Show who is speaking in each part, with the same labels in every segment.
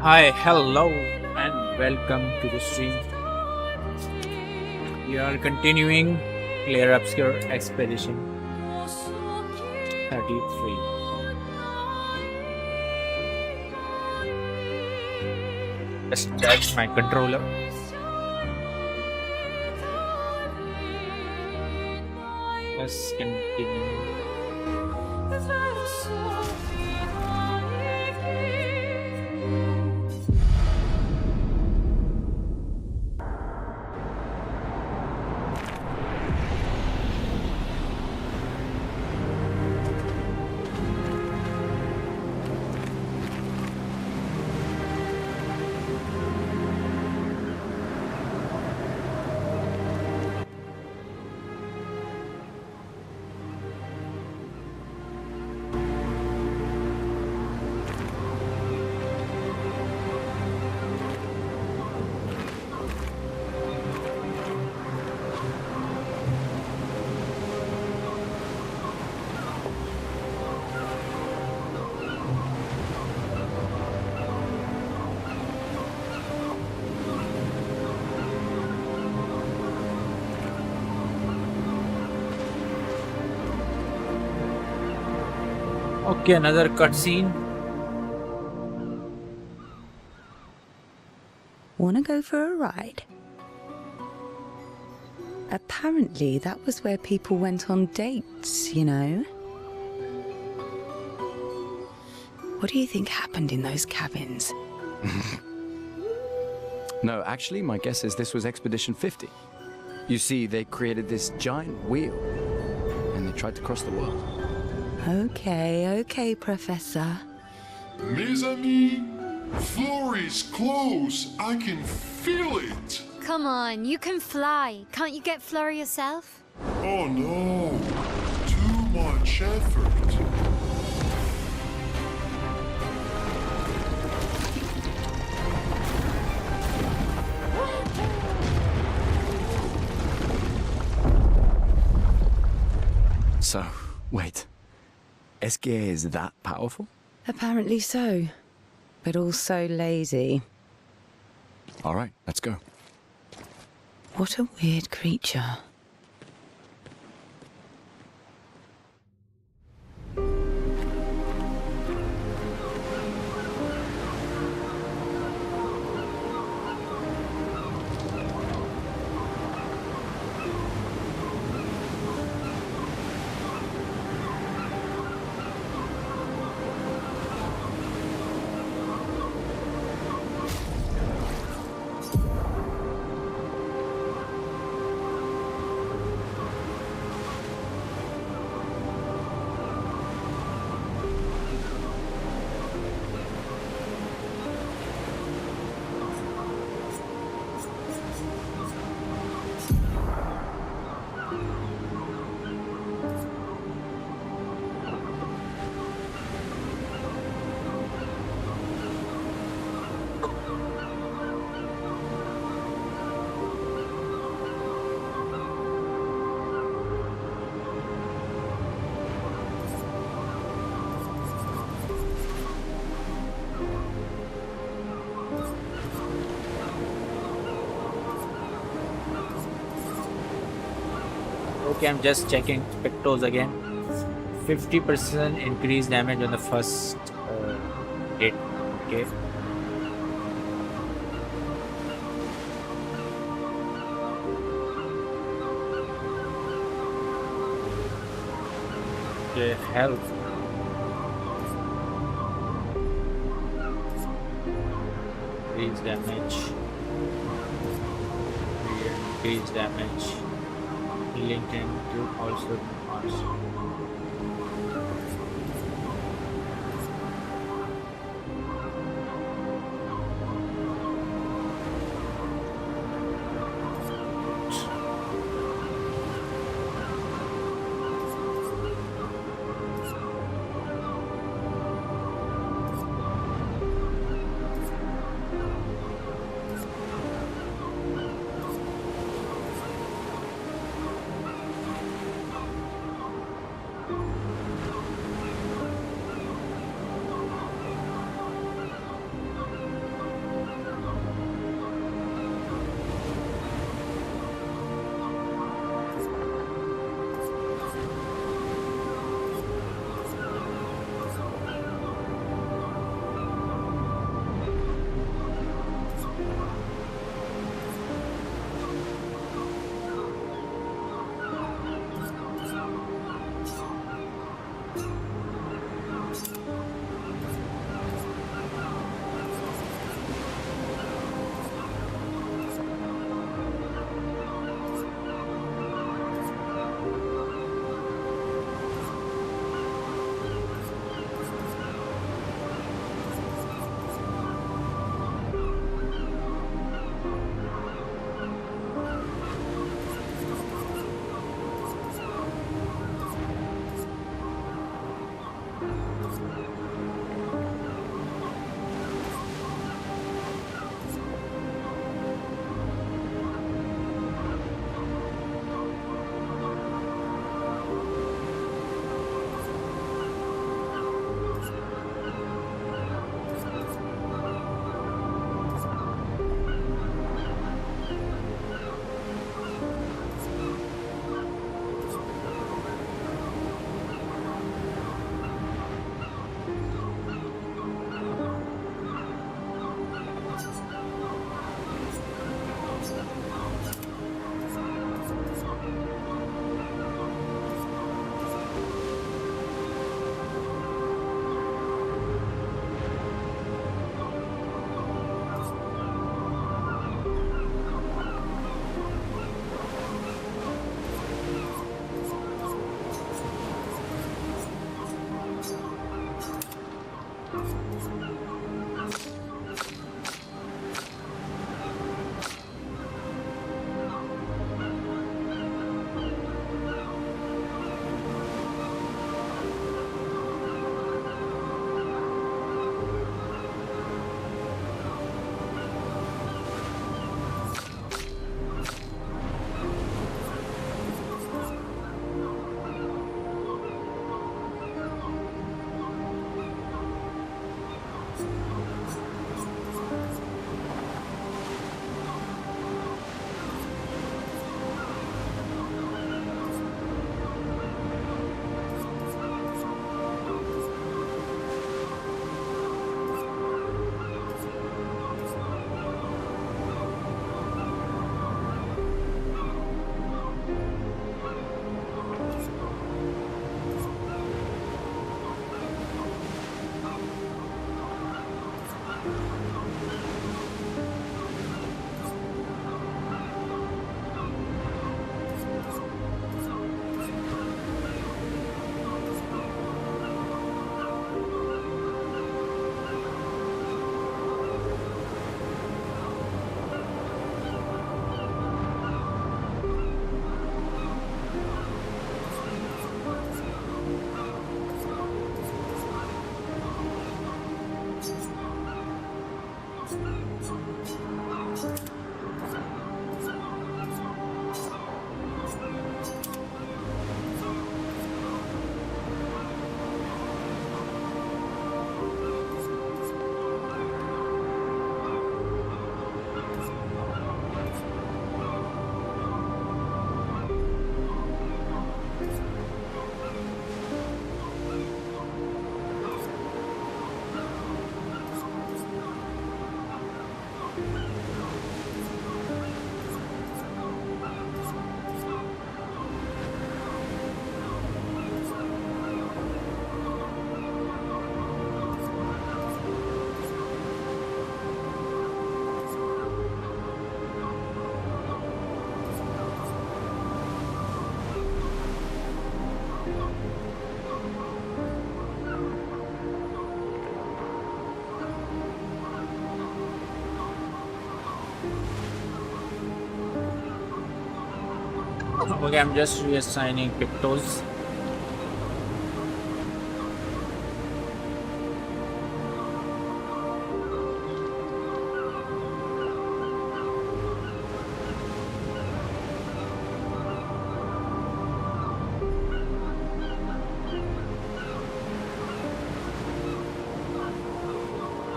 Speaker 1: Hi, hello, and welcome to the stream. We are continuing Clear Obscure Expedition 33. Just charge my controller. Let's continue. Okay, another cutscene.
Speaker 2: Wanna go for a ride? Apparently, that was where people went on dates, you know? What do you think happened in those cabins?
Speaker 3: No, actually, my guess is this was Expedition 50. You see, they created this giant wheel, and they tried to cross the world.
Speaker 2: Okay, Professor.
Speaker 4: Mes amis, Florey's close. I can feel it.
Speaker 5: Come on, you can fly. Can't you get Flurry yourself?
Speaker 4: Oh no, too much effort.
Speaker 3: So, wait. Esquire is that powerful?
Speaker 2: Apparently so. But also lazy.
Speaker 3: All right, let's go.
Speaker 2: What a weird creature.
Speaker 1: Okay, I'm just checking Spectros again. 50% increased damage on the first hit. Okay. Okay, health. Increase damage. Increase damage. Healing tend to also Mars. Okay, I'm just reassigning Pictos.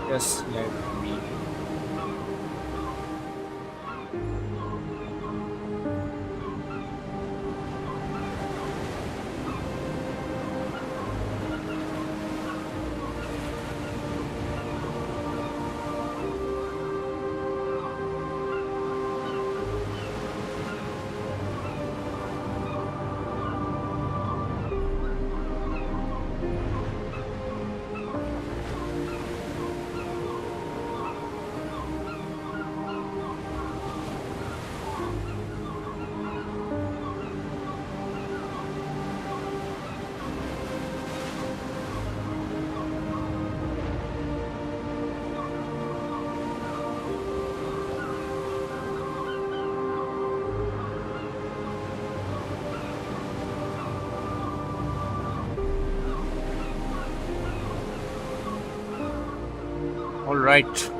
Speaker 1: Just let me. All right.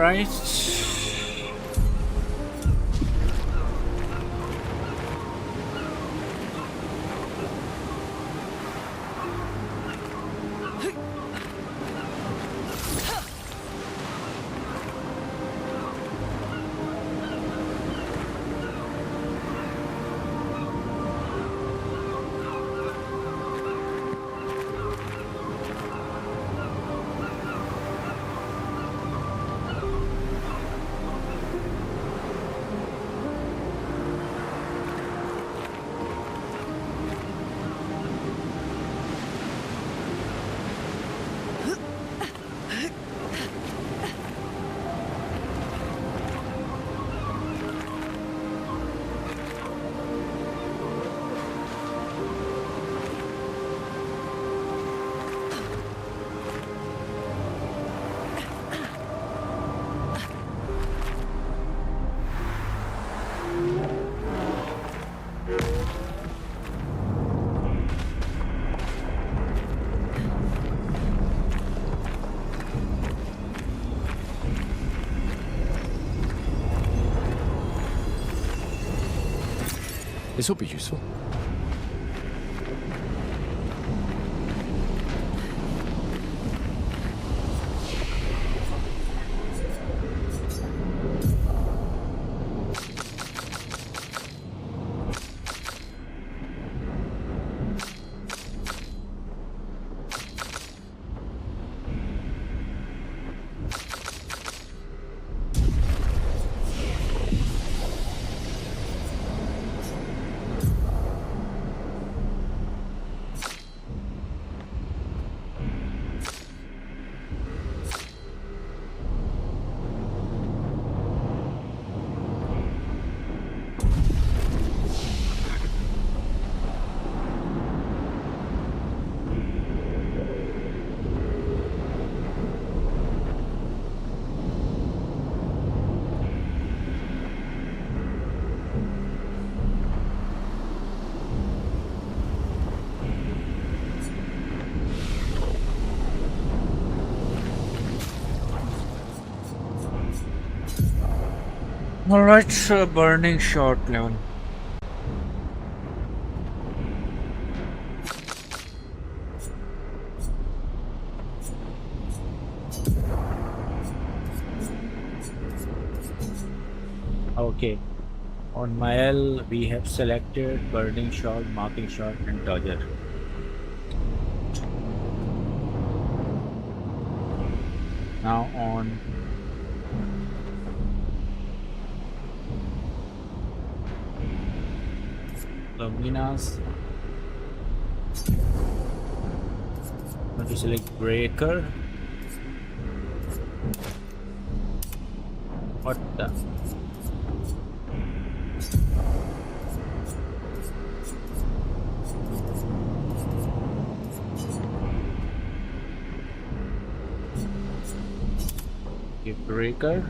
Speaker 1: right.
Speaker 3: This will be useful.
Speaker 1: Alright, burning short level. Okay. On Mael, we have selected burning shot, marking shot, and dodger. Now on Luminas, going to select breaker. What the? Okay, breaker.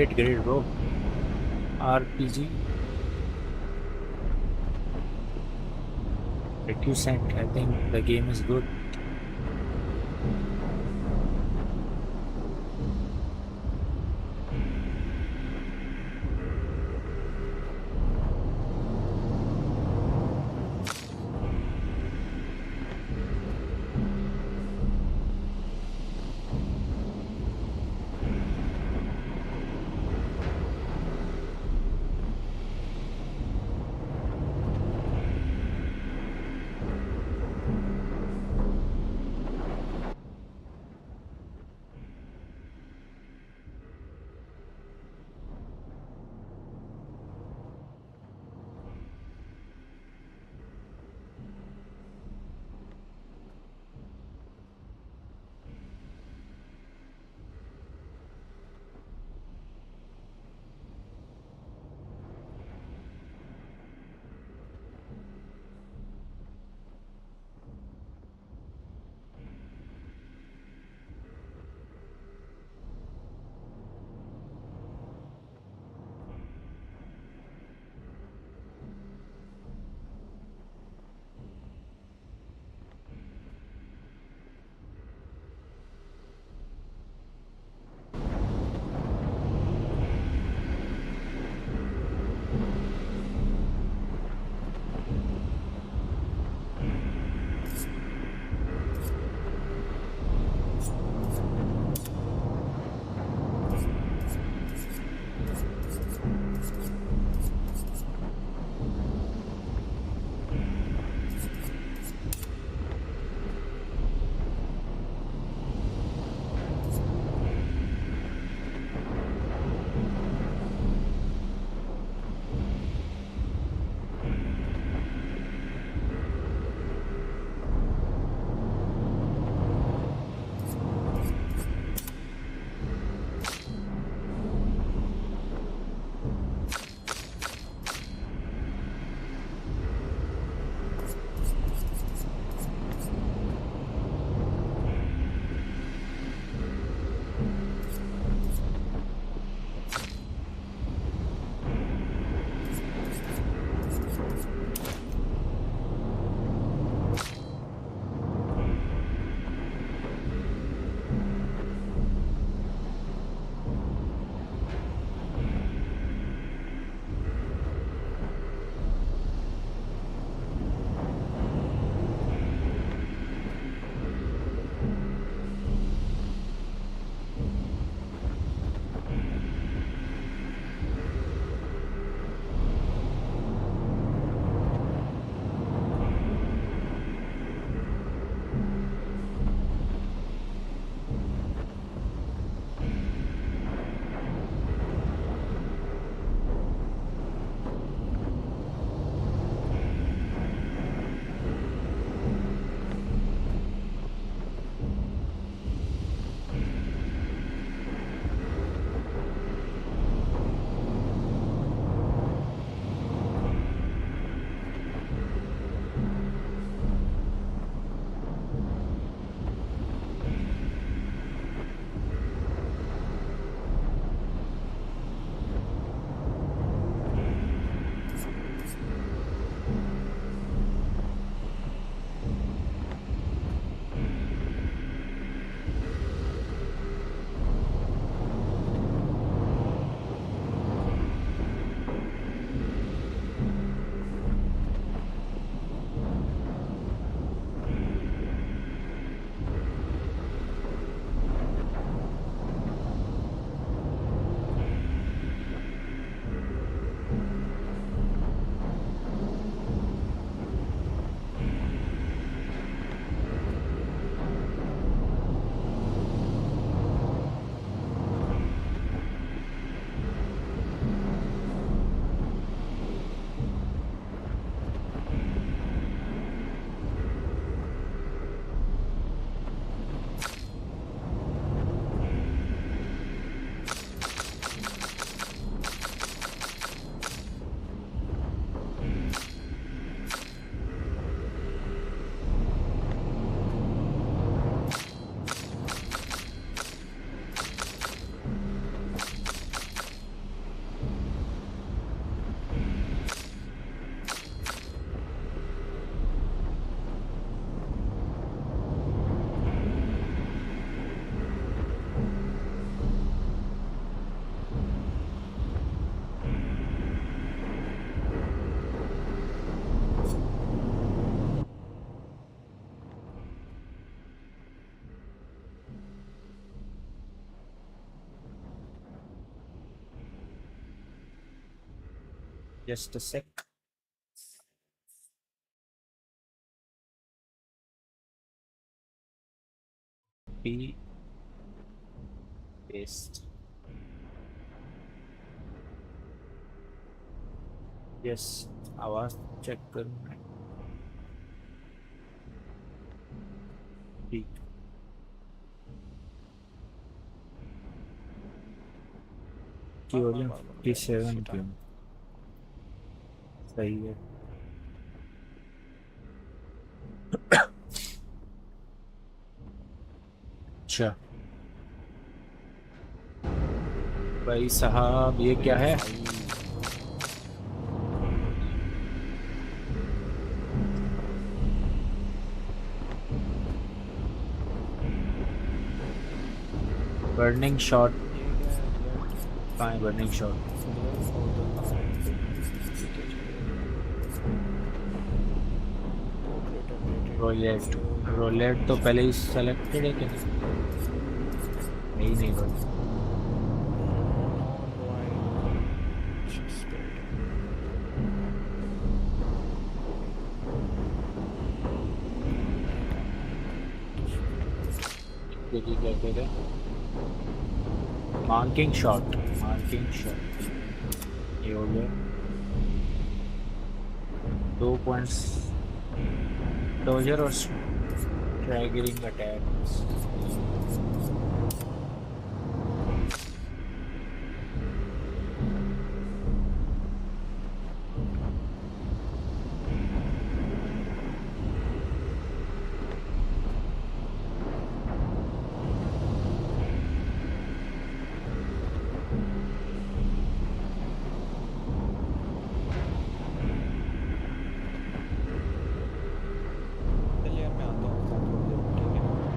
Speaker 1: Great, bro. RPG. Recusant. I think the game is good. Just a sec. P paste. Yes, आवाज check करूँ. ठीक. की volume P7 की. सही है. अच्छा भाई साहब, ये क्या है? Burning shot. कहाँ है बर्निंग शॉट? रोलेट तो पहले ही सेलेक्टेड है क्या? नहीं भाई. देखिए क्या कहते हैं. Marking shot. ये हो गया 2 पॉइंट्स. डोजर और स्ट्रैगरिंग अटैक्स.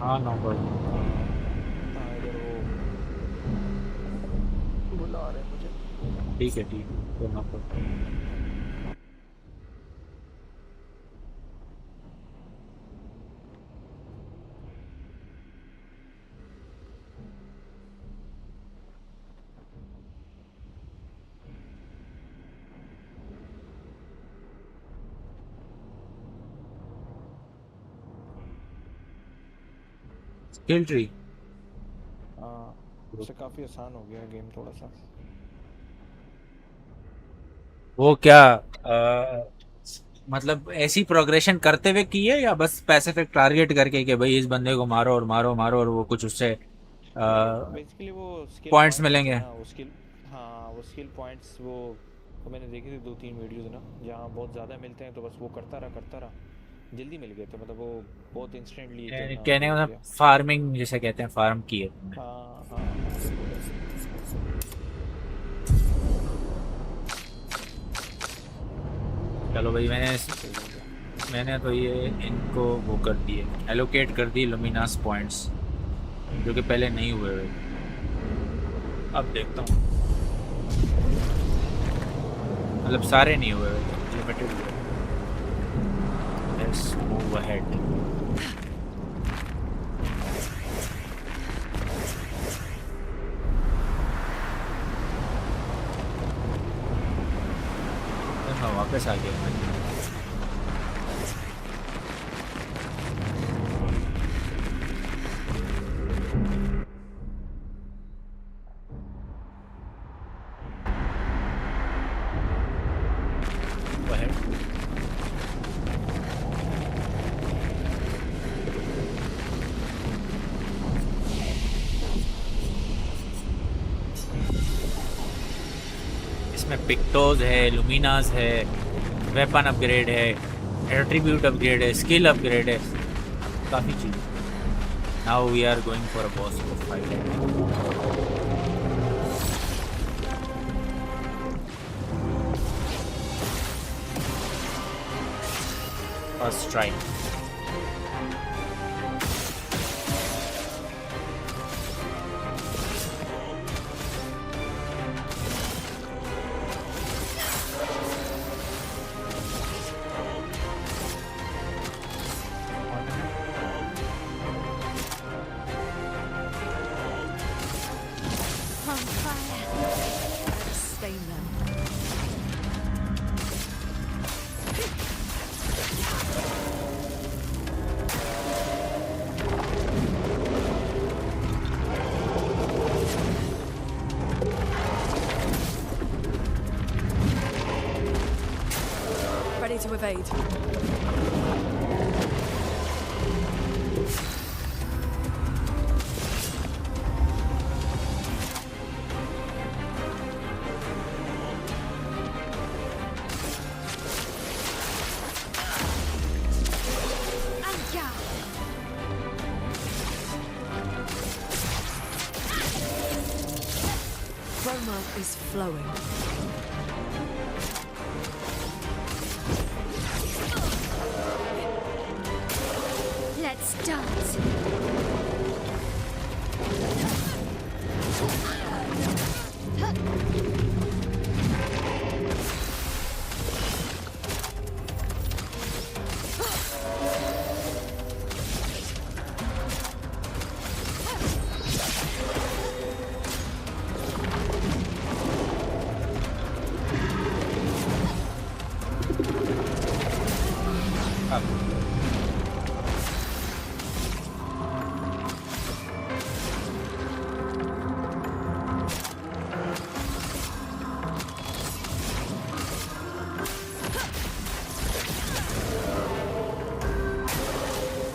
Speaker 1: हाँ नंबर.
Speaker 6: इधर वो बुला रहे हैं मुझे.
Speaker 1: ठीक है तो नंबर. Skill tree.
Speaker 6: हाँ, उससे काफ़ी आसान हो गया गेम थोड़ा सा.
Speaker 1: वो क्या मतलब ऐसी प्रोग्रेशन करते हुए की है या बस स्पेसिफिक टारगेट करके कि भाई इस बंदे को मारो और मारो मारो और वो कुछ उससे
Speaker 6: बेसिकली वो स्किल
Speaker 1: पॉइंट्स मिलेंगे?
Speaker 6: वो स्किल. हाँ, वो स्किल पॉइंट्स वो मैंने देखे थे 2-3 वीडियोस ना, जहाँ बहुत ज़्यादा मिलते हैं तो बस वो करता रहा. जल्दी मिल गए थे, मतलब वो बहुत इंस्टेंटली
Speaker 1: कहने का मतलब फार्मिंग जिसे कहते हैं, फार्म की है.
Speaker 6: हाँ हाँ.
Speaker 1: चलो भाई, मैंने तो ये इनको वो कर दिए, एलोकेट कर दिए लुमिनास पॉइंट्स, जो कि पहले नहीं हुए हुए. अब देखता हूँ, मतलब सारे नहीं हुए हुए, लिमिटेड हुए. Let's move ahead. मैं वापस आ गया. इसमें पिक्टोज है, लुमिनास है, वेपन अपग्रेड है, एट्रीब्यूट अपग्रेड है, स्किल अपग्रेड है, काफ़ी चीज़. Now we are going for a boss fight. First try.
Speaker 5: On fire. Stain them.
Speaker 7: to evade. Chroma is flowing.
Speaker 5: Let's dance.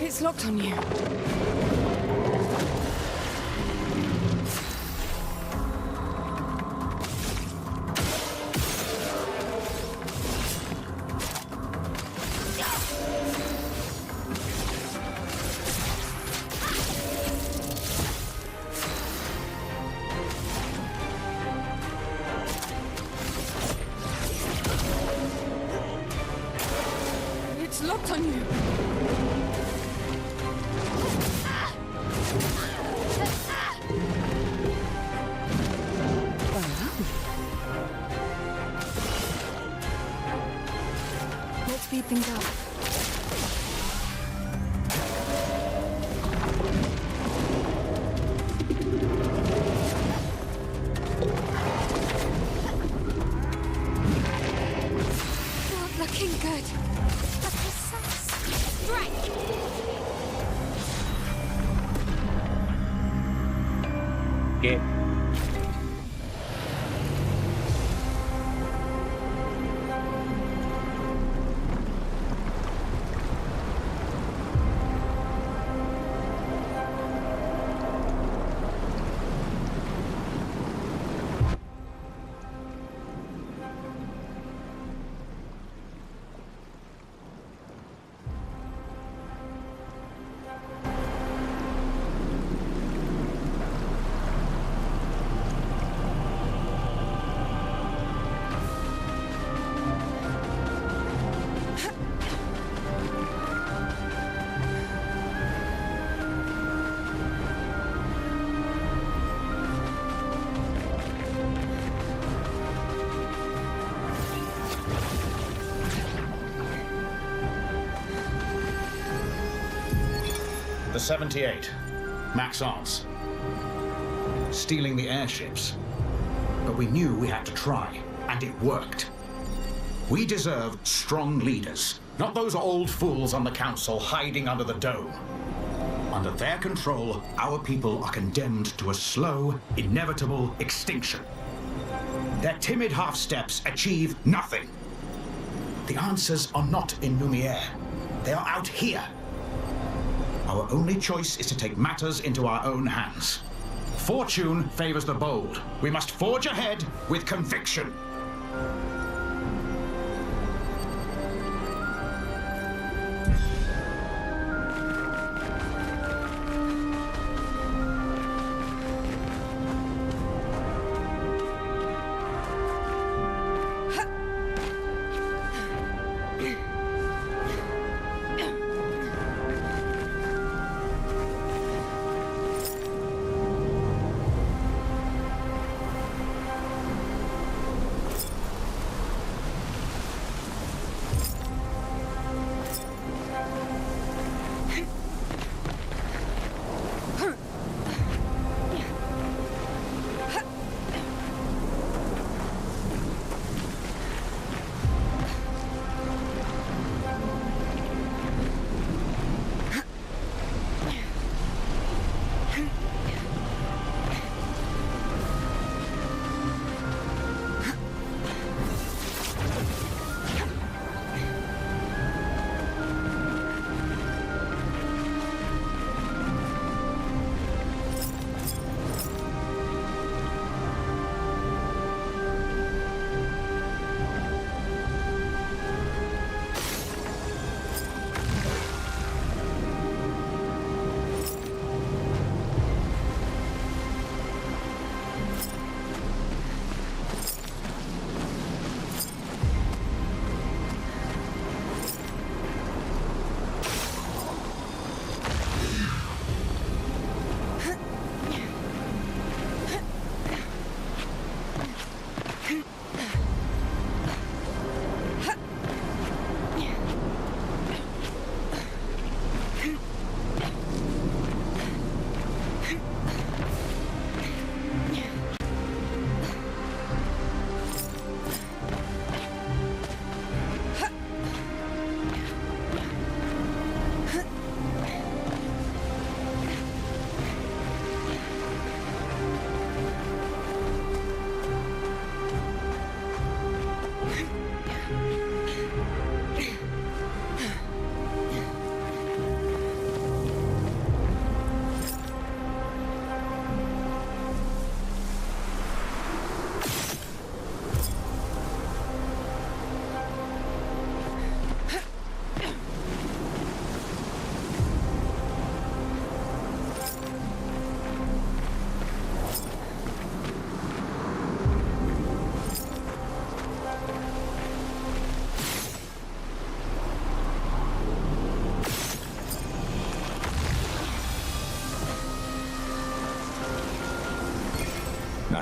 Speaker 7: It's locked on you. It's locked on you.
Speaker 2: Let's speed things up.
Speaker 5: Not looking good. But strike.
Speaker 1: Okay.
Speaker 8: The 78, Maxence. Stealing the airships. But we knew we had to try, and it worked. We deserve strong leaders, not those old fools on the council hiding under the dome. Under their control, our people are condemned to a slow, inevitable extinction. Their timid half-steps achieve nothing. The answers are not in Lumiere. They are out here. Our only choice is to take matters into our own hands. Fortune favors the bold. We must forge ahead with conviction.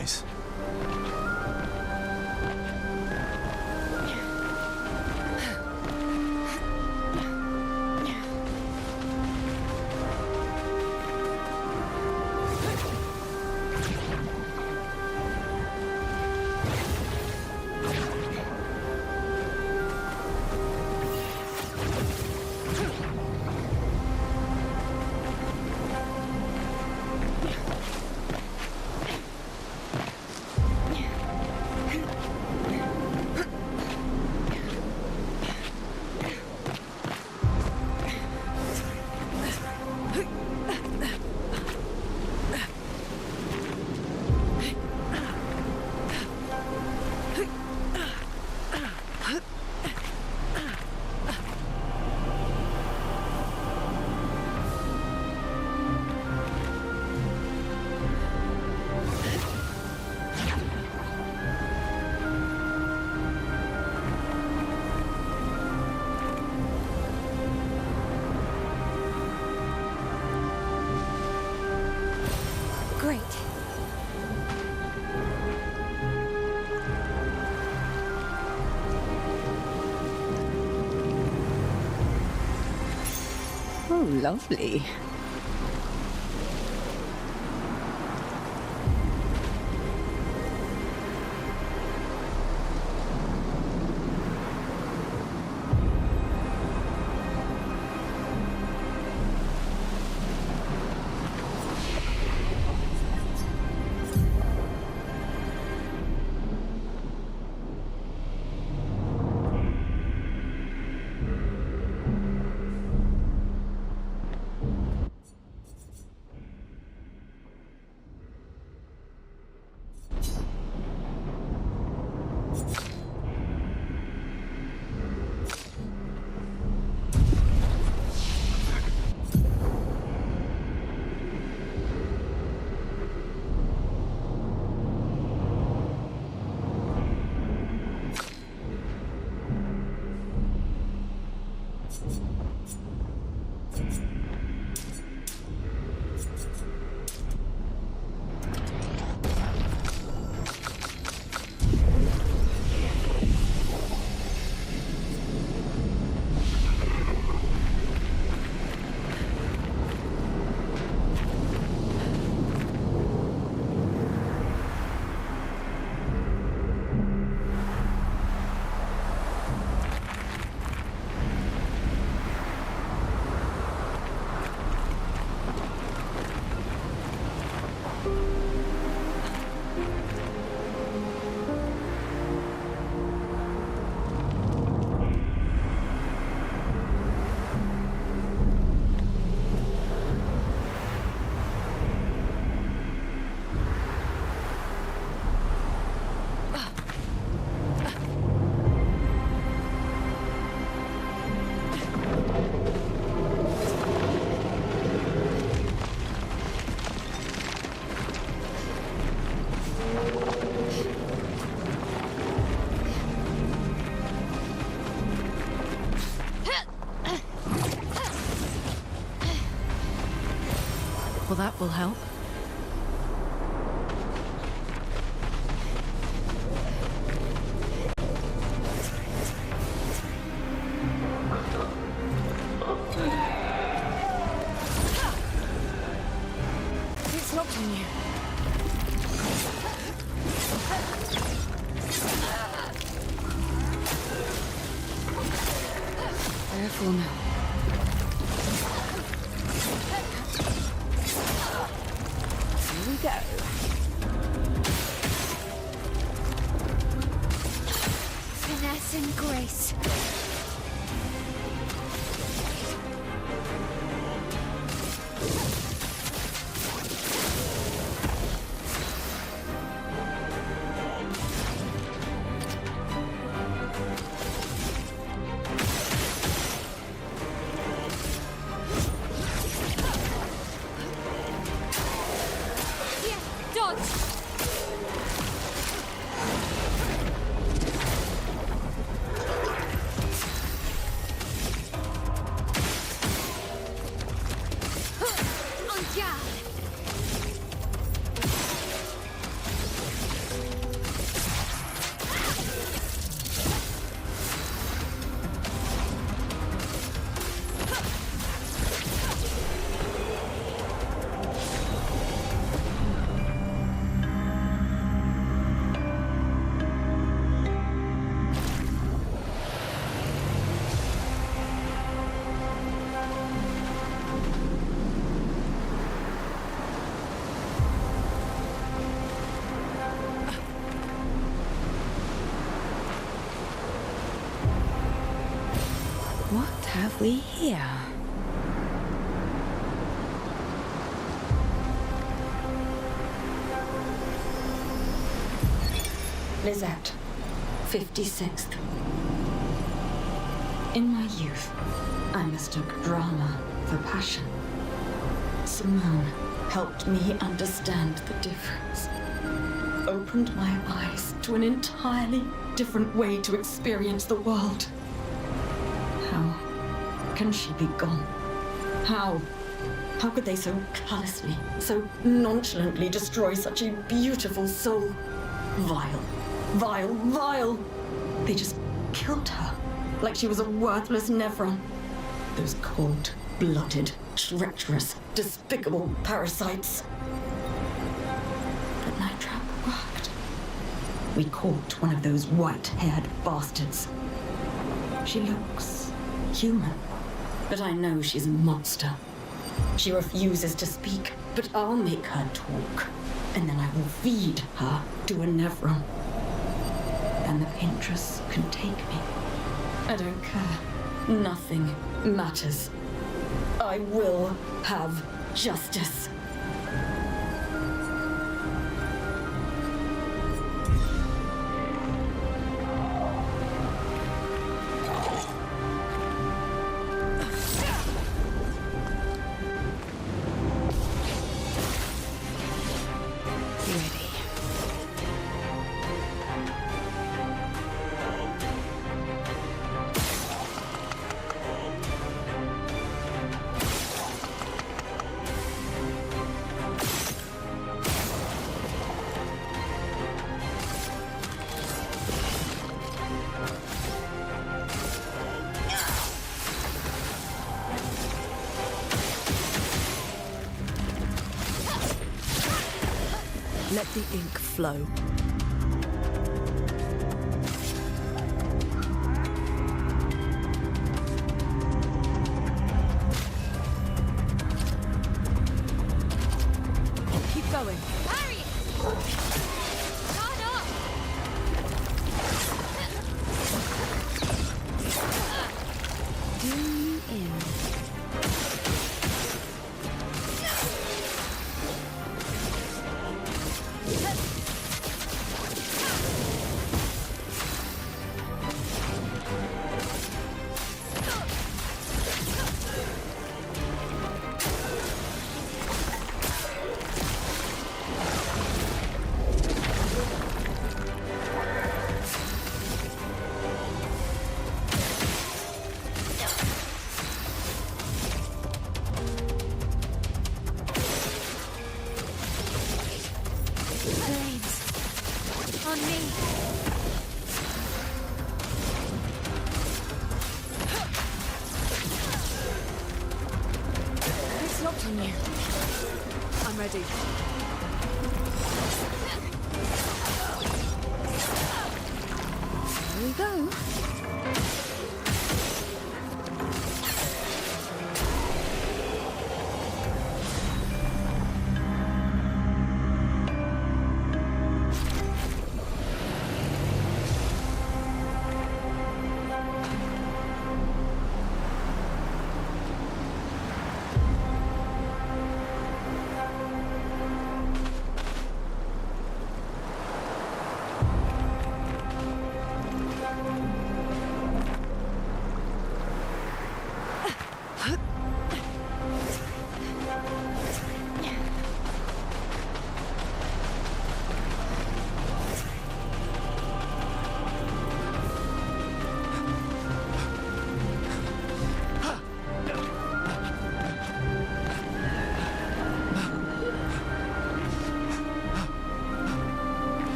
Speaker 3: wise.
Speaker 5: Great.
Speaker 2: Oh, lovely.
Speaker 7: Well, that will help.
Speaker 2: It's locked on you. Careful now. Here we go.
Speaker 5: Finesse and grace. Dodge!
Speaker 2: have we here?
Speaker 9: Lizette, 56th. In my youth, I mistook drama for passion. Simone helped me understand the difference. Opened my eyes to an entirely different way to experience the world. How can she be gone? How? How could they so callously, so nonchalantly destroy such a beautiful soul? Vile, vile, vile! They just killed her like she was a worthless Nevron. Those cold-blooded, treacherous, despicable parasites. But my trap worked. We caught one of those white-haired bastards. She looks human, but I know she's a monster. She refuses to speak, but I'll make her talk, and then I will feed her to a Nevron. And the Paintress can take me. I don't care. Nothing matters. I will have justice.
Speaker 7: Let the ink flow. Keep going.
Speaker 5: Harry! Guard up!
Speaker 2: Do me in.
Speaker 5: Flames. On me.
Speaker 7: It's locked on you. I'm ready.
Speaker 2: Here we go.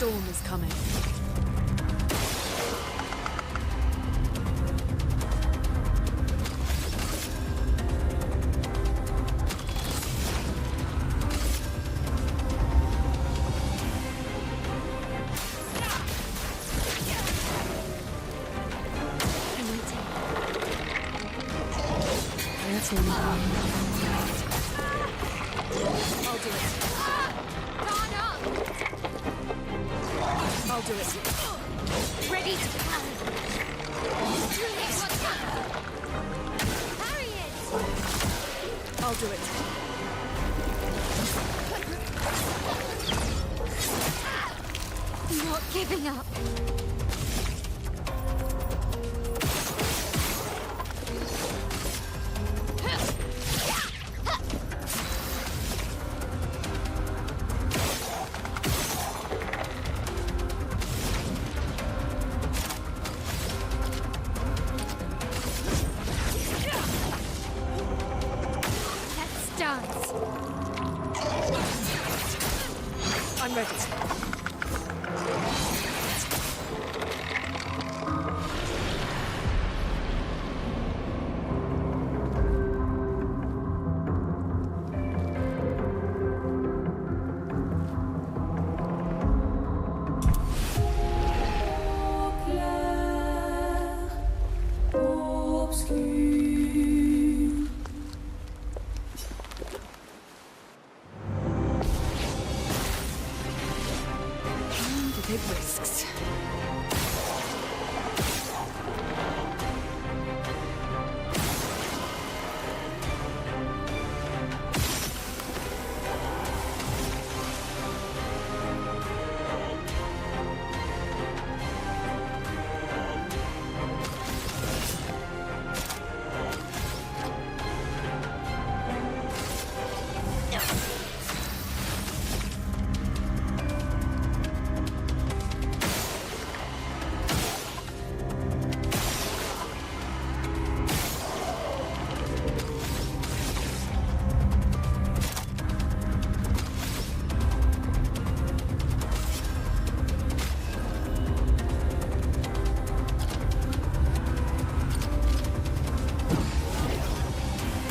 Speaker 7: storm is coming.
Speaker 5: I'll do it. Ready to pound. Harry it!
Speaker 7: I'll do it.
Speaker 5: Not giving up. Let's dance.
Speaker 7: I'm ready. Big risks.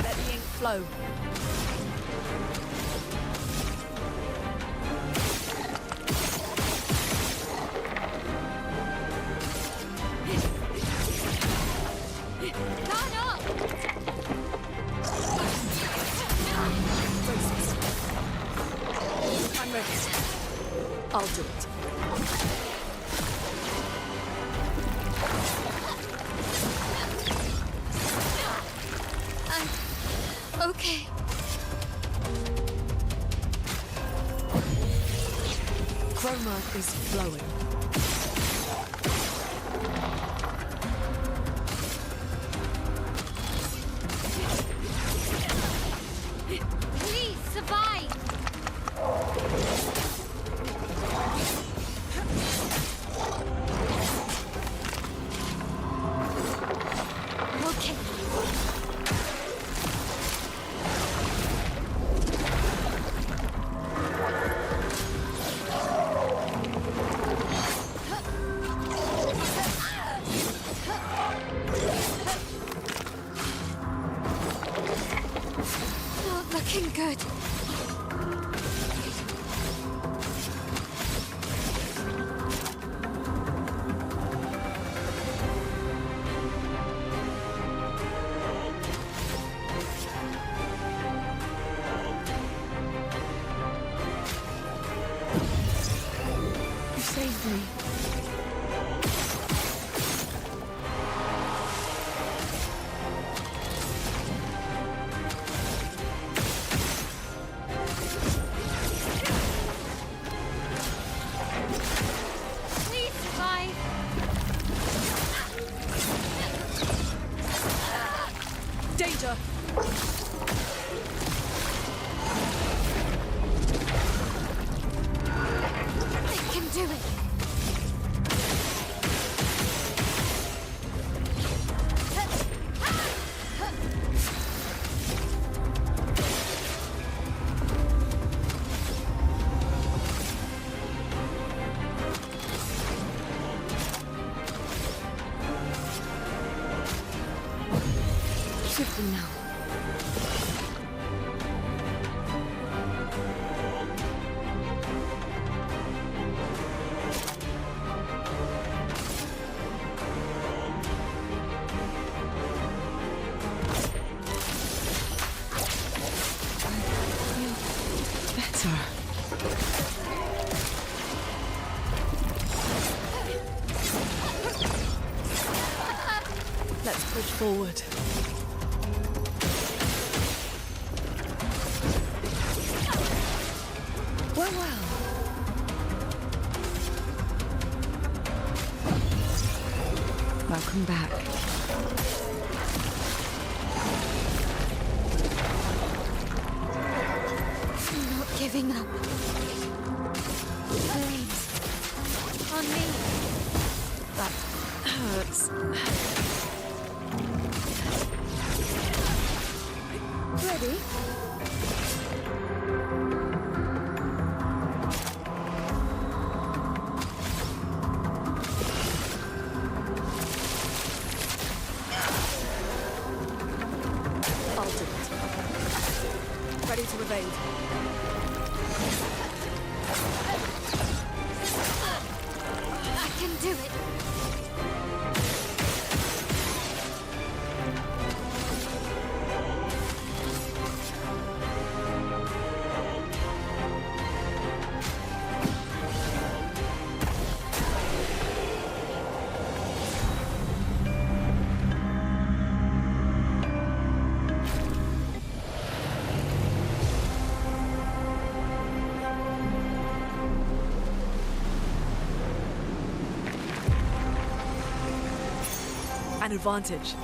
Speaker 7: Let the ink flow.
Speaker 5: Line up!
Speaker 7: Braces. I'm ready. I'll do it.
Speaker 5: Okay.
Speaker 7: Chroma is flowing.
Speaker 5: Please survive. Okay. Not looking good.
Speaker 7: You saved me.
Speaker 5: Please survive.
Speaker 7: Danger!
Speaker 5: They can do it.
Speaker 7: Let's push forward.
Speaker 2: Well, well. Welcome back.
Speaker 5: I'm not giving up. Please. On me.
Speaker 7: That hurts.
Speaker 5: Ready?
Speaker 7: I'll do it. Ready to evade.
Speaker 5: I can do it.
Speaker 7: An advantage.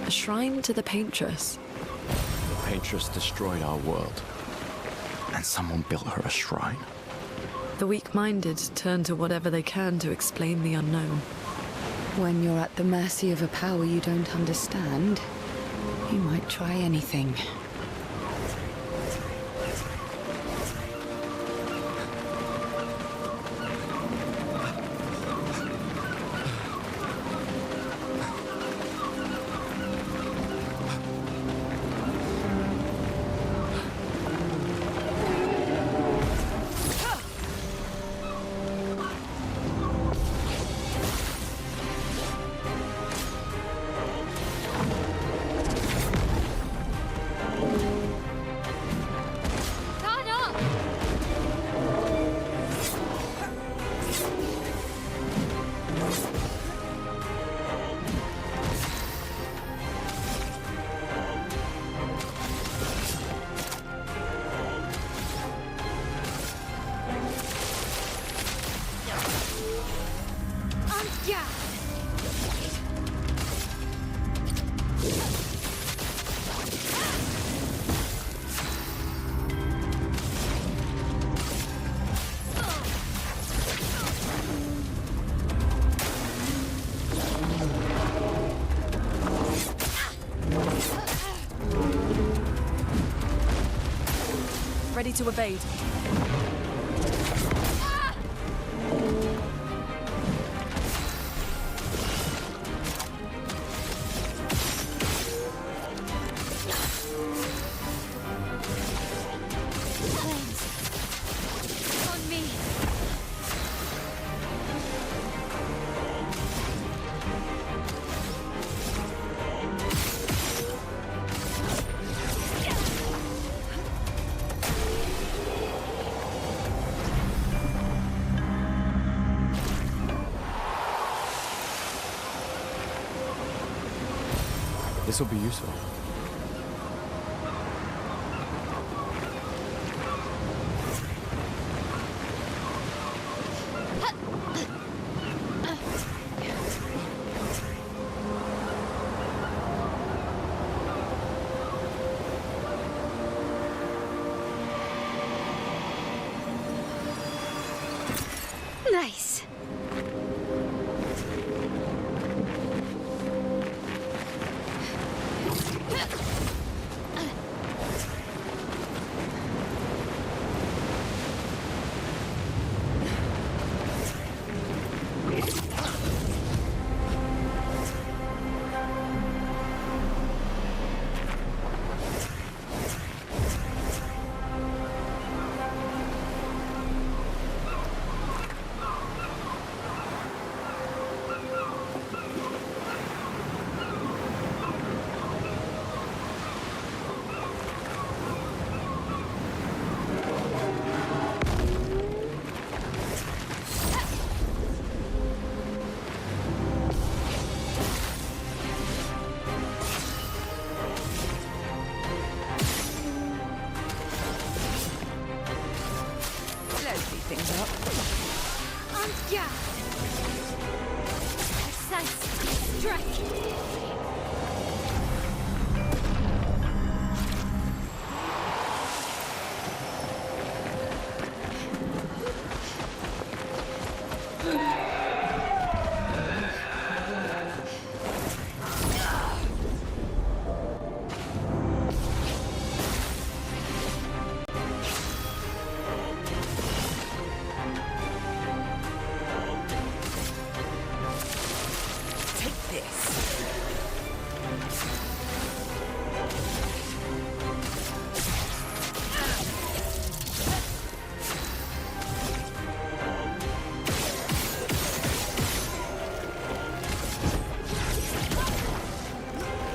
Speaker 7: A shrine to the Paintress.
Speaker 3: The Paintress destroyed our world. And someone built her a shrine.
Speaker 7: The weak-minded turn to whatever they can to explain the unknown.
Speaker 2: When you're at the mercy of a power you don't understand, you might try anything.
Speaker 5: Guard up! Yeah.
Speaker 7: Ready to evade.
Speaker 5: On me.
Speaker 3: This will be useful.
Speaker 5: Nice.
Speaker 2: Things up.
Speaker 5: Yeah. I sense strike.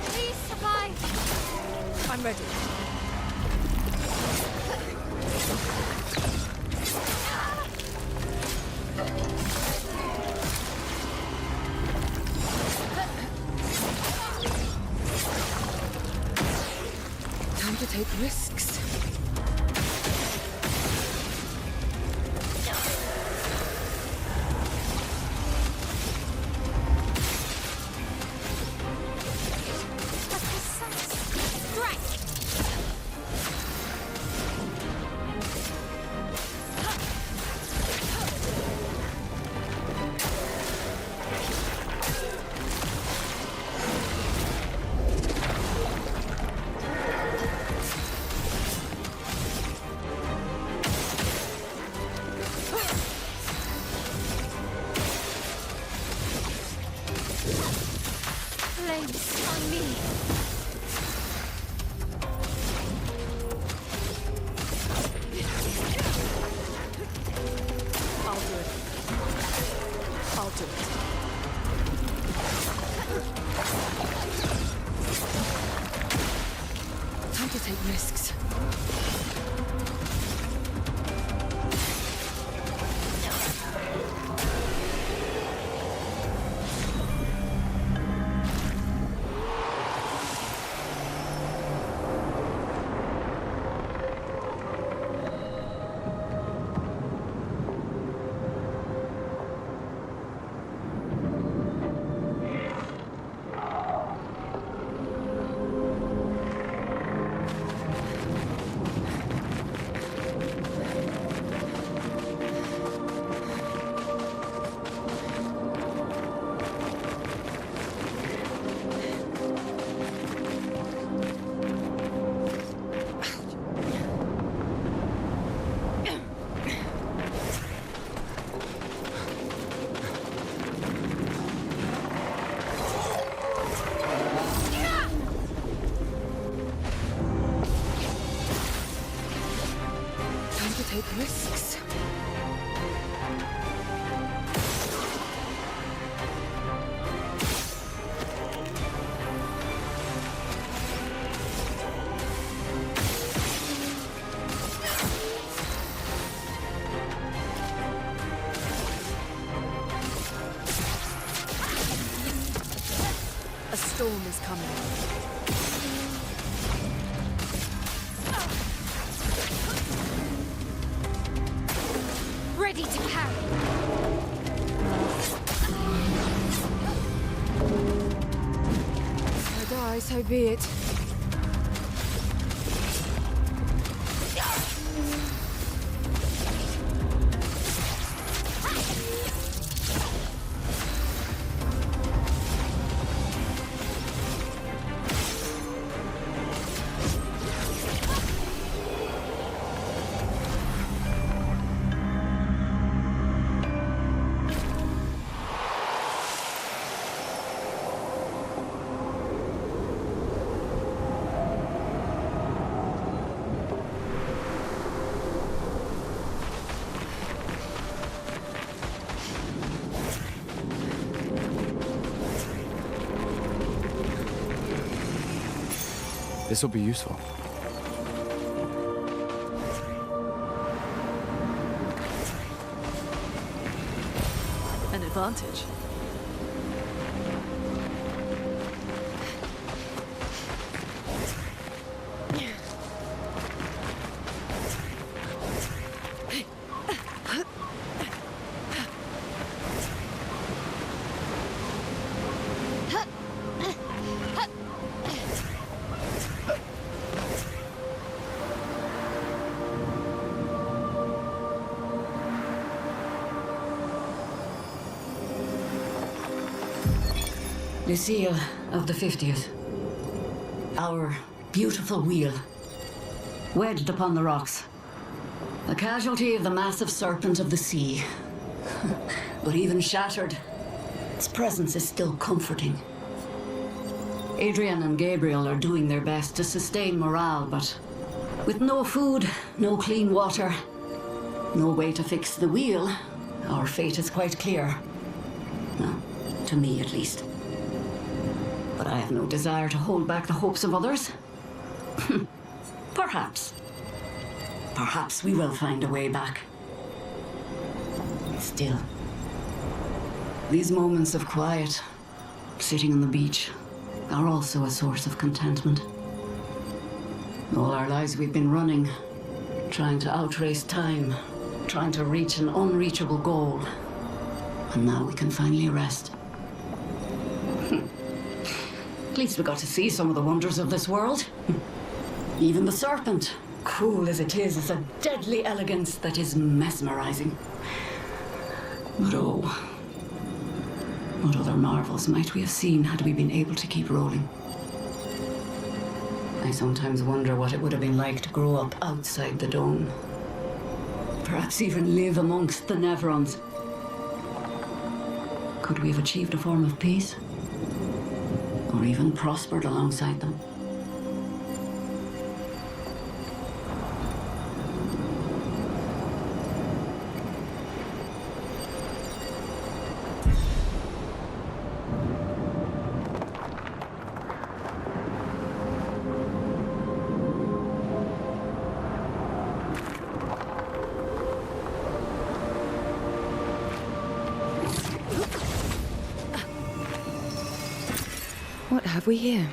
Speaker 5: Please survive.
Speaker 7: I'm ready.
Speaker 2: Time to take risks.
Speaker 5: flames on me.
Speaker 7: I'll do it. I'll do it.
Speaker 2: Time to take risks. Take risks.
Speaker 7: A storm is coming.
Speaker 5: Ready to carry.
Speaker 2: I die, so be it.
Speaker 3: This will be useful.
Speaker 7: An advantage.
Speaker 9: Lucille of the 50th. Our beautiful wheel. Wedged upon the rocks. A casualty of the massive serpent of the sea. But even shattered, its presence is still comforting. Adrian and Gabriel are doing their best to sustain morale, but with no food, no clean water, no way to fix the wheel, our fate is quite clear. No, to me at least. But I have no desire to hold back the hopes of others. Perhaps. Perhaps we will find a way back. Still, these moments of quiet, sitting on the beach, are also a source of contentment. All our lives we've been running, trying to outrace time, trying to reach an unreachable goal. And now we can finally rest. At least we got to see some of the wonders of this world. Even the serpent, cool as it is a deadly elegance that is mesmerizing. But oh, what other marvels might we have seen had we been able to keep rolling? I sometimes wonder what it would have been like to grow up outside the dome. Perhaps even live amongst the Neverons. Could we have achieved a form of peace? or even prospered alongside them.
Speaker 2: What have we here?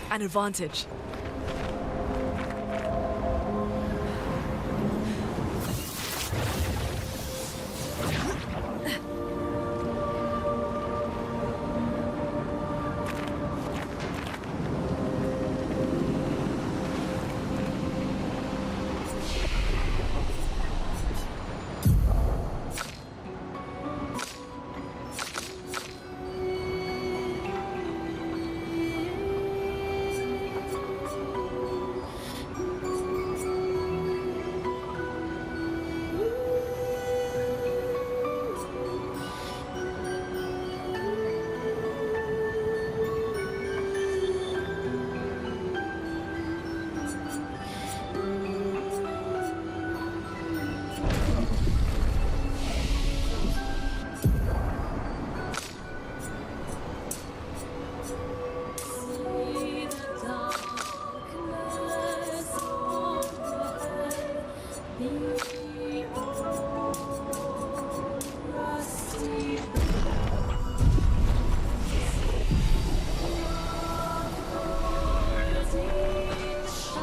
Speaker 7: An advantage.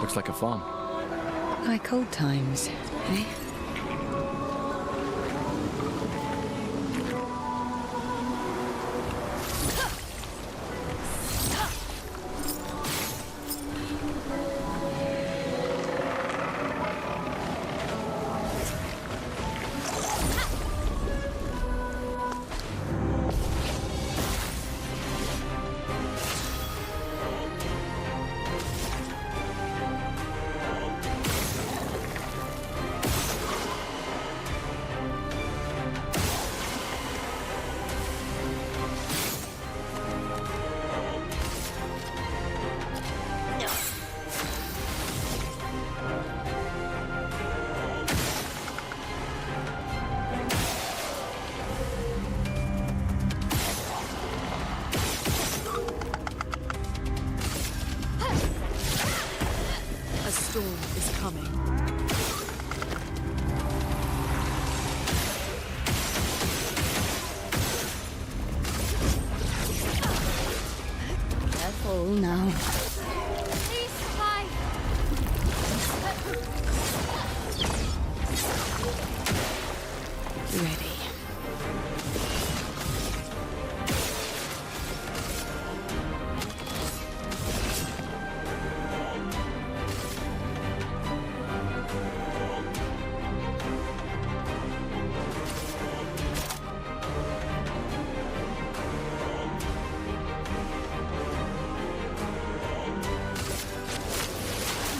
Speaker 3: Looks like a farm.
Speaker 2: Like old times, eh?
Speaker 7: A storm is coming.
Speaker 2: Careful now.
Speaker 5: Please fly.
Speaker 2: Ready.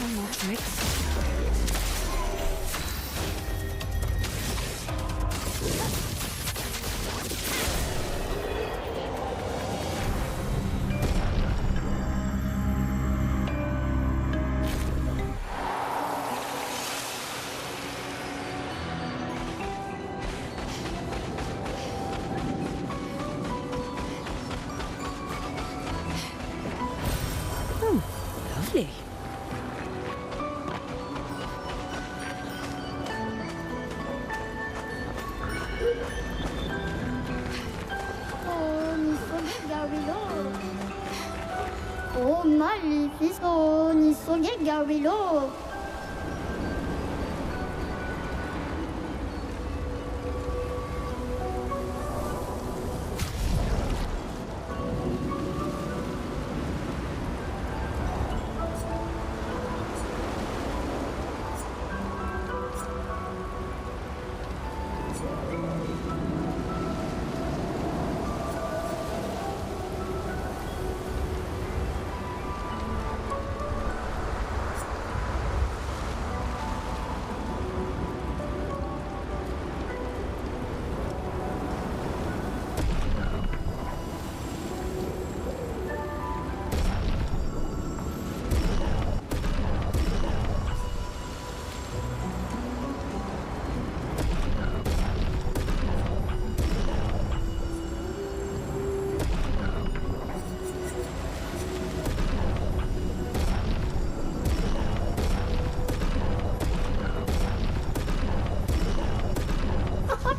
Speaker 2: One more trick.
Speaker 10: Maleficio, ni soge gawilo.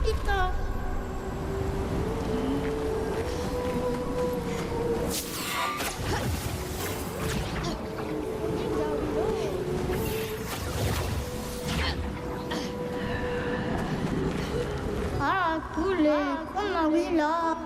Speaker 10: Putain. Ah, cool, comme un oui là.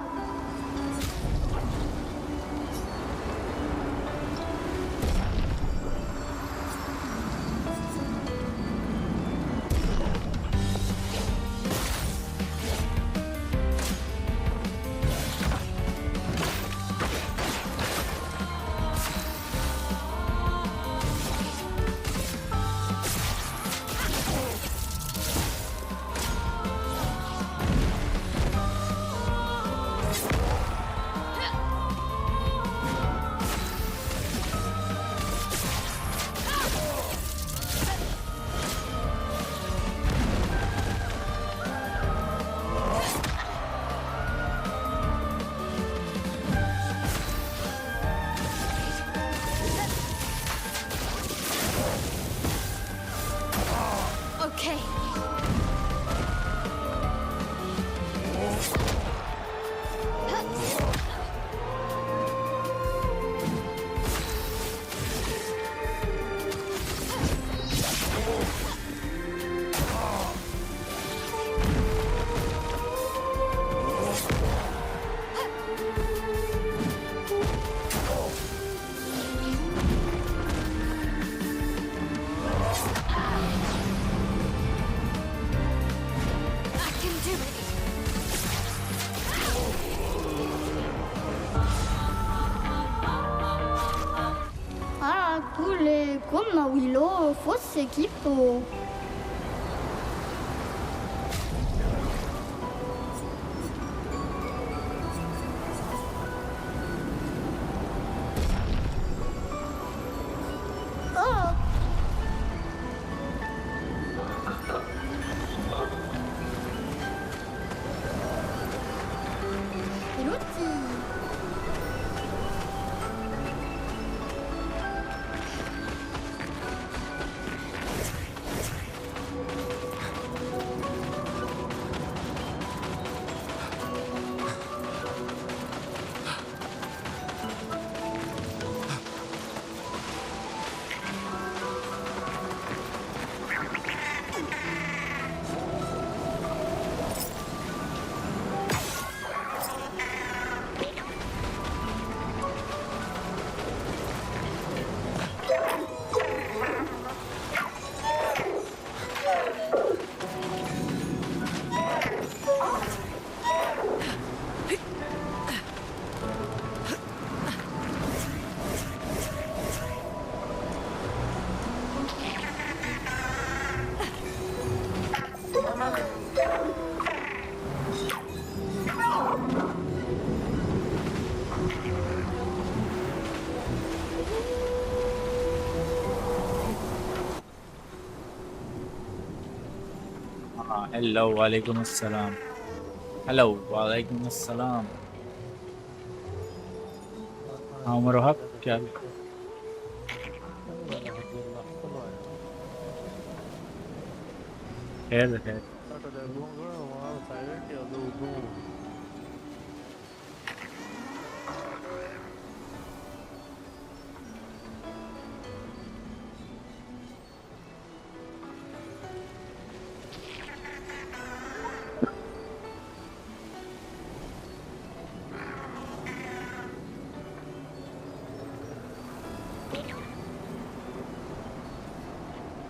Speaker 5: Okay. I can do it.
Speaker 10: Ah, cool, comme un Willow, fausse équipe. Oh. L'outil.
Speaker 1: Hello वालेकुम अस्सलाम hello वालेकुम अस्सलाम हाँ मरहब क्या खैर खैर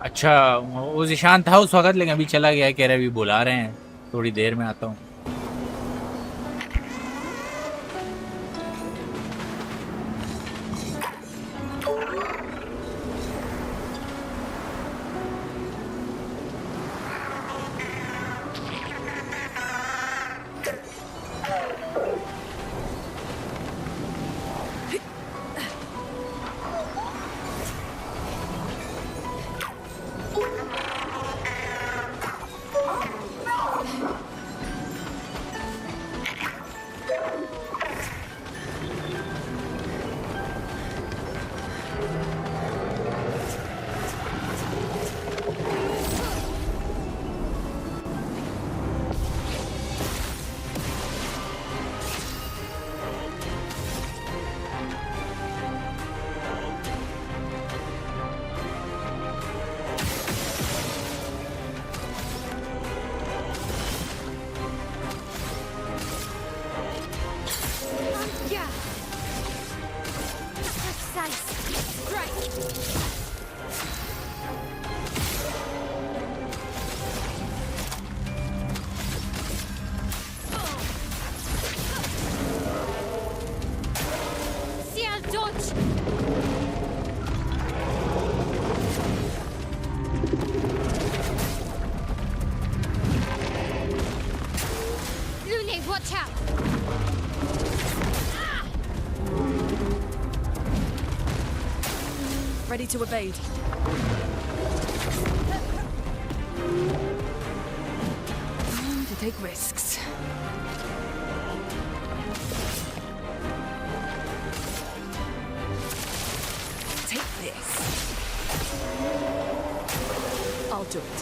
Speaker 1: अच्छा, वो ज़ीशान था उस वक्त, लेकिन अभी चला गया, कह रहे अभी बुला रहे हैं, थोड़ी देर में आता हूँ।
Speaker 5: Watch out!
Speaker 7: Ready to evade. Time to take risks. Take this. I'll do it.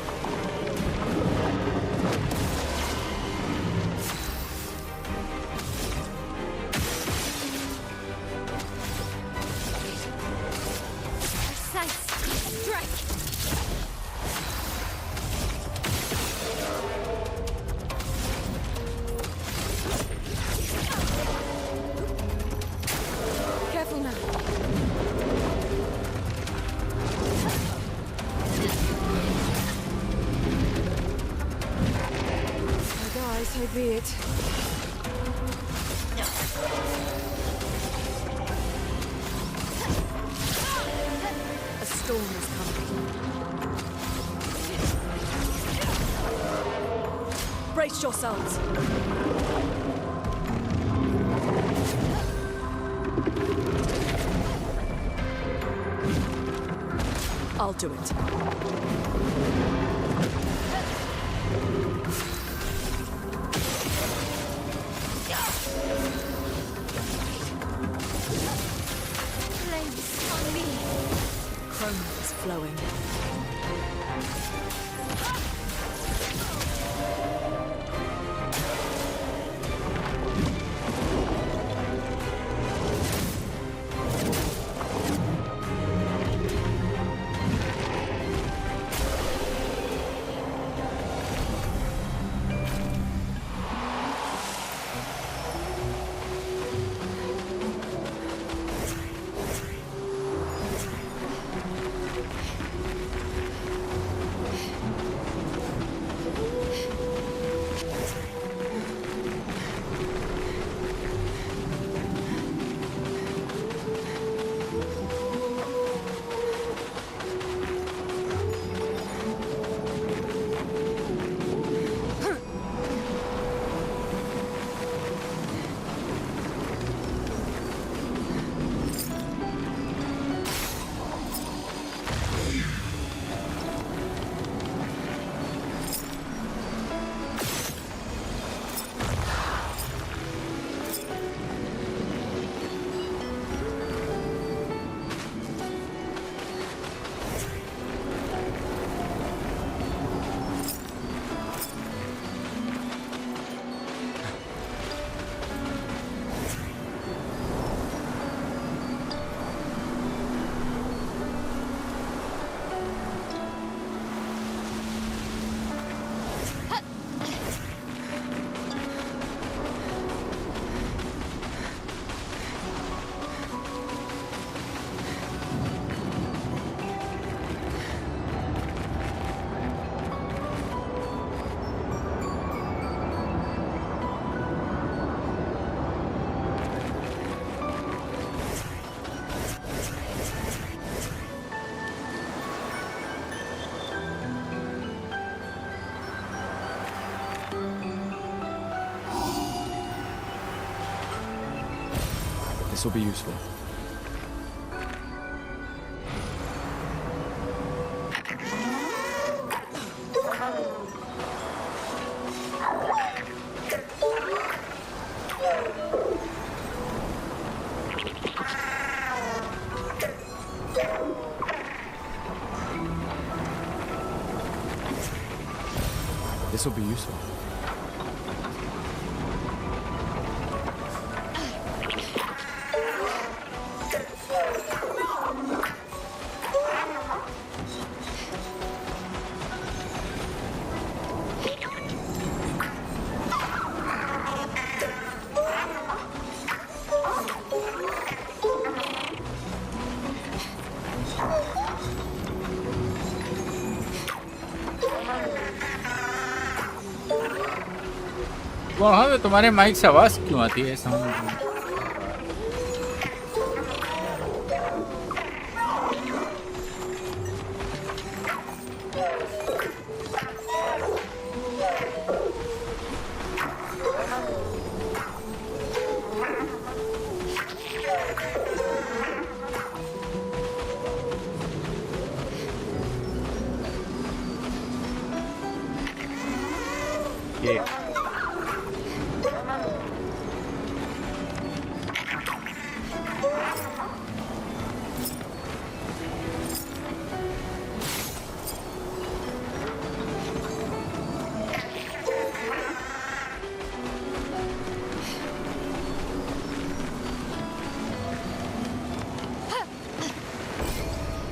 Speaker 5: Careful now.
Speaker 2: I die, so be it.
Speaker 7: A storm is coming. Brace yourselves. I'll do it.
Speaker 5: Flames on me.
Speaker 7: Chroma is flowing.
Speaker 3: This will be useful. This will be useful.
Speaker 1: वहाँ पे तुम्हारे mic से आवाज़ क्यों आती है समझ नहीं।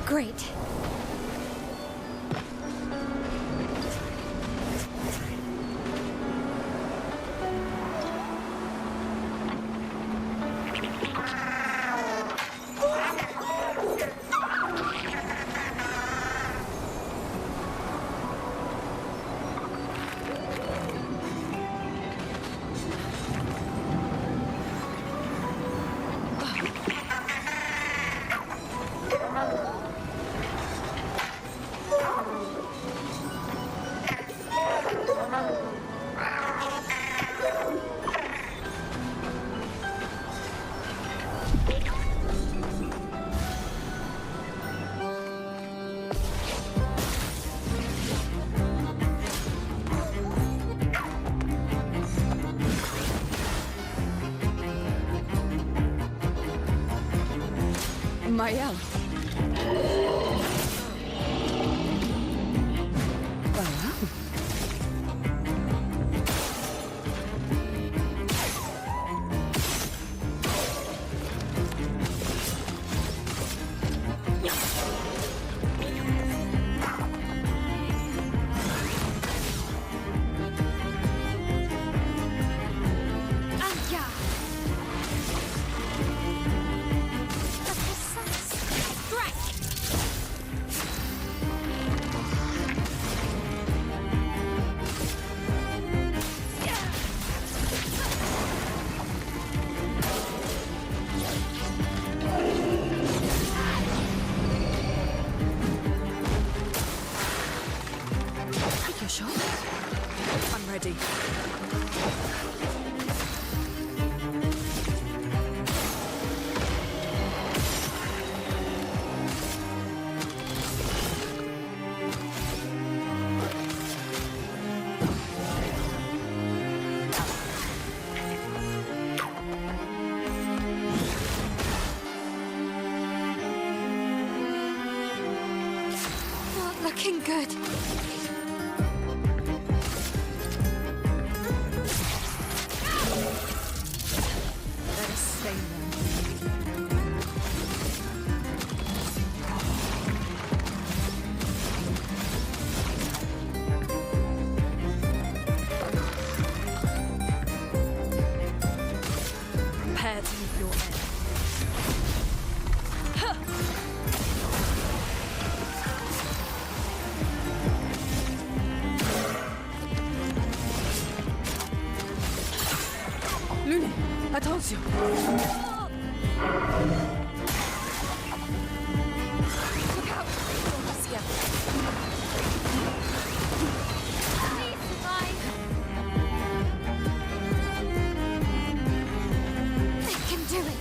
Speaker 5: Great.
Speaker 2: Marielle.
Speaker 7: I'm ready.
Speaker 5: Not looking good.
Speaker 7: Prepare to meet your end. Lune, attention! Look out! Scared.
Speaker 5: Please survive. They can do it.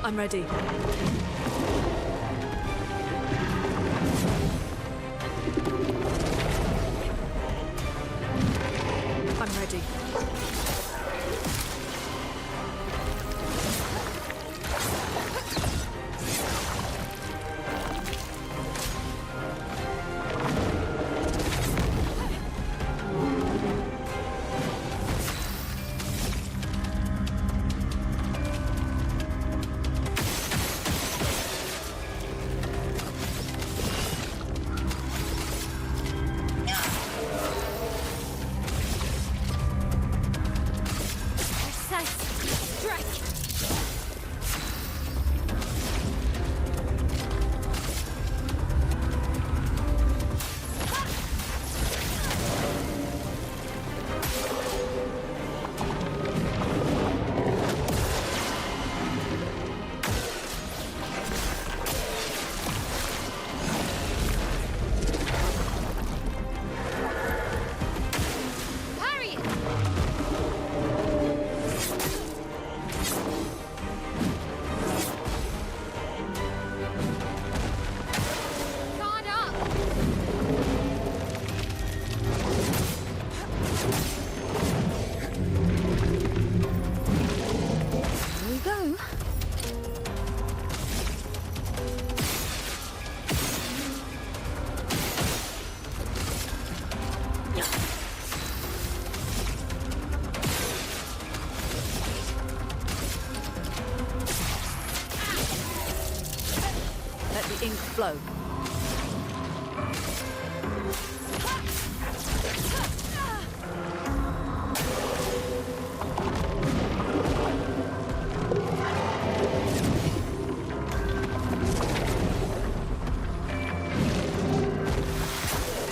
Speaker 7: I'm ready. I'm ready. Ink flow.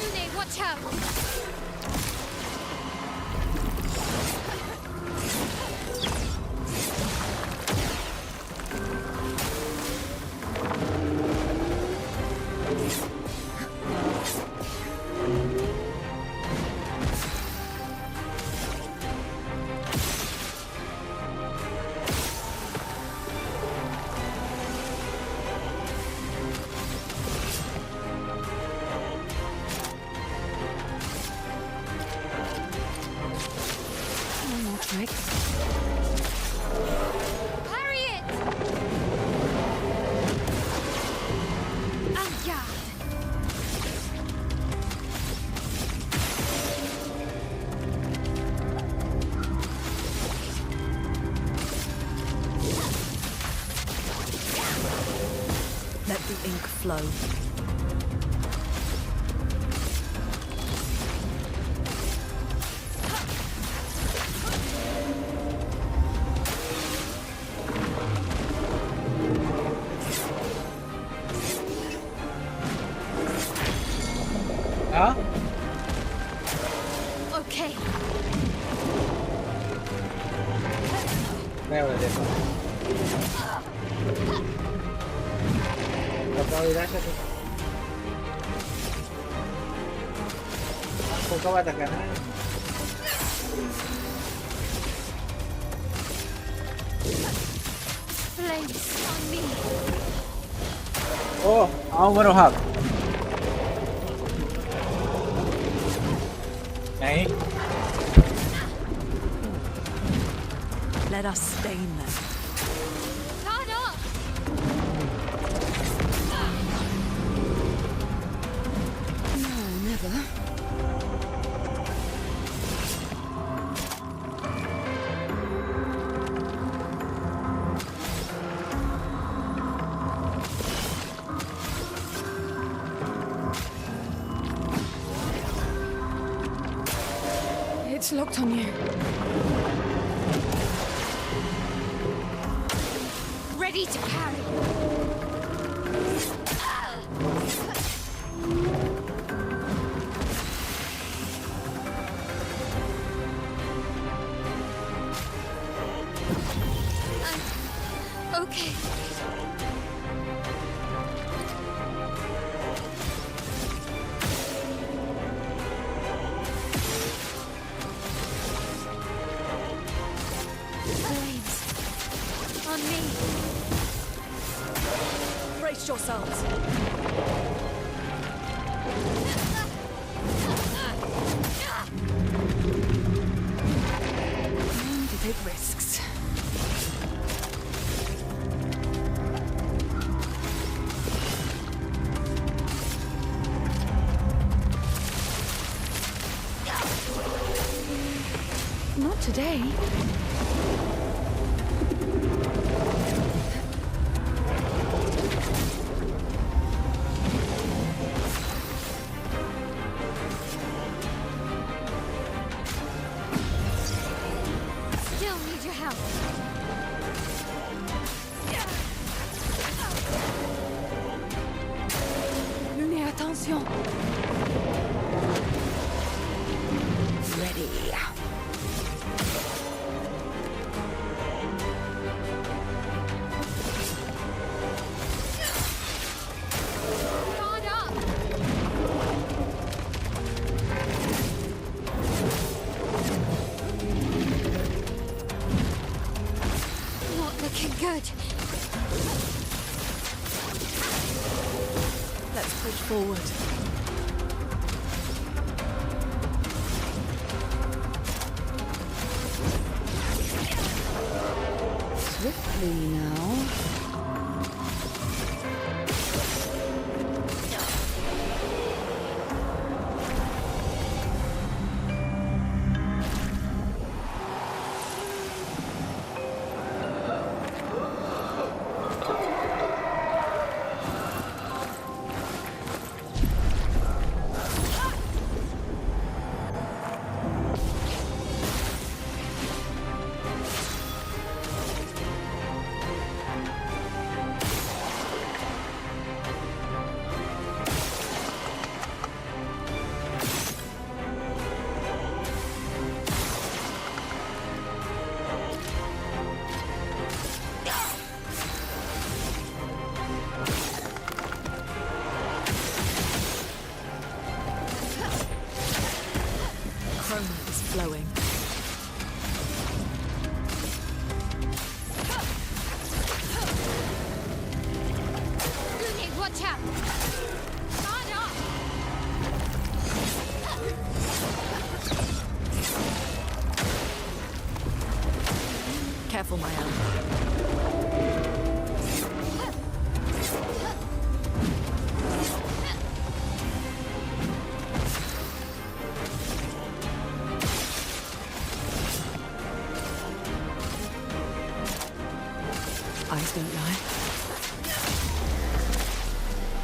Speaker 5: Rune, watch out!
Speaker 7: Let the ink flow.
Speaker 1: Huh?
Speaker 5: Okay.
Speaker 1: मैं वाला देखो बताओ इधर से आपको कब आता करना है
Speaker 5: Flames on me.
Speaker 1: ओह आओ मरो हाथ नहीं
Speaker 7: Let us stain them.
Speaker 5: Guard up!
Speaker 2: No, never. It's locked on you.
Speaker 5: Ready to carry. Okay. Flames. On me.
Speaker 7: Brace yourselves.
Speaker 2: Time to take risks. Not today.
Speaker 5: Still need your help.
Speaker 2: Lune, attention. Ready.
Speaker 5: Guard up. Not looking good.
Speaker 7: Let's push forward.
Speaker 2: Swiftly now.
Speaker 7: Chroma is flowing.
Speaker 5: Lune, watch out. Guard up.
Speaker 7: Careful, Maya. Eyes don't lie.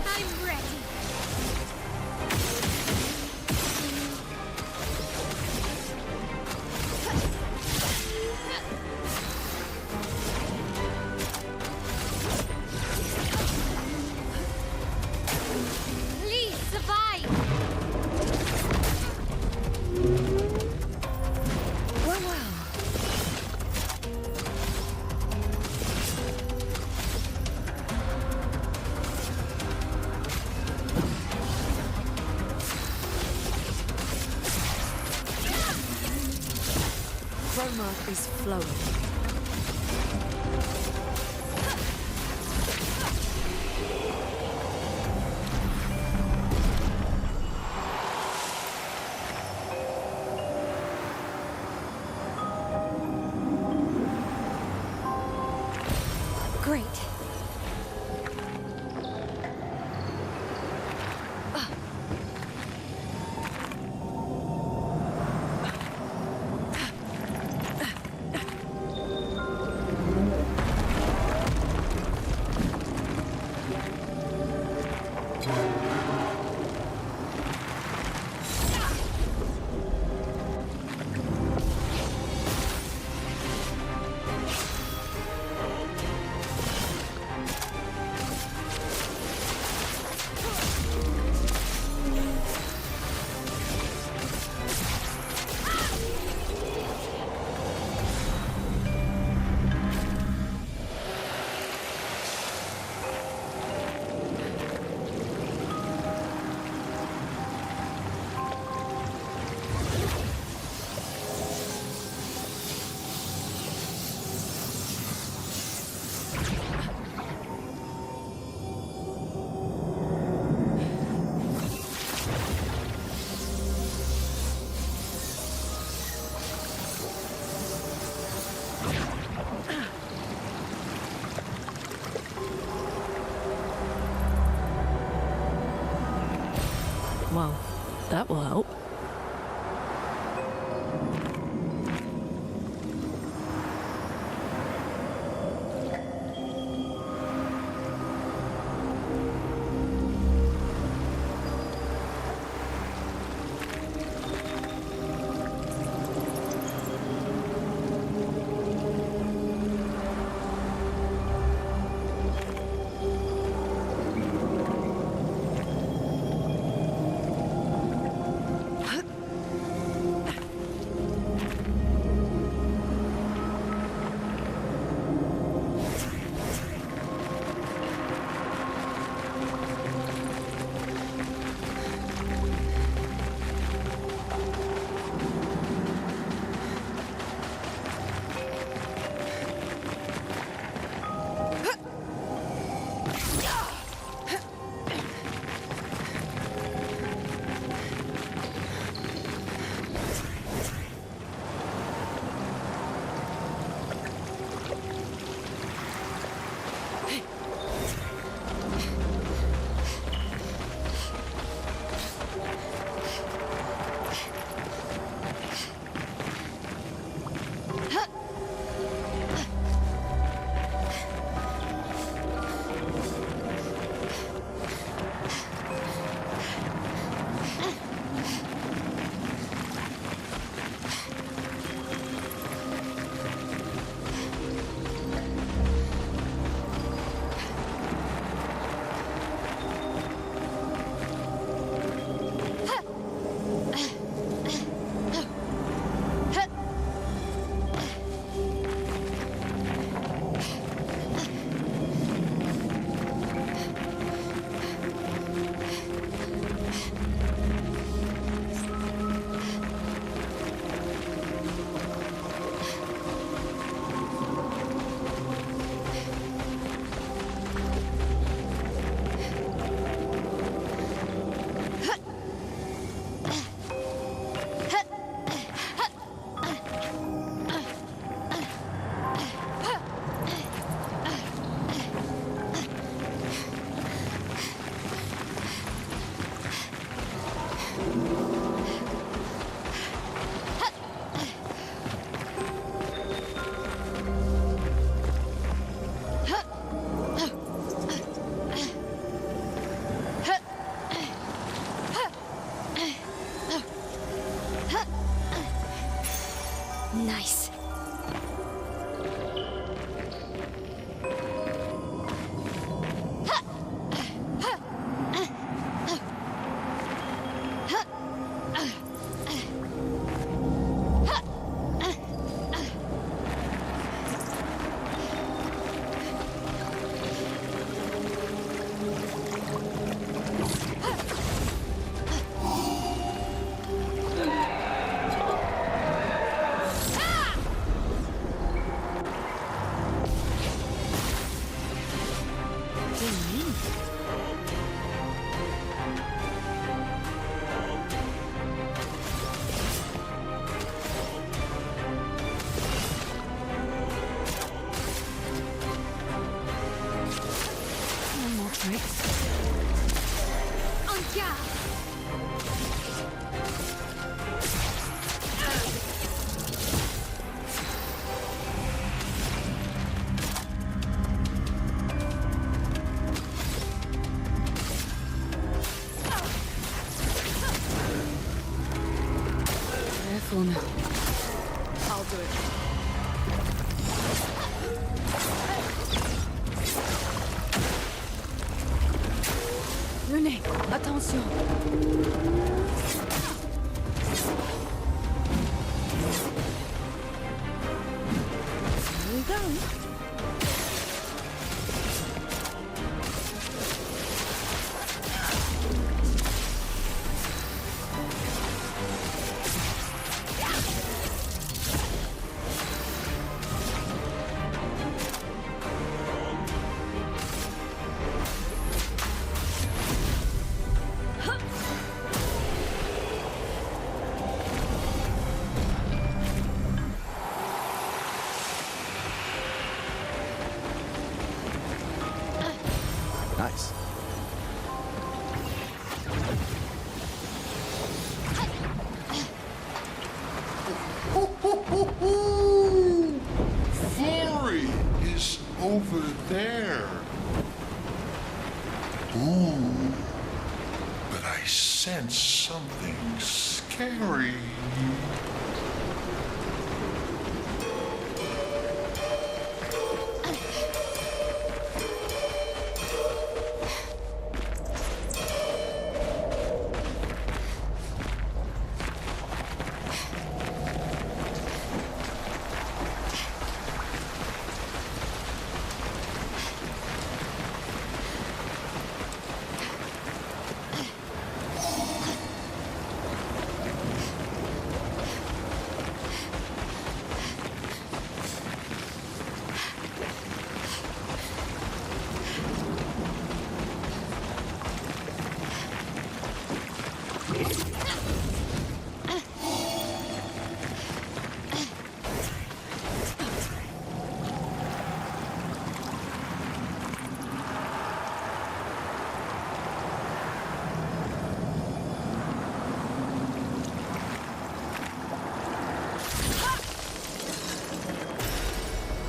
Speaker 5: I'm ready. Please survive.
Speaker 2: Well, well.
Speaker 7: Chroma is flowing.
Speaker 5: Great. Nice.
Speaker 2: Careful now. I'll do it. Venez, attention. Here we go.
Speaker 3: Nice.
Speaker 4: Flurry is over there. Ooh. But I sense something scary.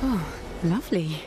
Speaker 2: Oh, lovely.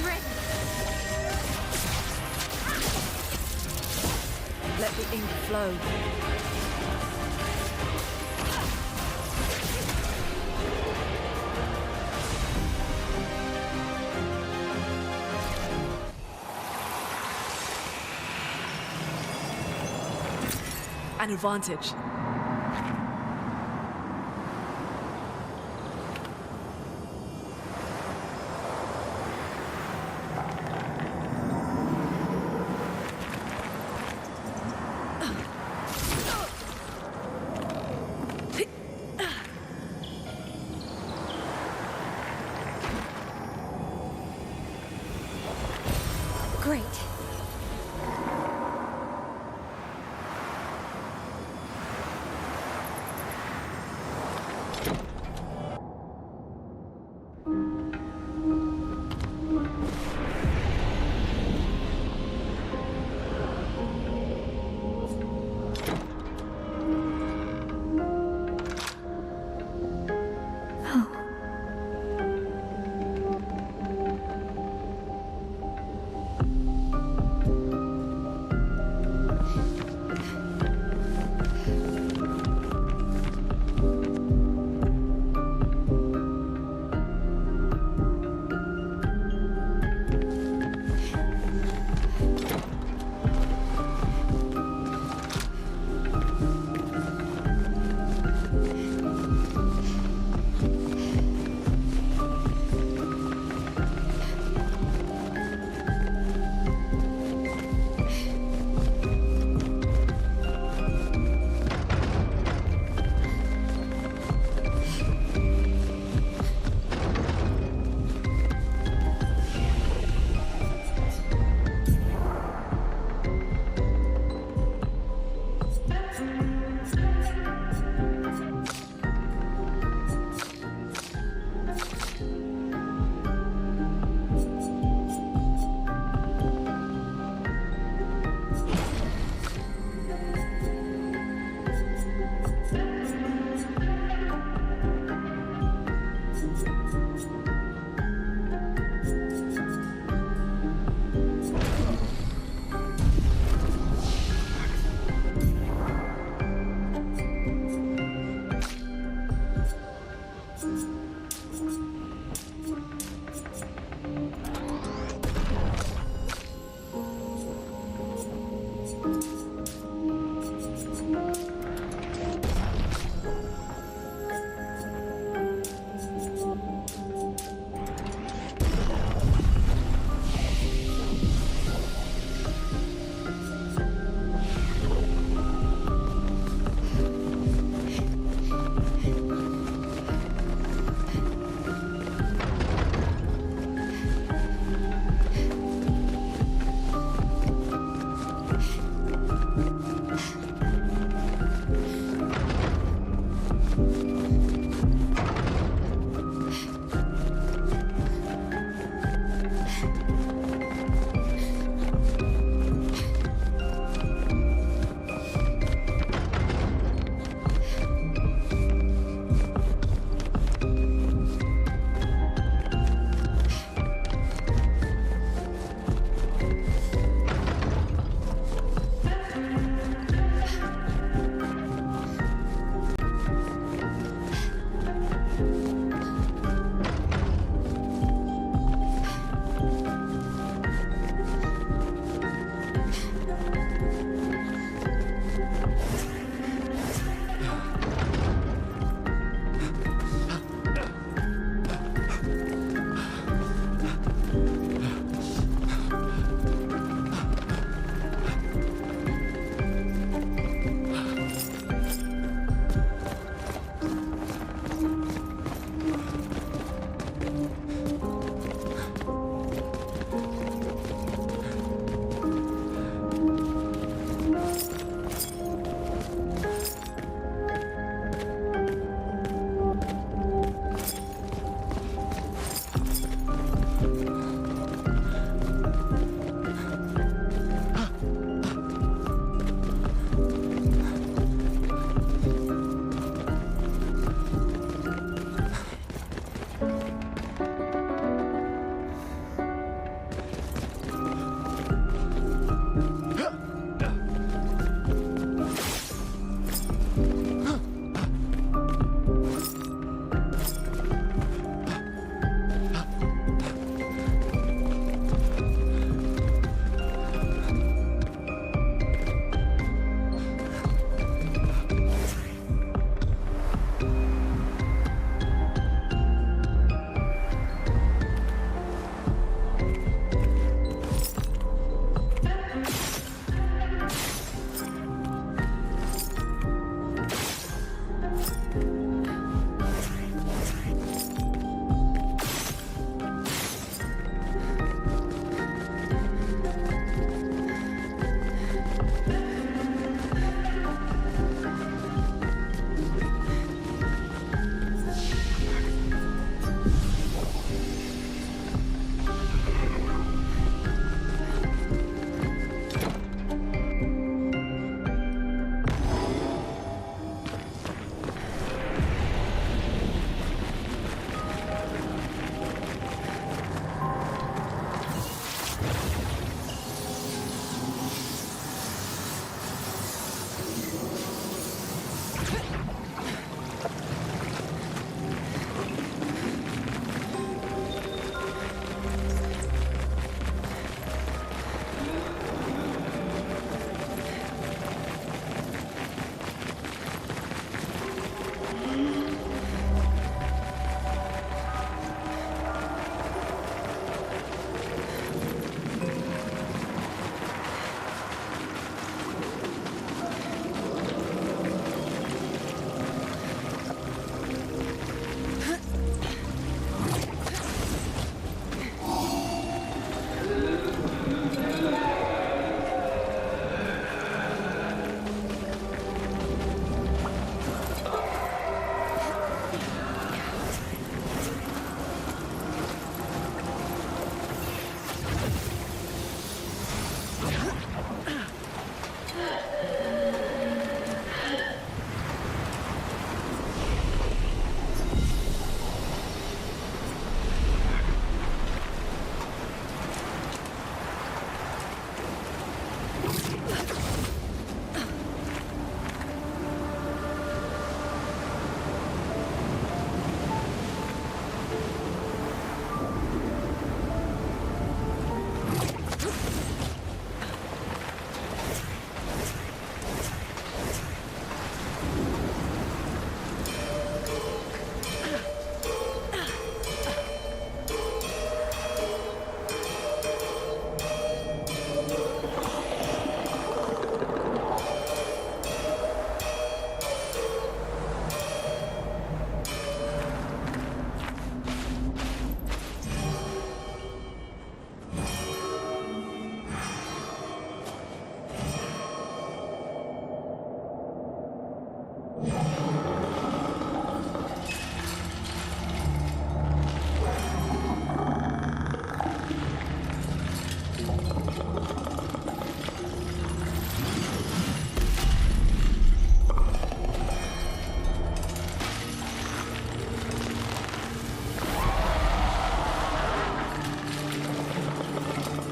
Speaker 5: ready.
Speaker 7: Let the ink flow. An advantage.
Speaker 5: Great.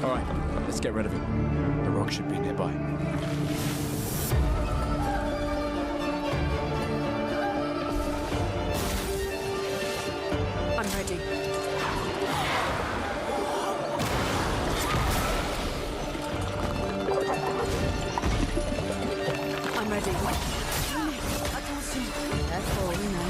Speaker 3: All right, let's get rid of him. The rock should be nearby.
Speaker 7: I'm ready. I'm ready.
Speaker 2: Careful, you know.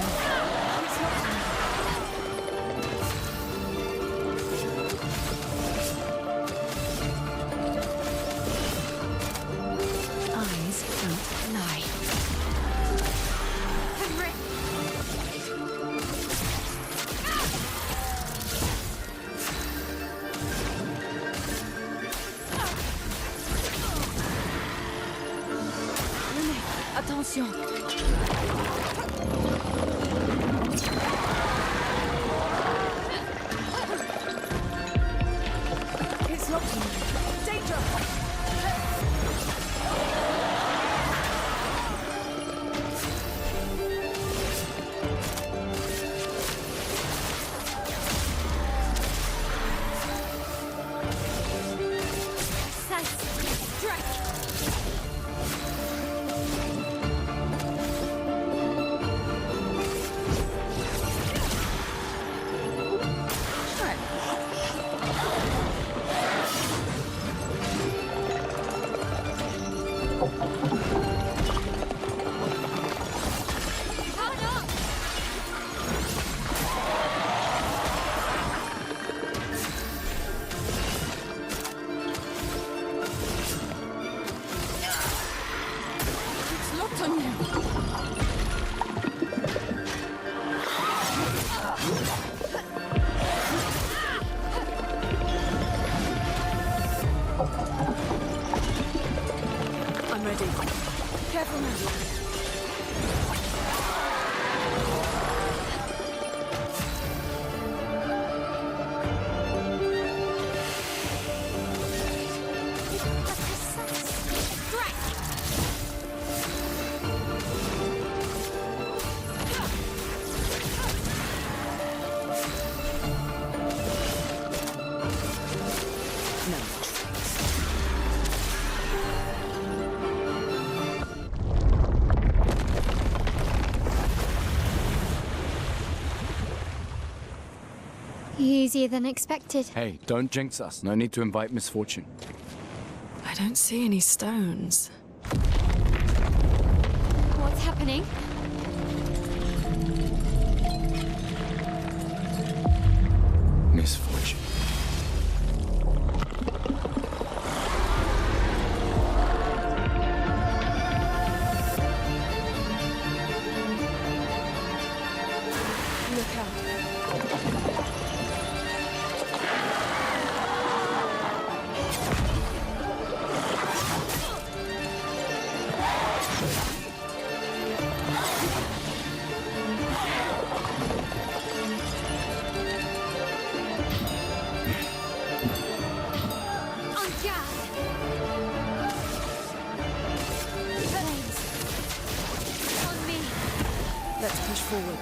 Speaker 2: Eyes don't lie. Attention. It's locking. Danger. It's locked on you.
Speaker 7: I'm ready.
Speaker 2: Careful now.
Speaker 5: Easier than expected.
Speaker 3: Hey, don't jinx us. No need to invite misfortune.
Speaker 7: I don't see any stones.
Speaker 5: What's happening?
Speaker 3: Misfortune.
Speaker 2: Look out.
Speaker 5: En garde! Flames! On me!
Speaker 7: Let's push forward.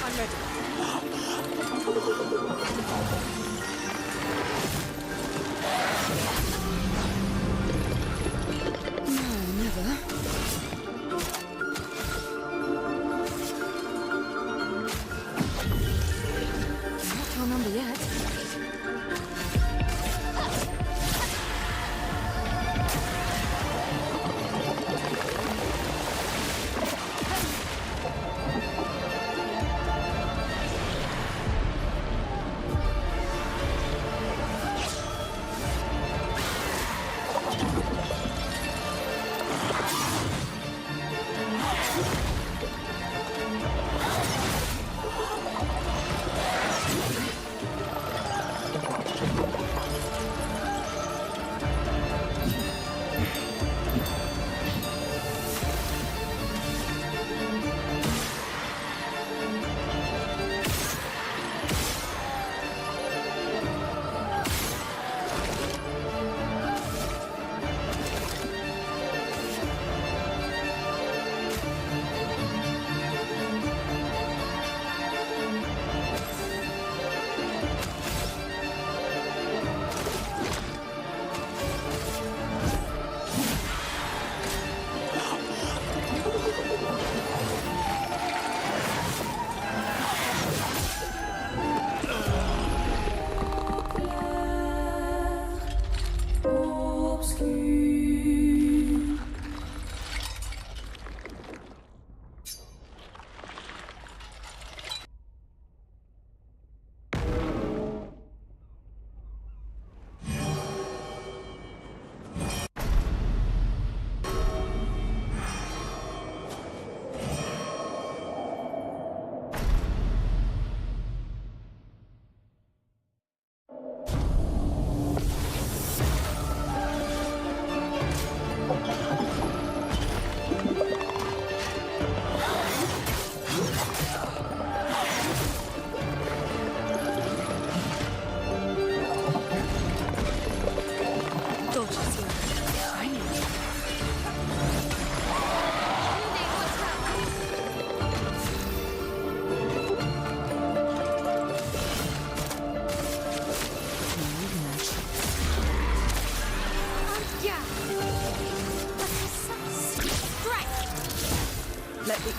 Speaker 7: I'm ready.
Speaker 2: No, never.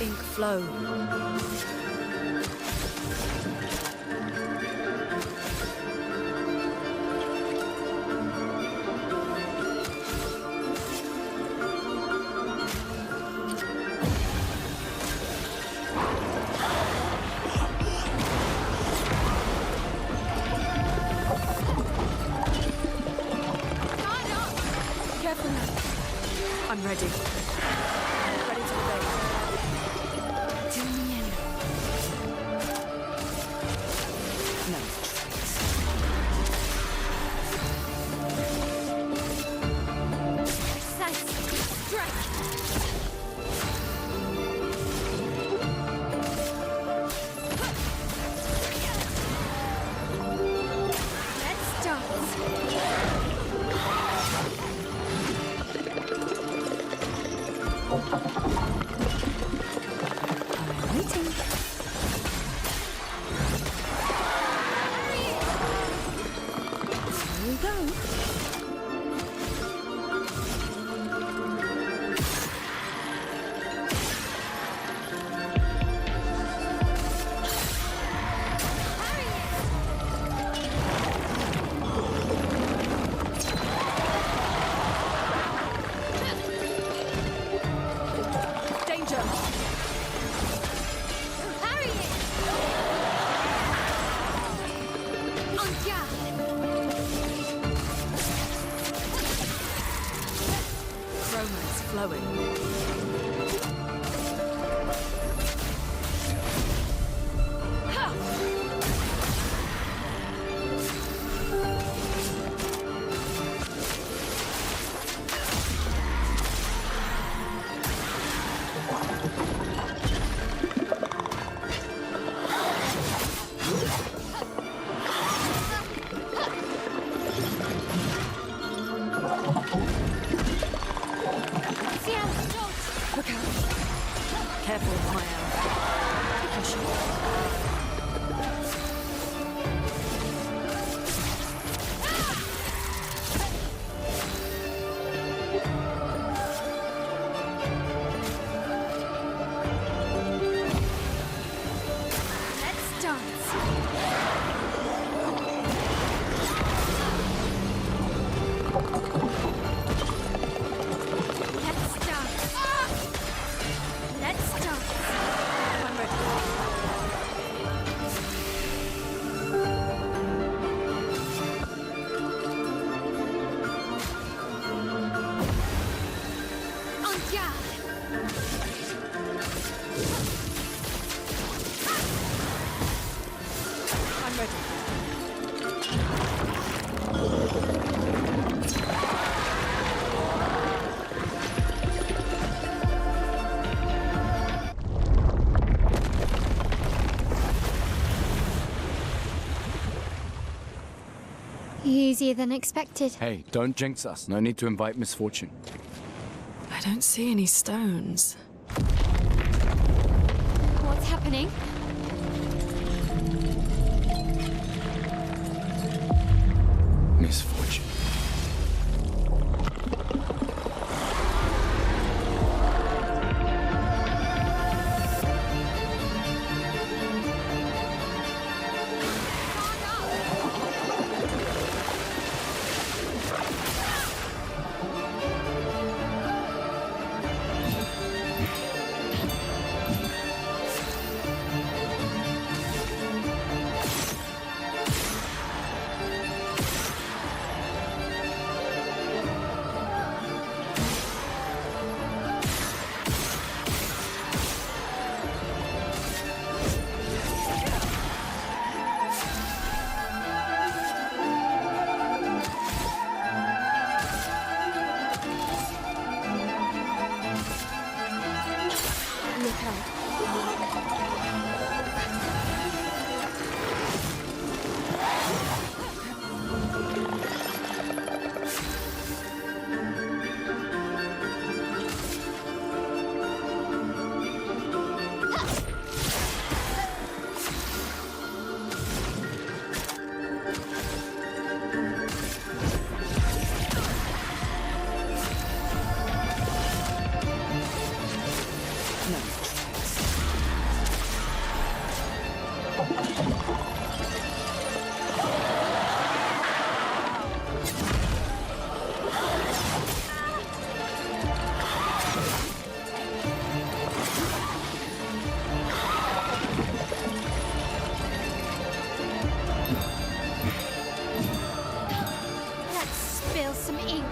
Speaker 7: ink flow. Careful now. I'm ready. Ready to obey.
Speaker 2: No.
Speaker 5: Let's dance.
Speaker 2: I'm waiting. Here we go.
Speaker 7: Danger!
Speaker 5: Harry it! En garde!
Speaker 7: Romance flowing.
Speaker 5: Ciel, dodge!
Speaker 7: Look out! Careful, Maya. Percussion.
Speaker 5: Let's dance. Let's dance. Let's dance.
Speaker 7: I'm ready.
Speaker 5: En garde.
Speaker 7: I'm ready.
Speaker 5: Easier than expected.
Speaker 3: Hey, don't jinx us. No need to invite misfortune.
Speaker 7: I don't see any stones.
Speaker 5: What's happening?
Speaker 3: Misfortune.
Speaker 5: spill some ink.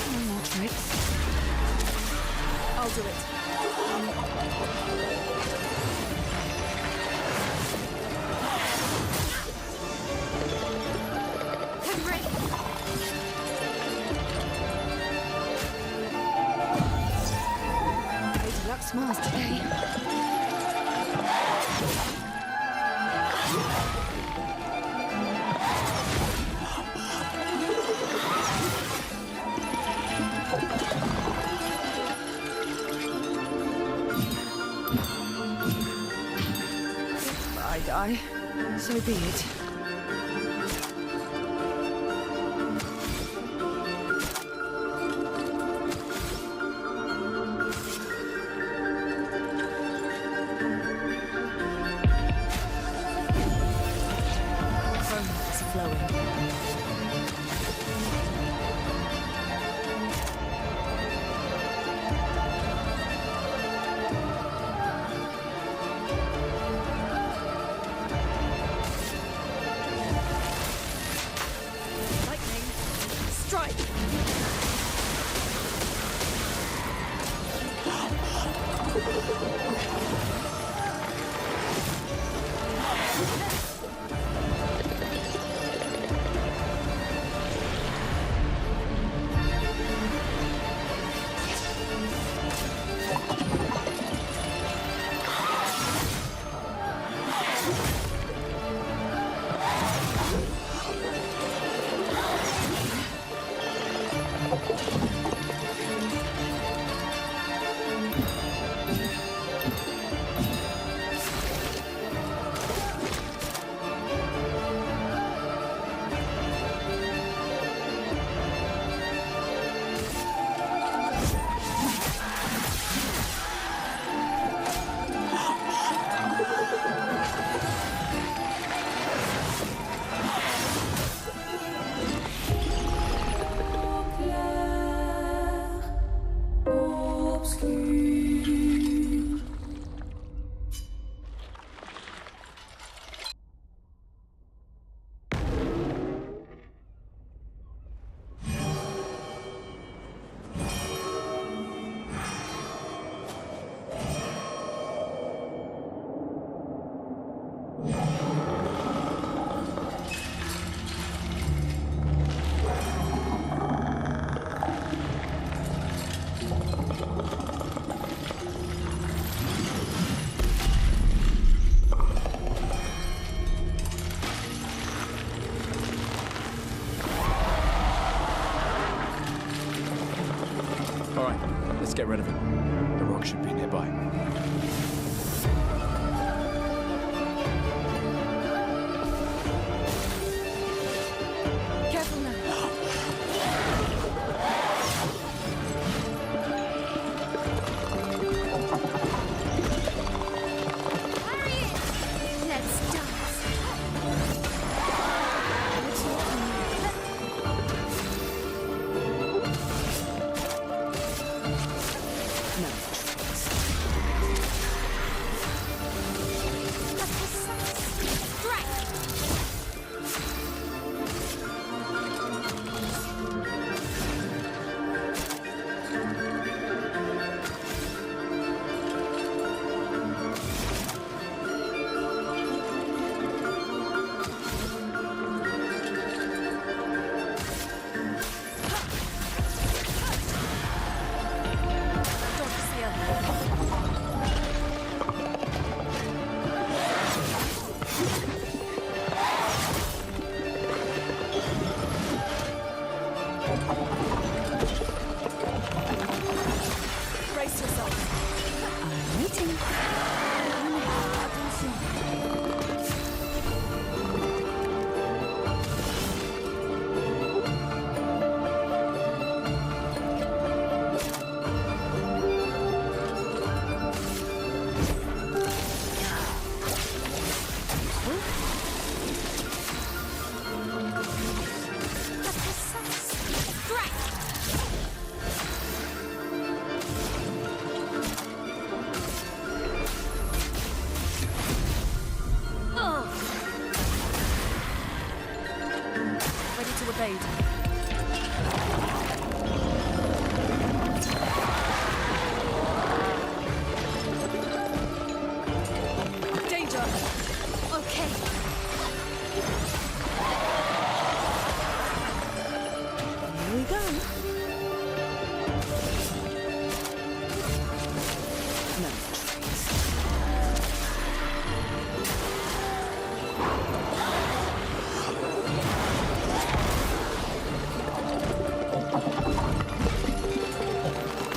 Speaker 2: One more trick. I'll do it.
Speaker 5: Henry!
Speaker 2: Lady Luck smiles today. If I die, so be it.
Speaker 7: Romance flowing. Lightning, strike!
Speaker 3: All right, let's get rid of it. The rock should be nearby.
Speaker 2: Careful now.
Speaker 5: Let's dance.
Speaker 7: brigade. Danger!
Speaker 5: Okay.
Speaker 7: Here we go. No trees.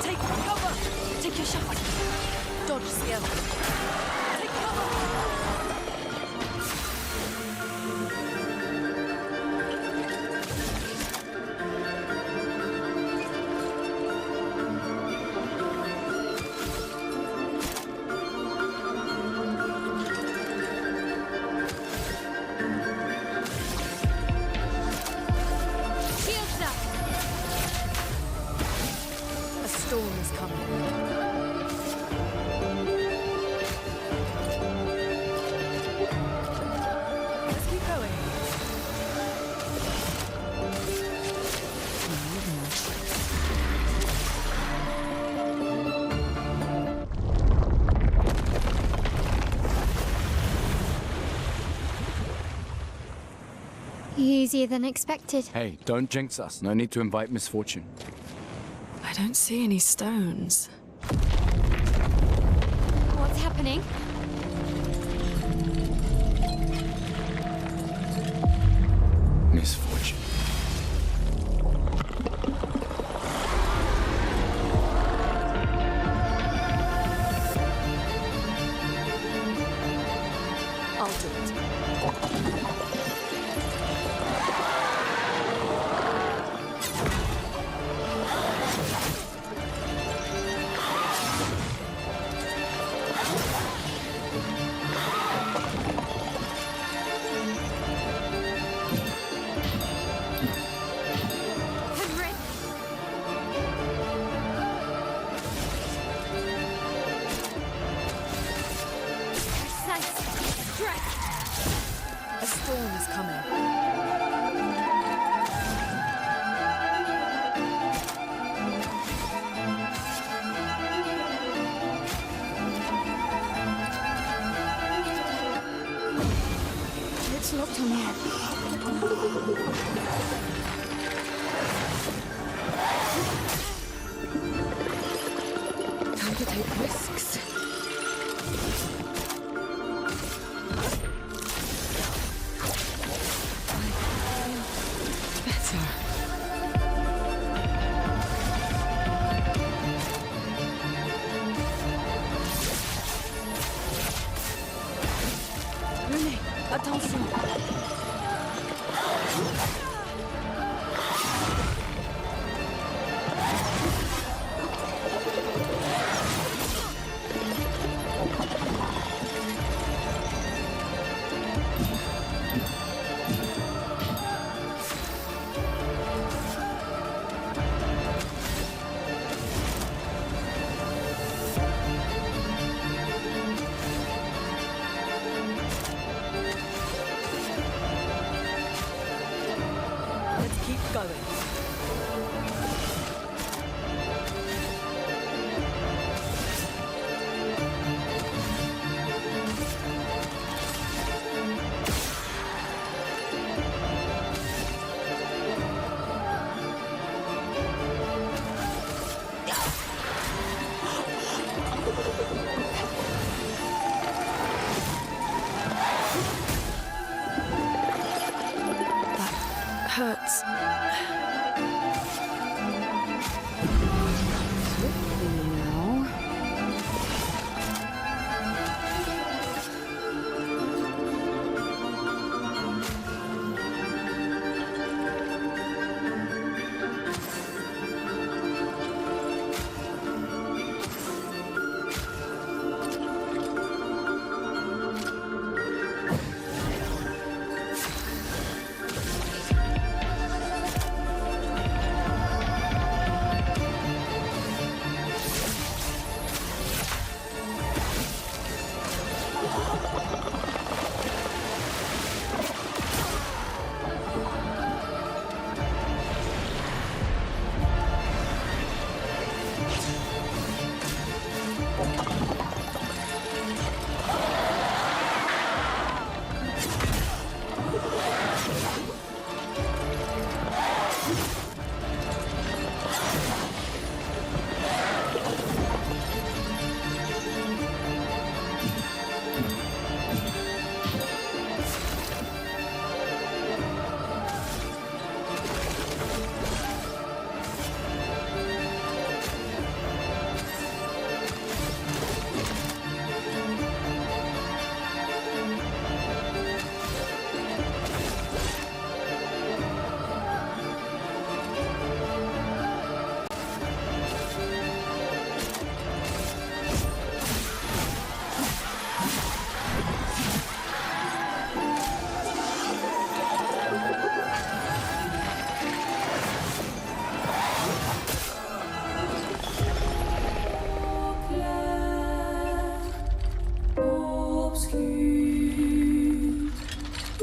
Speaker 7: Take cover! Take your shot! Dodge skill! Take cover!
Speaker 5: Shields up.
Speaker 7: A storm is coming. Let's keep going.
Speaker 5: Easier than expected.
Speaker 3: Hey, don't jinx us. No need to invite misfortune.
Speaker 7: I don't see any stones.
Speaker 5: What's happening?
Speaker 3: Misfortune.
Speaker 7: I'll do it.
Speaker 5: Henry! Precise. Stretch.
Speaker 7: A storm is coming.
Speaker 2: It's locked on the end. Time to take risks. Better. Renee, attention.
Speaker 7: Let's keep going. That hurts.
Speaker 2: Now.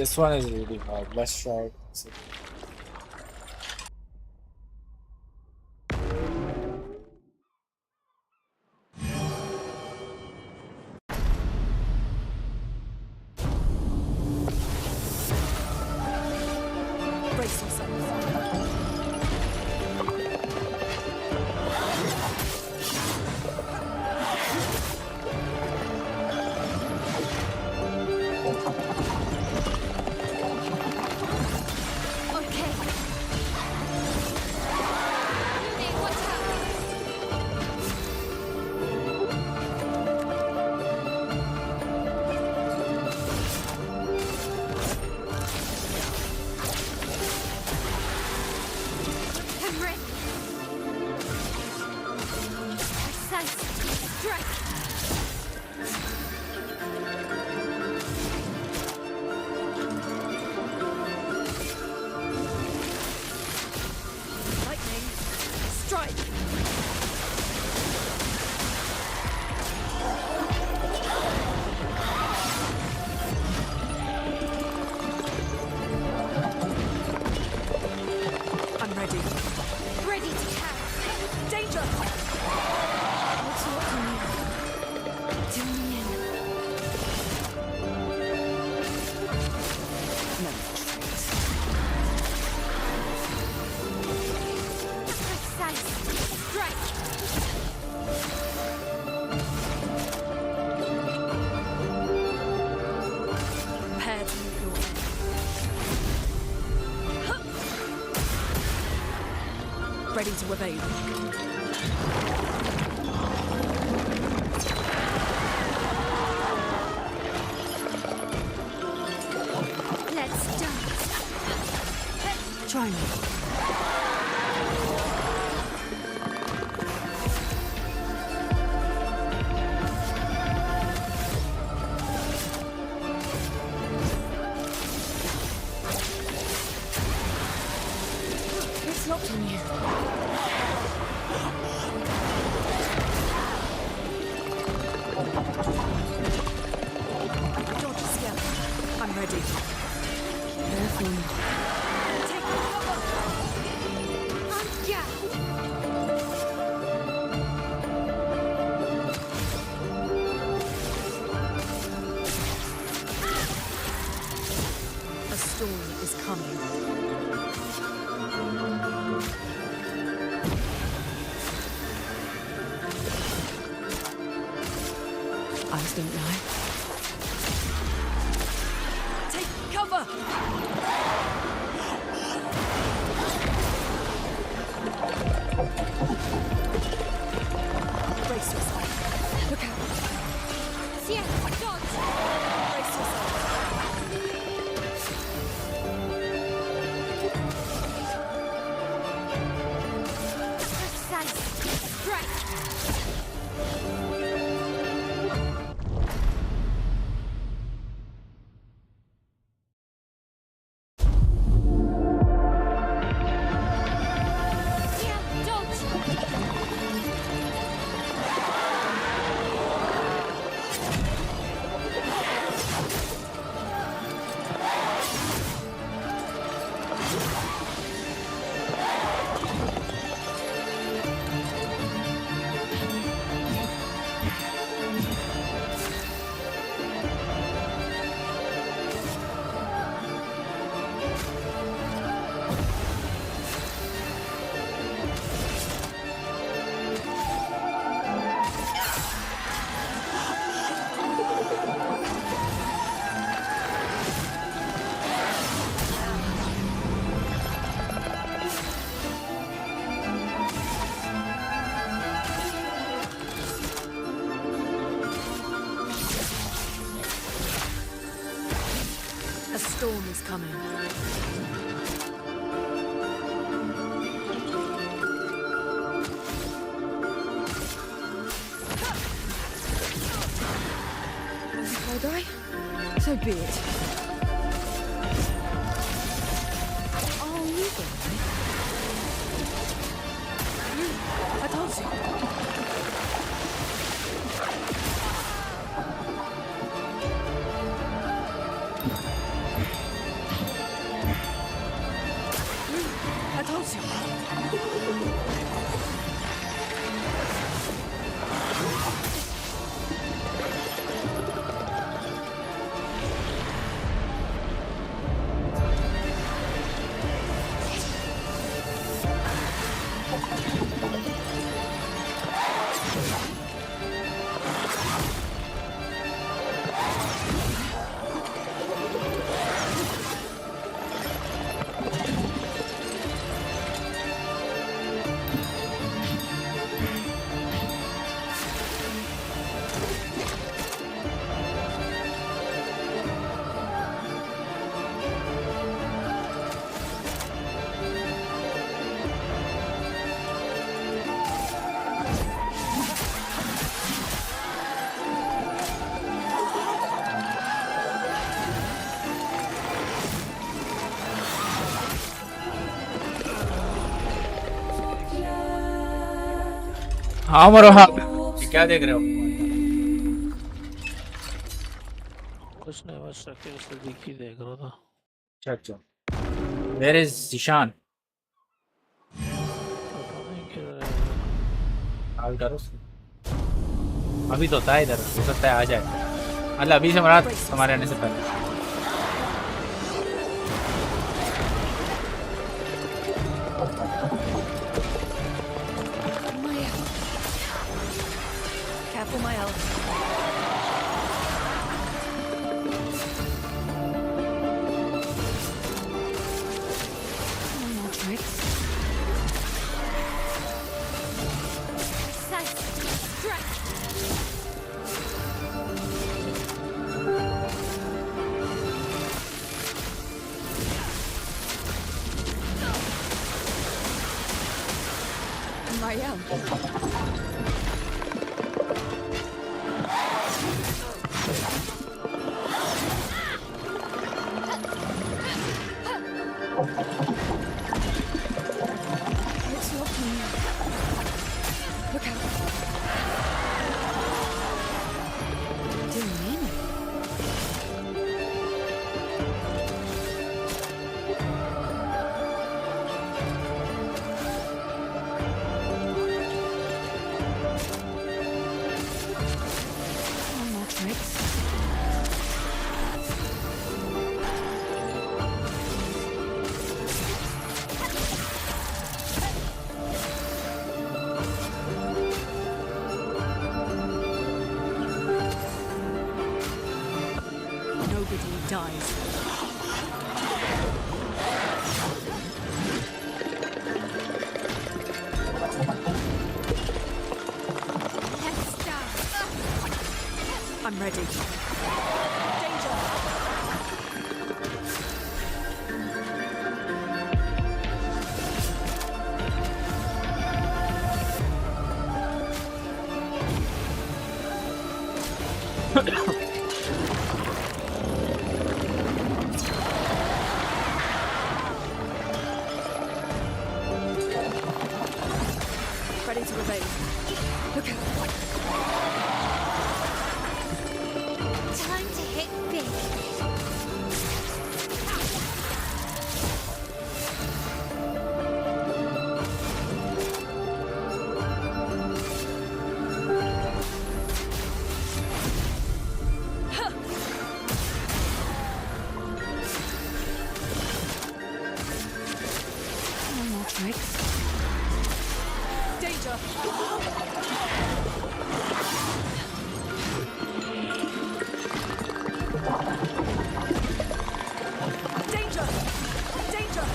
Speaker 1: This one is really hard. Let's try it.
Speaker 7: Brace yourself.
Speaker 5: Okay. Lumi, watch out. I'm ready. Precise strike.
Speaker 7: Lightning. Strike. I'm ready.
Speaker 5: Ready to carry.
Speaker 7: Danger!
Speaker 5: What's your Tune in.
Speaker 2: No tricks.
Speaker 5: Precise strike.
Speaker 7: Prepare to meet your end. Ready to evade.
Speaker 5: Let's dance.
Speaker 7: Try me.
Speaker 2: It's not on you.
Speaker 7: Dodge skill. I'm ready.
Speaker 2: Careful.
Speaker 7: Take cover.
Speaker 5: Yeah.
Speaker 7: A storm is coming.
Speaker 2: Eyes don't lie.
Speaker 7: Take cover! Brace yourself.
Speaker 2: Look out.
Speaker 5: Sien, dodge.
Speaker 7: Brace yourself.
Speaker 5: Precise strike. Sien, dodge.
Speaker 7: A storm is coming.
Speaker 2: If I die, so be it. Oh, you go,
Speaker 7: I told you.
Speaker 1: हाँ मरो हाँ। क्या देख रहे हो?
Speaker 6: कुछ नहीं, बस रखे उससे दिख ही देख रहा था।
Speaker 1: अच्छा अच्छा। Where is Zishan?
Speaker 6: पता नहीं किधर है।
Speaker 1: कॉल करो उसको। अभी तो होता है इधर, हो सकता है आ जाए। मतलब अभी से मरा हमारे आने से पहले।
Speaker 7: Careful, my elf.
Speaker 2: No more tricks. My elf. It's locking you. Look out. Do you mean it? No more tricks.
Speaker 7: Nobody dies. I'm ready. Danger! Ready to evade. Look out.
Speaker 5: Time to hit big.
Speaker 2: No more tricks.
Speaker 7: Danger! Danger! Danger!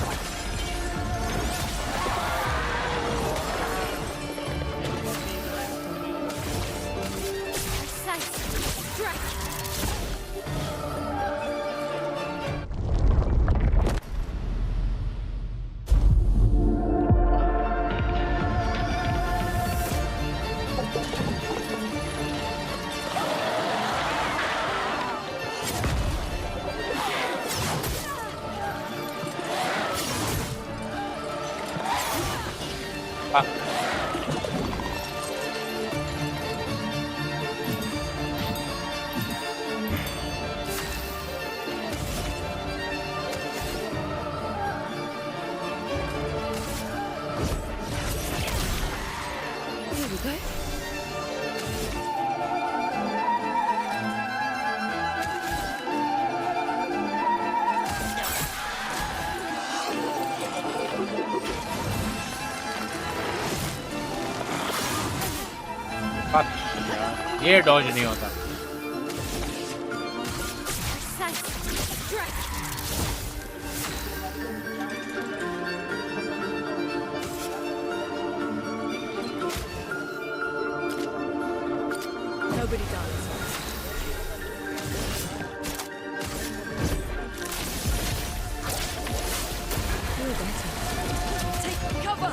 Speaker 2: Here we go.
Speaker 1: ये Dodge नहीं होता।
Speaker 7: Nobody dies.
Speaker 2: Feel better.
Speaker 7: Take cover!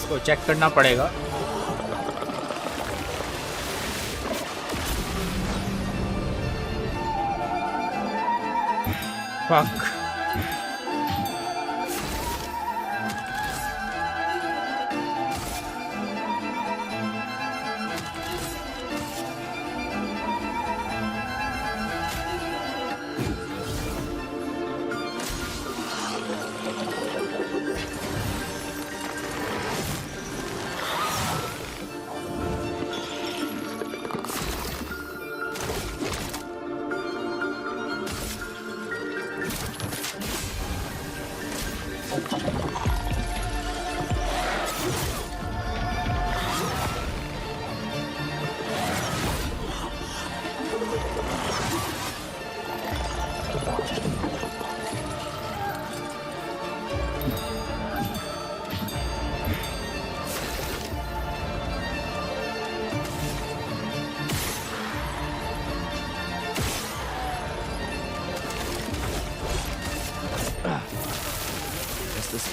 Speaker 1: इसको check करना पड़ेगा। Fuck.
Speaker 3: Guess this.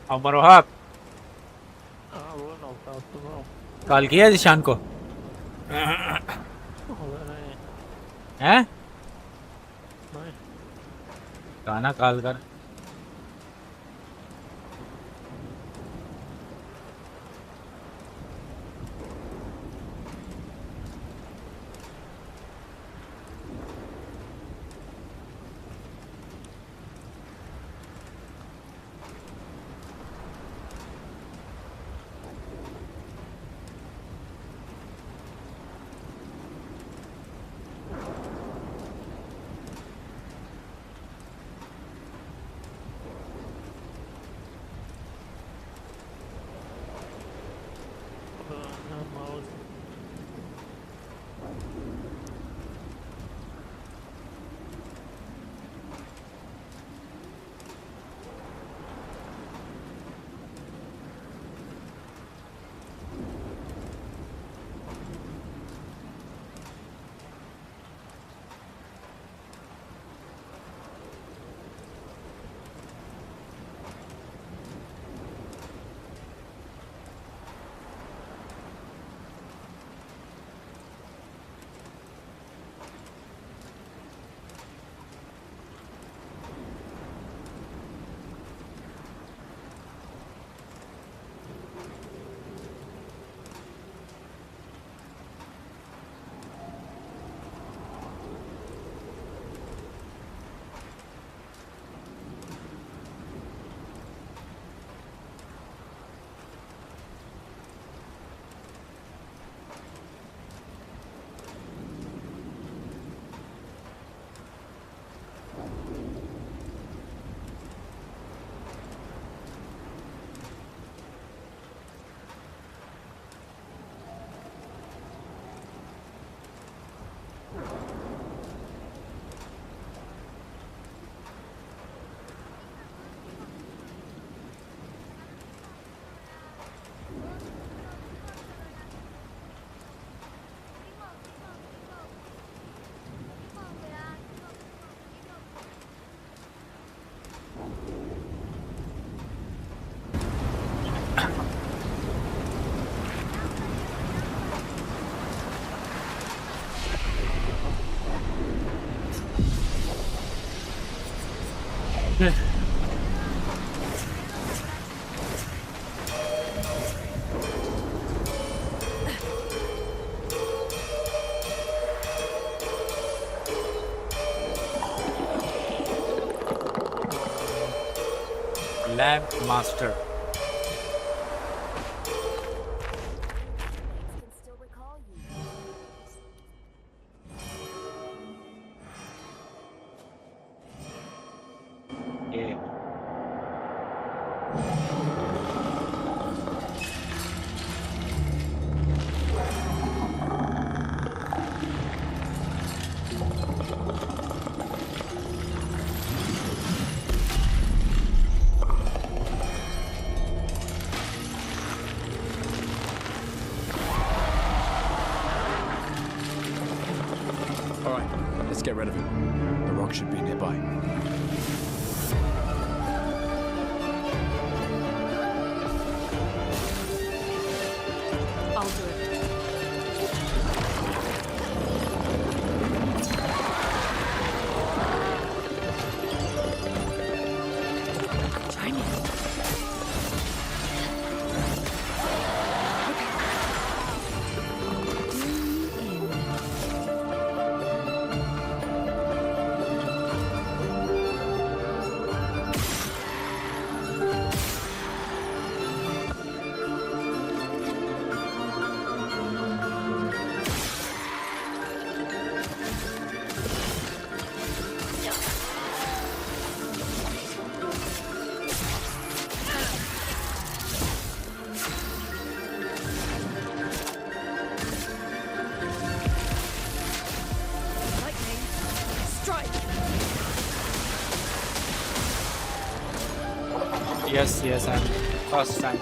Speaker 1: Amar Wahab call किया जिशान को हैं? गाना कॉल कर। Lab Master. Yeah.
Speaker 3: All right, let's get rid of him. The rock should be nearby.
Speaker 7: I'll do it. Try me. Lightning. Strike.
Speaker 1: Yes, I'm first time.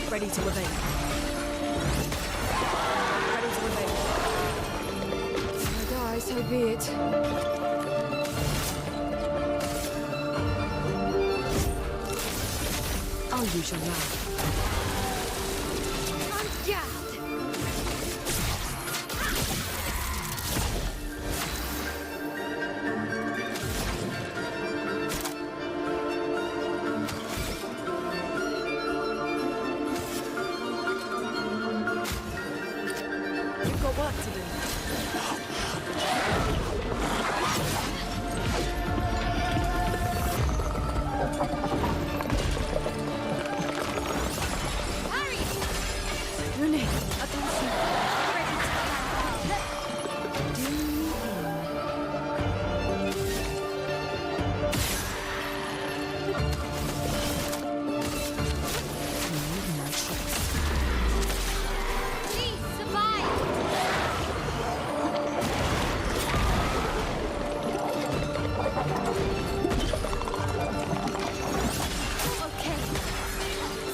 Speaker 7: Ready to evade. Ready to evade.
Speaker 2: I die, so be it.
Speaker 7: I'll use your laugh. You've got work to do.
Speaker 2: Rune, attention.
Speaker 5: Please survive. Okay.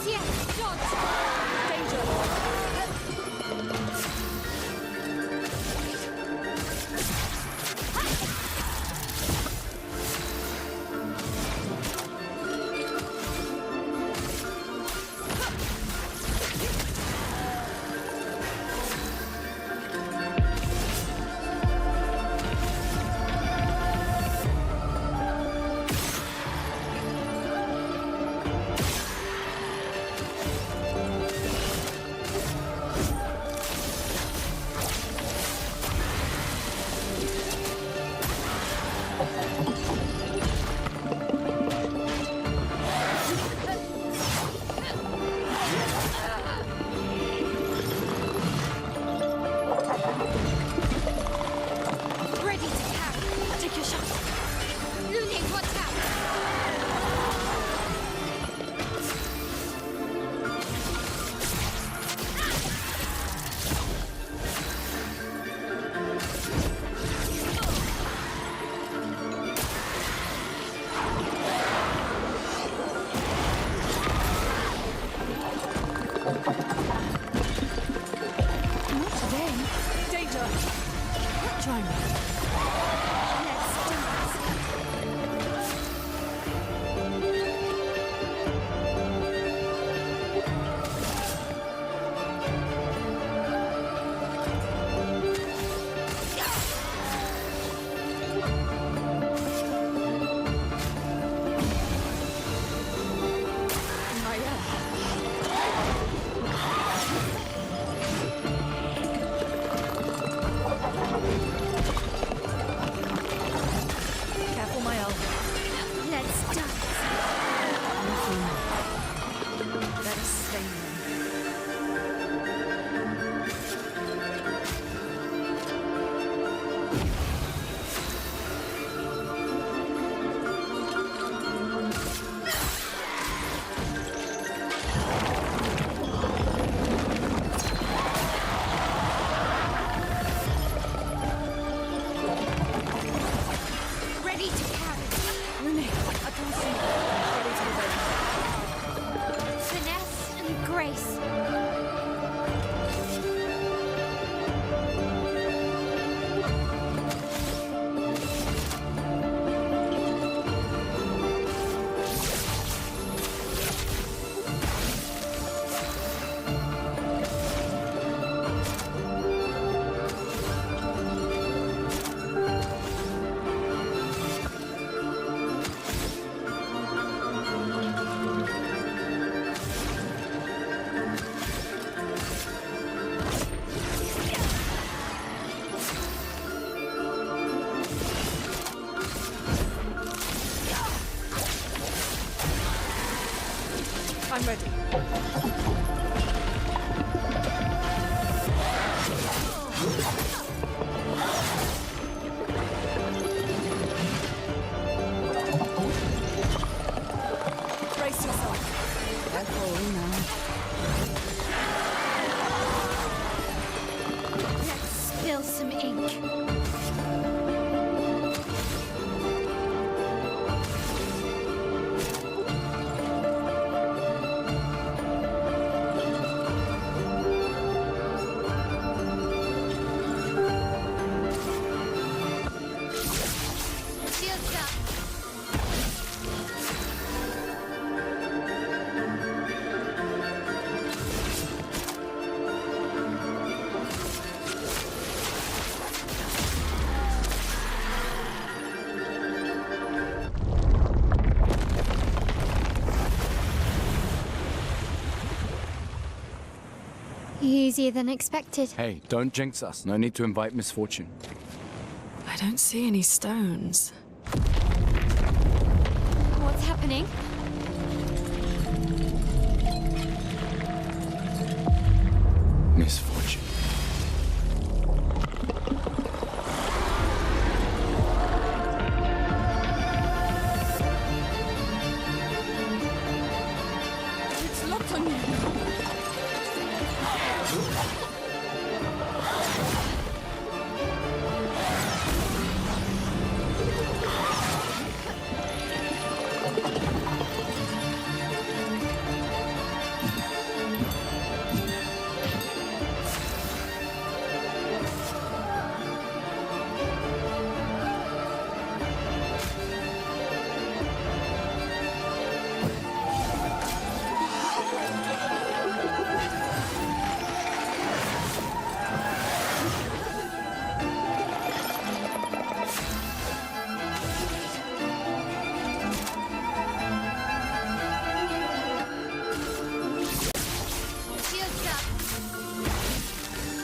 Speaker 5: Yes, dodge. Danger. Ready to carry. Take your shot. Lune, watch out.
Speaker 2: Not today.
Speaker 7: Danger.
Speaker 2: Try me.
Speaker 5: Let's dance. grace.
Speaker 7: I'm ready. Brace yourself.
Speaker 2: Careful now.
Speaker 5: Let's spill some ink. Shields up. Easier than expected.
Speaker 3: Hey, don't jinx us. No need to invite misfortune.
Speaker 7: I don't see any stones.
Speaker 5: What's happening?
Speaker 3: Misfortune.
Speaker 7: It's locked on you.
Speaker 5: Shields up.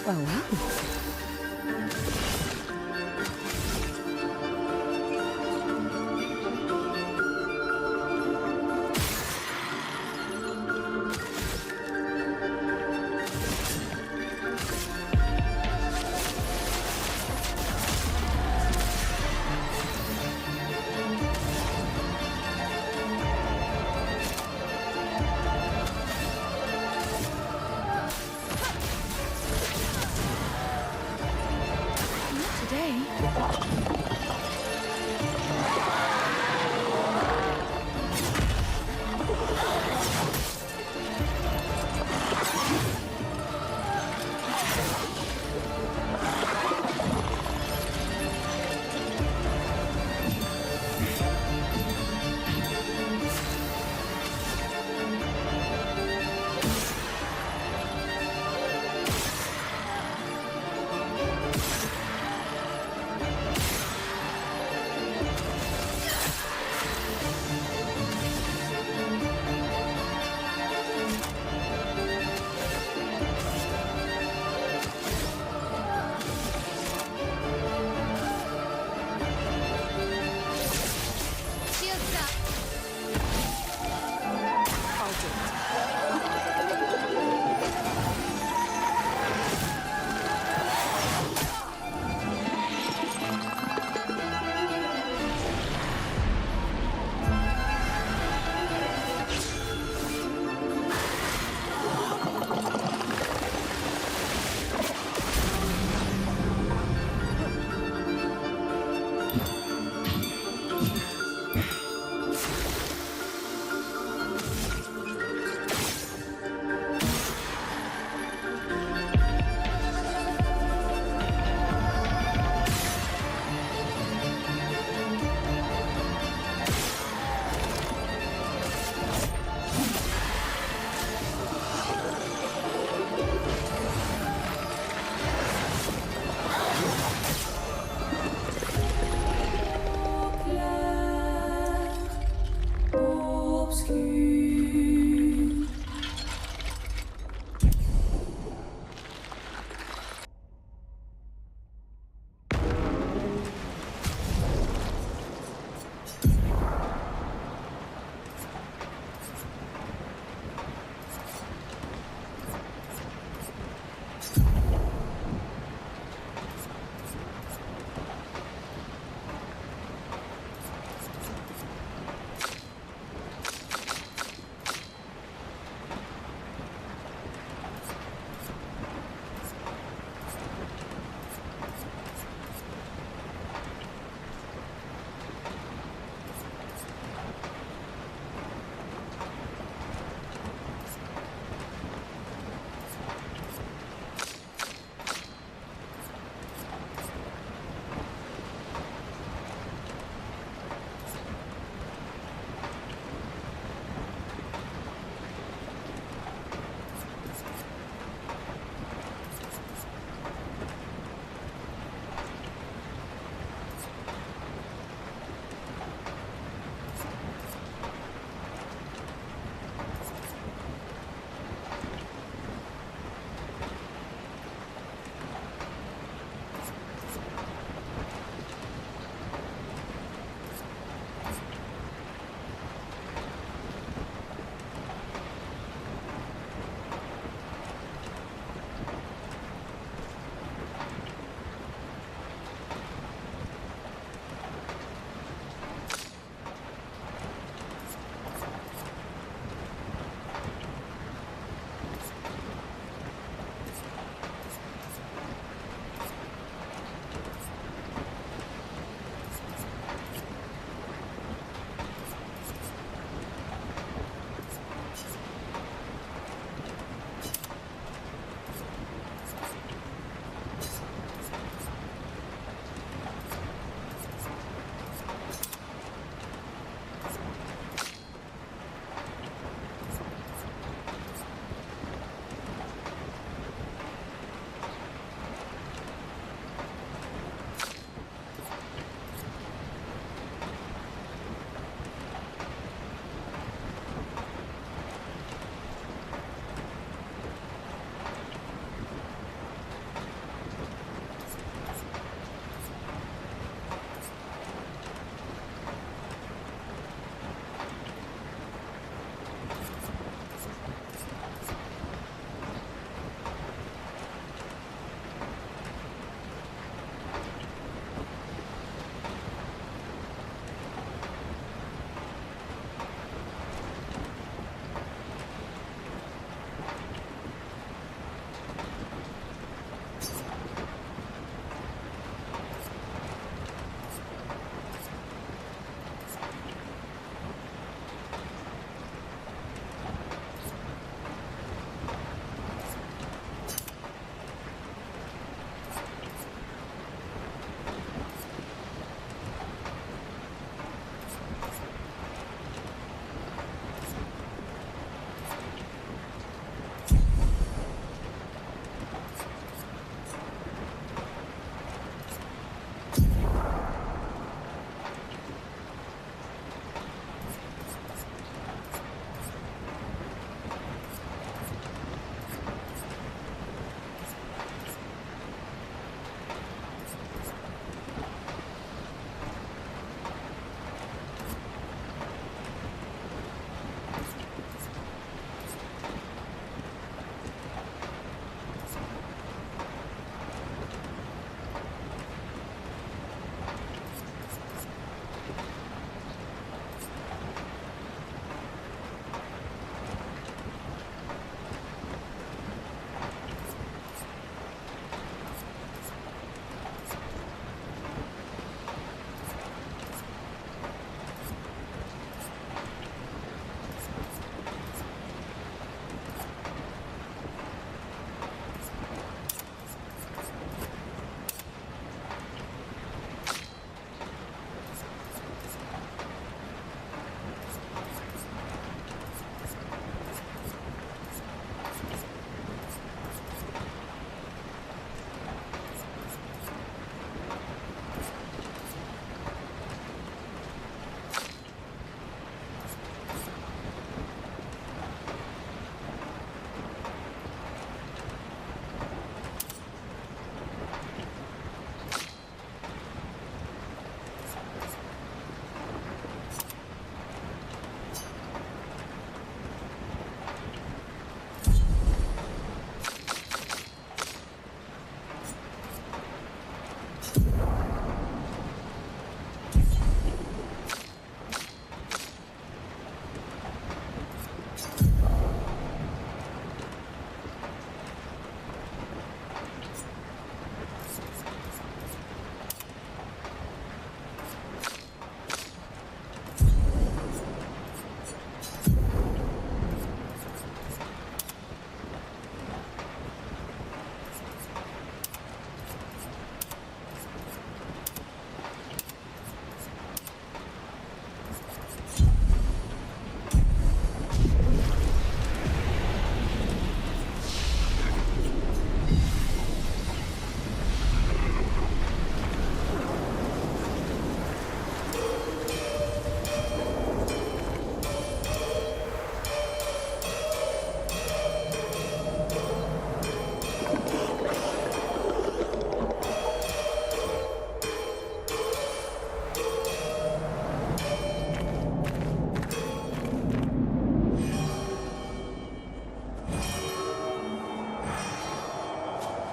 Speaker 2: Well, well.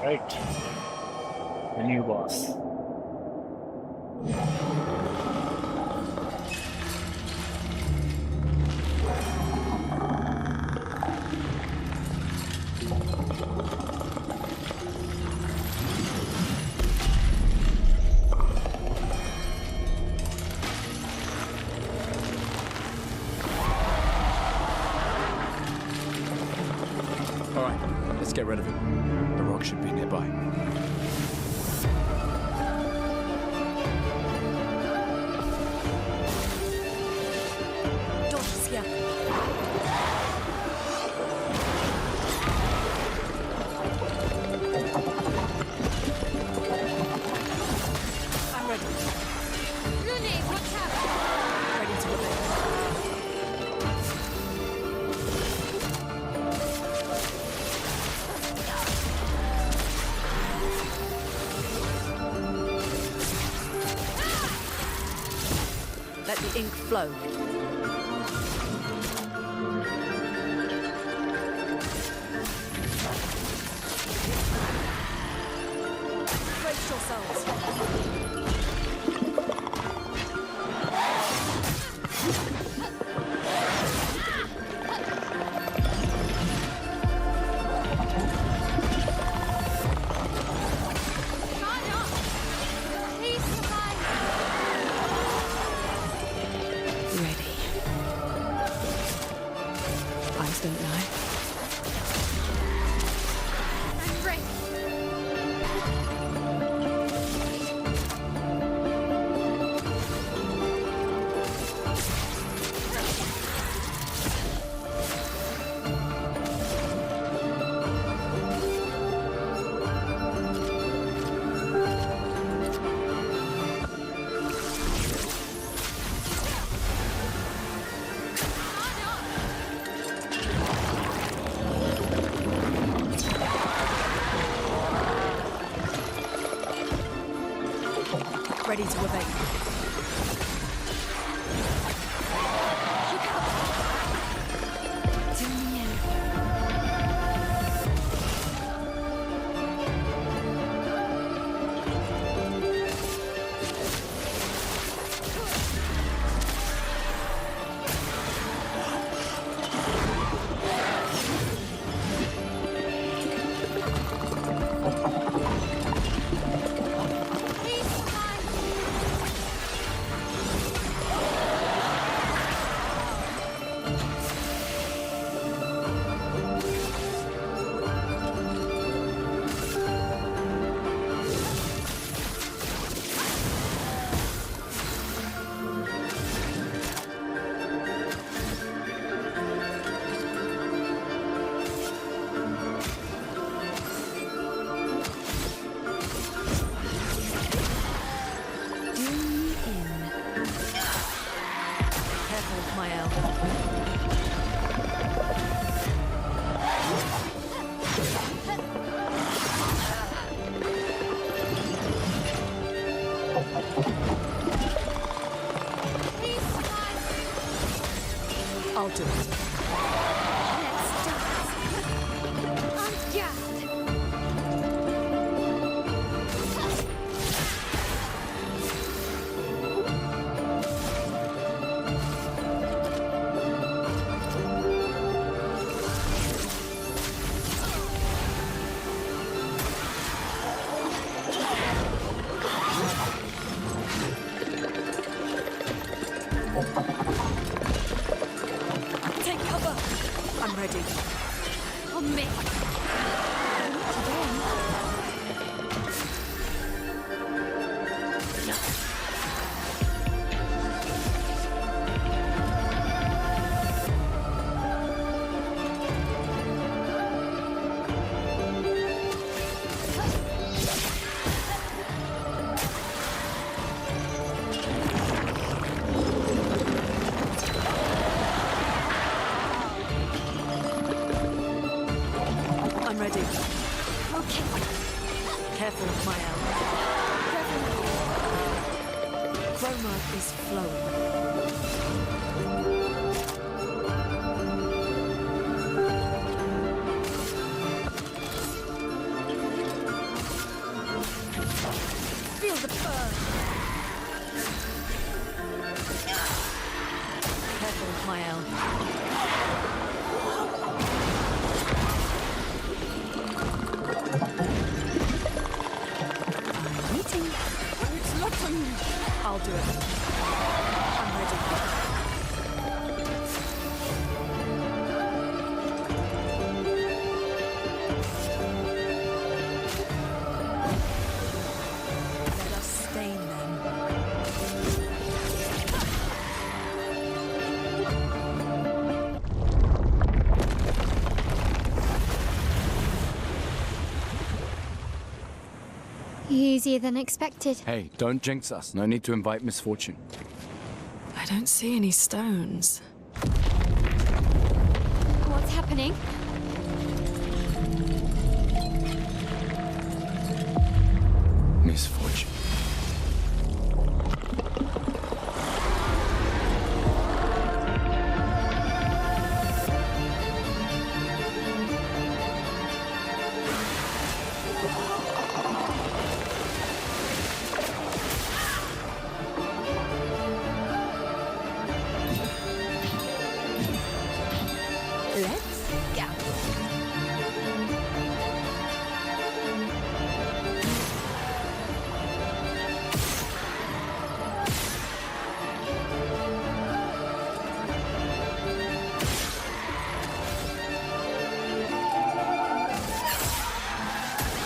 Speaker 1: Right. The new boss.
Speaker 3: All right, let's get rid of him. The rock should be nearby.
Speaker 7: Dodge here. I'm ready.
Speaker 5: Lune, watch out!
Speaker 7: Ready to obey. Let the ink flow. Brace yourselves.
Speaker 5: Guard up! Please survive!
Speaker 2: Ready. Eyes don't lie.
Speaker 5: I'm ready.
Speaker 7: Ready to obey.
Speaker 2: Too near.
Speaker 5: Please survive!
Speaker 2: Do me in.
Speaker 7: Careful, Mael.
Speaker 5: Please survive!
Speaker 7: I'll do it.
Speaker 5: Let's dance! En garde!
Speaker 7: Take cover. I'm ready.
Speaker 5: On me!
Speaker 7: I'm ready.
Speaker 5: Okay.
Speaker 7: Careful, Mael. Chroma is flowing.
Speaker 10: Easier than expected.
Speaker 3: Hey, don't jinx us. No need to invite misfortune.
Speaker 7: I don't see any stones.
Speaker 10: What's happening?
Speaker 3: Misfortune.
Speaker 5: Let's go.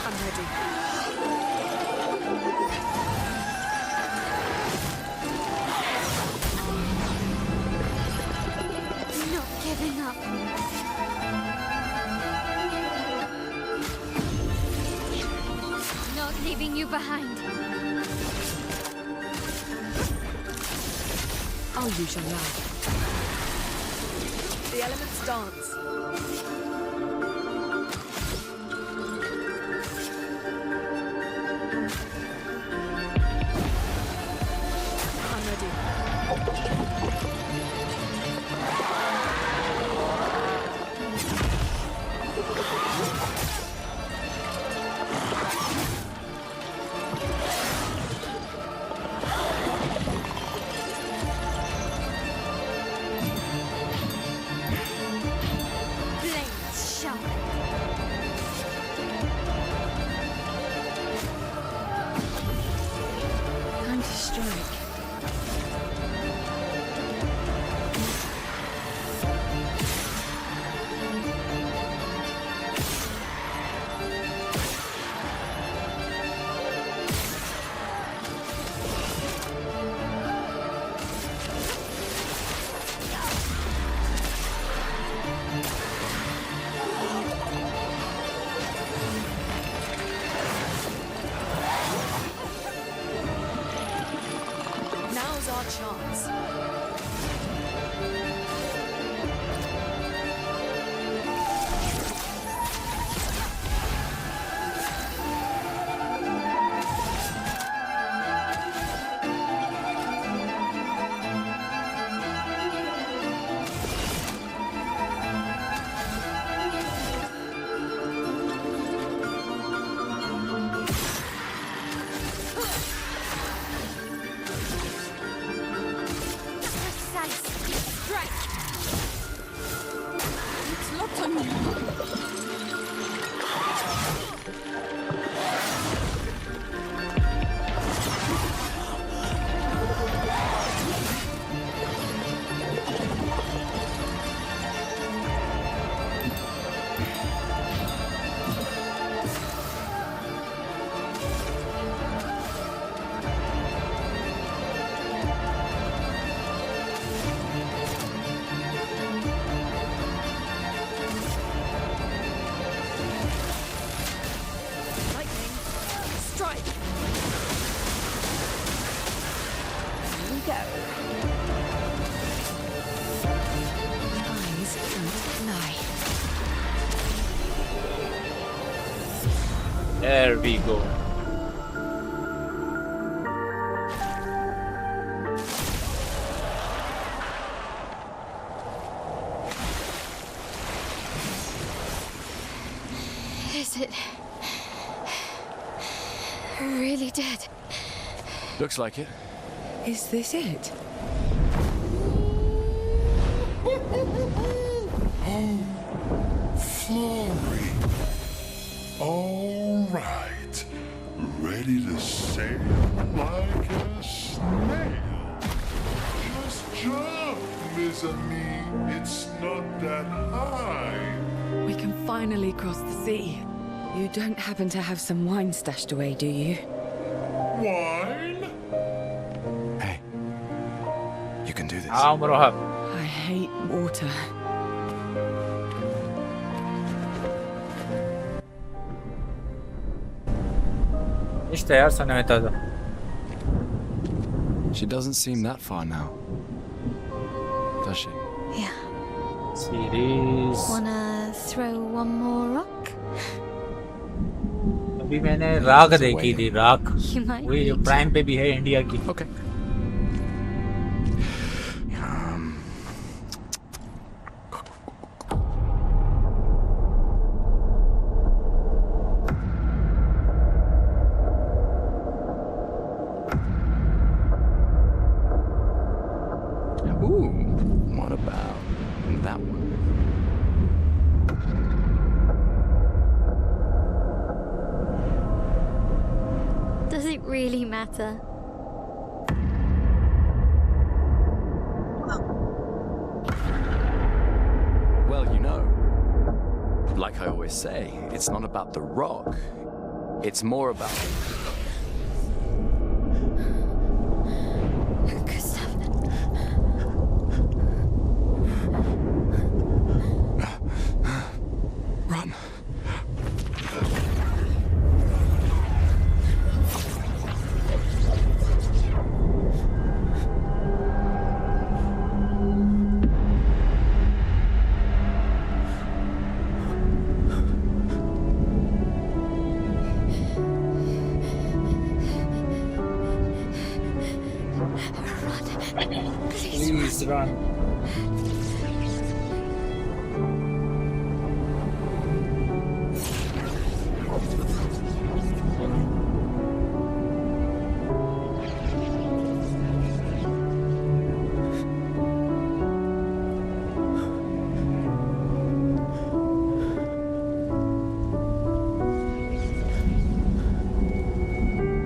Speaker 7: I'm ready.
Speaker 10: Not giving up. Not leaving you behind.
Speaker 7: I'll use your light. The elements dance. I'm ready.
Speaker 10: Blades sharp.
Speaker 2: Time to strike.
Speaker 7: Now's our chance.
Speaker 10: Precise. Strike.
Speaker 7: It's locked on you. Lightning. Strike.
Speaker 2: Here we go. Eyes don't lie.
Speaker 1: There we go.
Speaker 10: Is it really dead?
Speaker 3: Looks like it.
Speaker 2: Is this it?
Speaker 4: Flory. All right. Ready to sail like a snail. Just jump, mes amis. It's not that high.
Speaker 2: We can finally cross the sea. You don't happen to have some wine stashed away, do you?
Speaker 4: Wine?
Speaker 3: Hey, you can do this.
Speaker 1: Amrohab.
Speaker 2: I hate water.
Speaker 1: İşte ya sana metado.
Speaker 3: She doesn't seem that far now, does she?
Speaker 5: Yeah.
Speaker 1: Series
Speaker 5: Wanna throw one more rock?
Speaker 1: अभी मैंने राख देखी थी राख
Speaker 5: You might
Speaker 1: वही जो
Speaker 5: need
Speaker 1: prime पे भी है इंडिया की
Speaker 3: Okay. Ooh, what about that one?
Speaker 5: Does it really matter?
Speaker 3: Well, you know, like I always say, it's not about the rock. It's more about...
Speaker 5: Gustav.
Speaker 3: Run.
Speaker 1: Please run.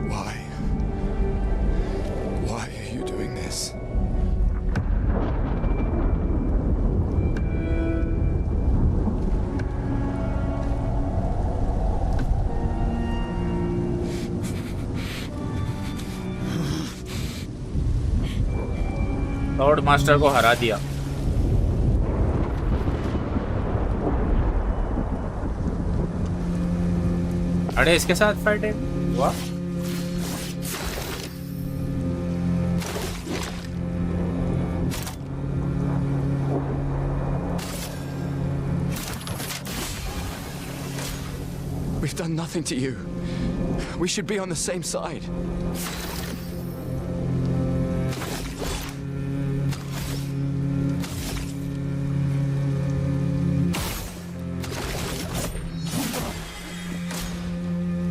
Speaker 3: Why? Why are you doing this?
Speaker 1: Lord master को हरा दिया अरे इसके साथ fight है वाह
Speaker 3: We've done nothing to you. We should be on the same side.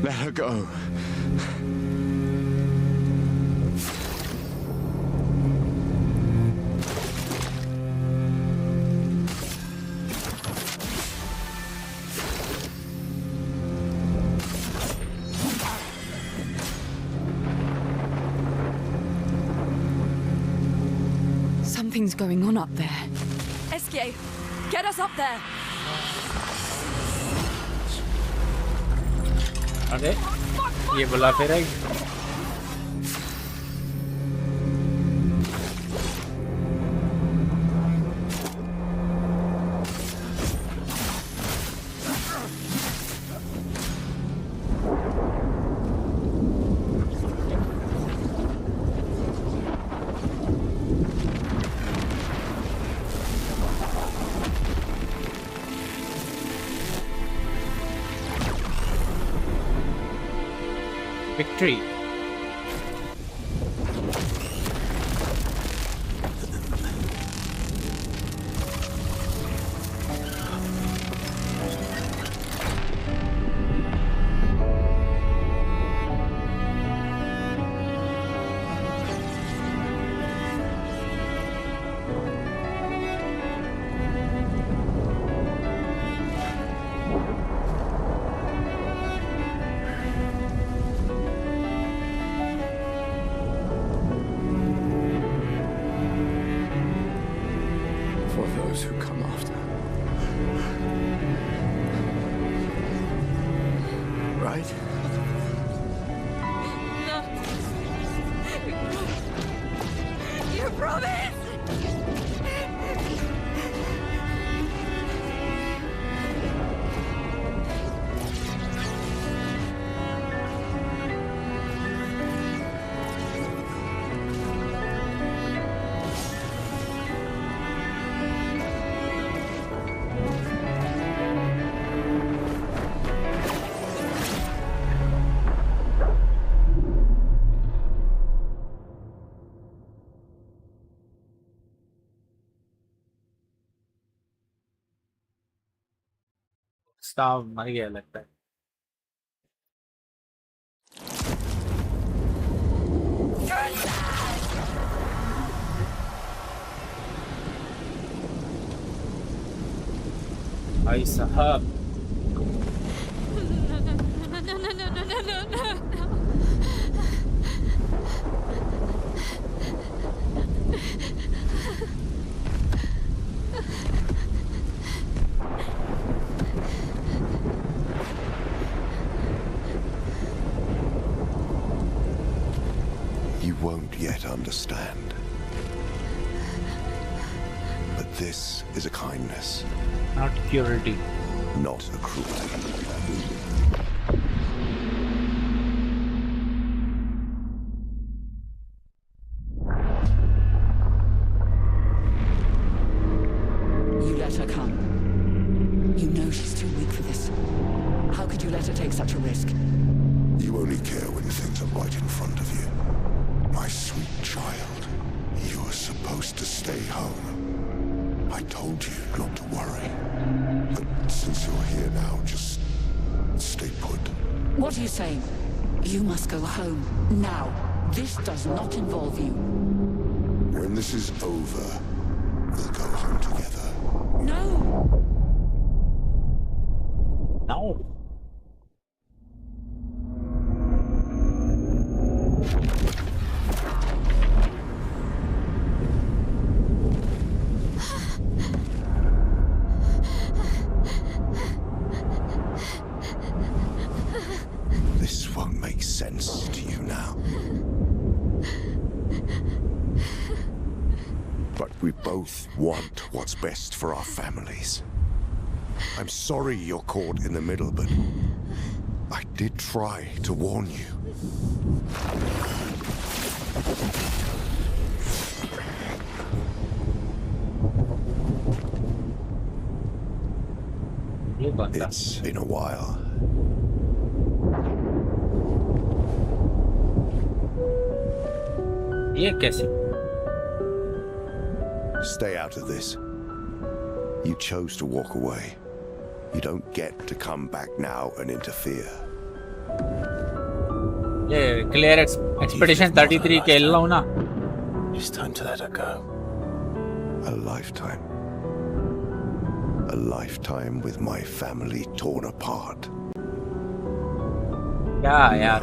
Speaker 3: Let her go.
Speaker 2: Something's going on up there.
Speaker 7: Esquier, get us up there.
Speaker 1: अरे ये बुला फिर आई victory. स्टाफ मर गया लगता है। भाई साहब
Speaker 4: You won't yet understand. But this is a kindness,
Speaker 1: not purity.
Speaker 4: not a cruelty.
Speaker 11: You let her come. You know she's too weak for this. How could you let her take such a risk?
Speaker 4: You only care when things are right in front of you. My sweet child, you are supposed to stay home. I told you not to worry. But since you're here now, just stay put.
Speaker 11: What are you saying? You must go home. Now. This does not involve you.
Speaker 4: When this is over, we'll go home together.
Speaker 11: No!
Speaker 1: No.
Speaker 4: This won't make sense to you now. But we both want what's best for our families. I'm sorry you're caught in the middle, but I did try to warn you. It's been a while.
Speaker 1: ये कैसे?
Speaker 4: Stay out of this. You chose to walk away. You don't get to come back now and interfere.
Speaker 1: ये clear expedition 33 के लो ना।
Speaker 4: It's time to let her go. A lifetime. A lifetime with my family torn apart.
Speaker 1: क्या यार?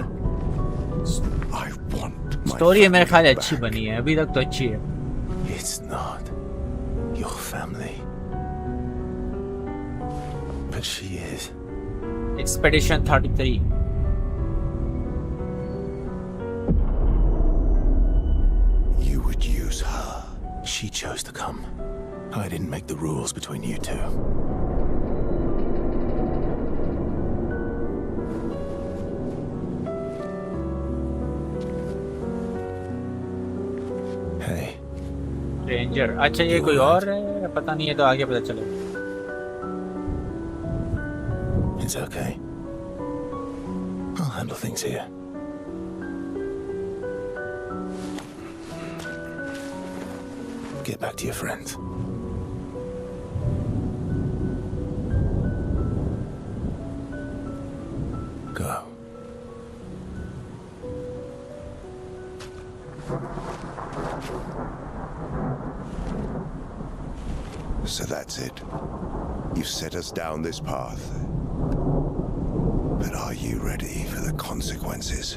Speaker 4: I want my
Speaker 1: story मेरे ख्याल
Speaker 4: family
Speaker 1: अच्छी
Speaker 4: back.
Speaker 1: बनी है, अभी तक तो अच्छी है।
Speaker 4: It's not your family. But she is.
Speaker 1: Expedition 33
Speaker 4: You would use her. She chose to come. I didn't make the rules between you two. Hey.
Speaker 1: Ranger. अच्छा ये कोई और है, पता नहीं है, तो आगे पता चलेगा।
Speaker 4: It's okay. I'll handle things here. Get back to your friends. Go. So that's it. You've set us down this path. But are you ready for the consequences?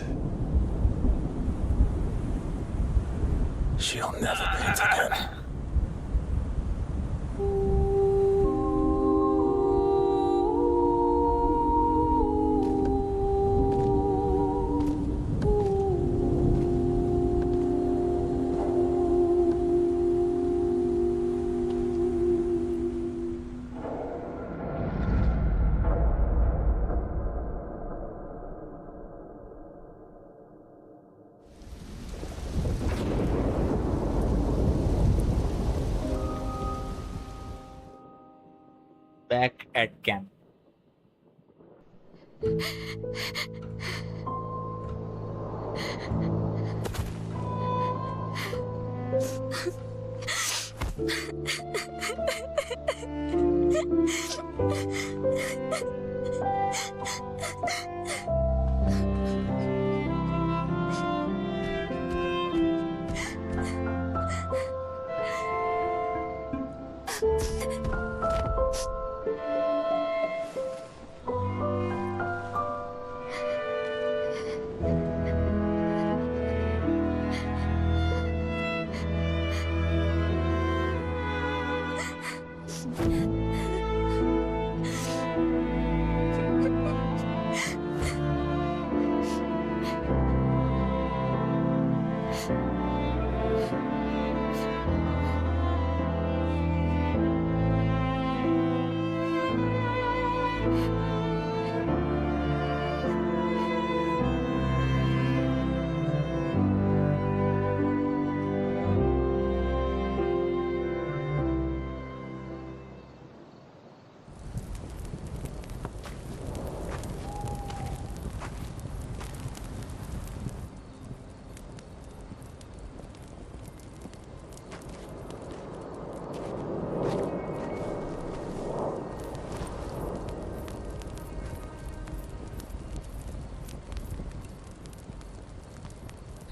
Speaker 4: She'll never paint again.
Speaker 1: Back at camp.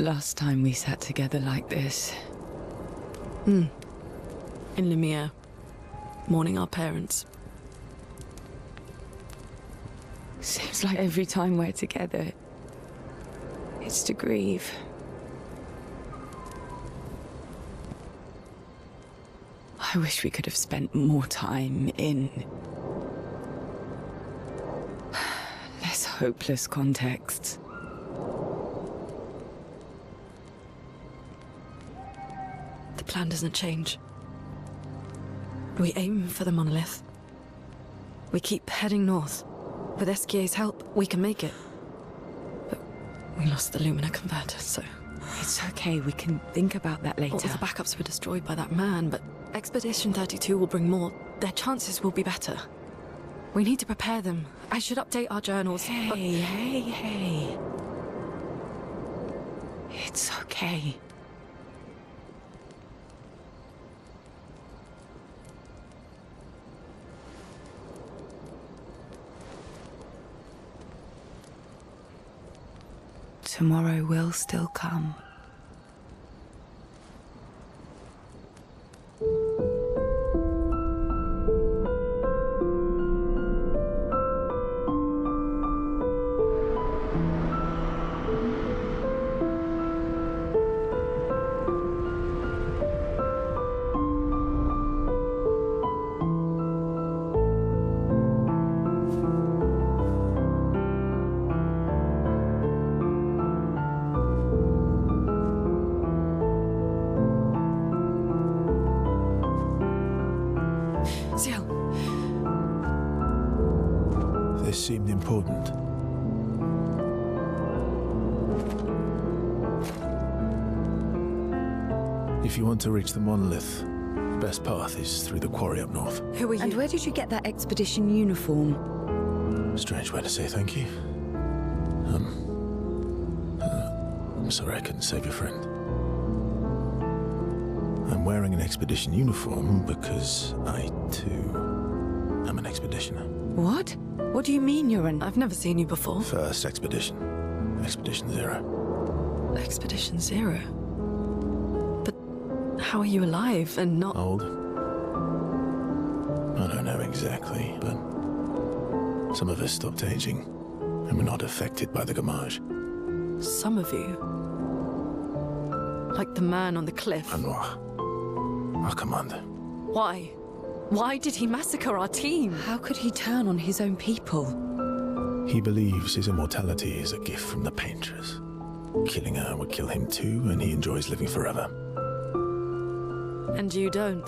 Speaker 2: last time we sat together like this?
Speaker 7: In Lumiere, mourning our parents.
Speaker 2: Seems like every time we're together, it's to grieve. I wish we could have spent more time in less hopeless contexts.
Speaker 7: The plan doesn't change. We aim for the monolith. We keep heading north. With SKA's help, we can make it. But we lost the Lumina converter, so...
Speaker 2: It's okay, we can think about that later.
Speaker 7: All the backups were destroyed by that man, but Expedition 32 will bring more. Their chances will be better. We need to prepare them. I should update our journals.
Speaker 2: Hey. It's okay. Tomorrow will still come.
Speaker 7: Ciel,
Speaker 12: This seemed important. If you want to reach the monolith, best path is through the quarry up north.
Speaker 7: who are you?
Speaker 2: And where did you get that expedition uniform?
Speaker 12: Strange way to say thank you. I'm sorry I couldn't save your friend. I'm wearing an expedition uniform because I, too, am an expeditioner.
Speaker 2: What? What do you mean you're an...
Speaker 7: I've never seen you before.
Speaker 12: First expedition. Expedition Zero.
Speaker 7: Expedition Zero? But how are you alive and not...
Speaker 12: Old? I don't know exactly, but some of us stopped aging and were not affected by the Gamage.
Speaker 7: Some of you? Like the man on the cliff?
Speaker 12: Anwar, our commander.
Speaker 7: Why? Why did he massacre our team?
Speaker 2: How could he turn on his own people?
Speaker 12: He believes his immortality is a gift from the Paintress. Killing her would kill him too, and he enjoys living forever.
Speaker 7: And you don't?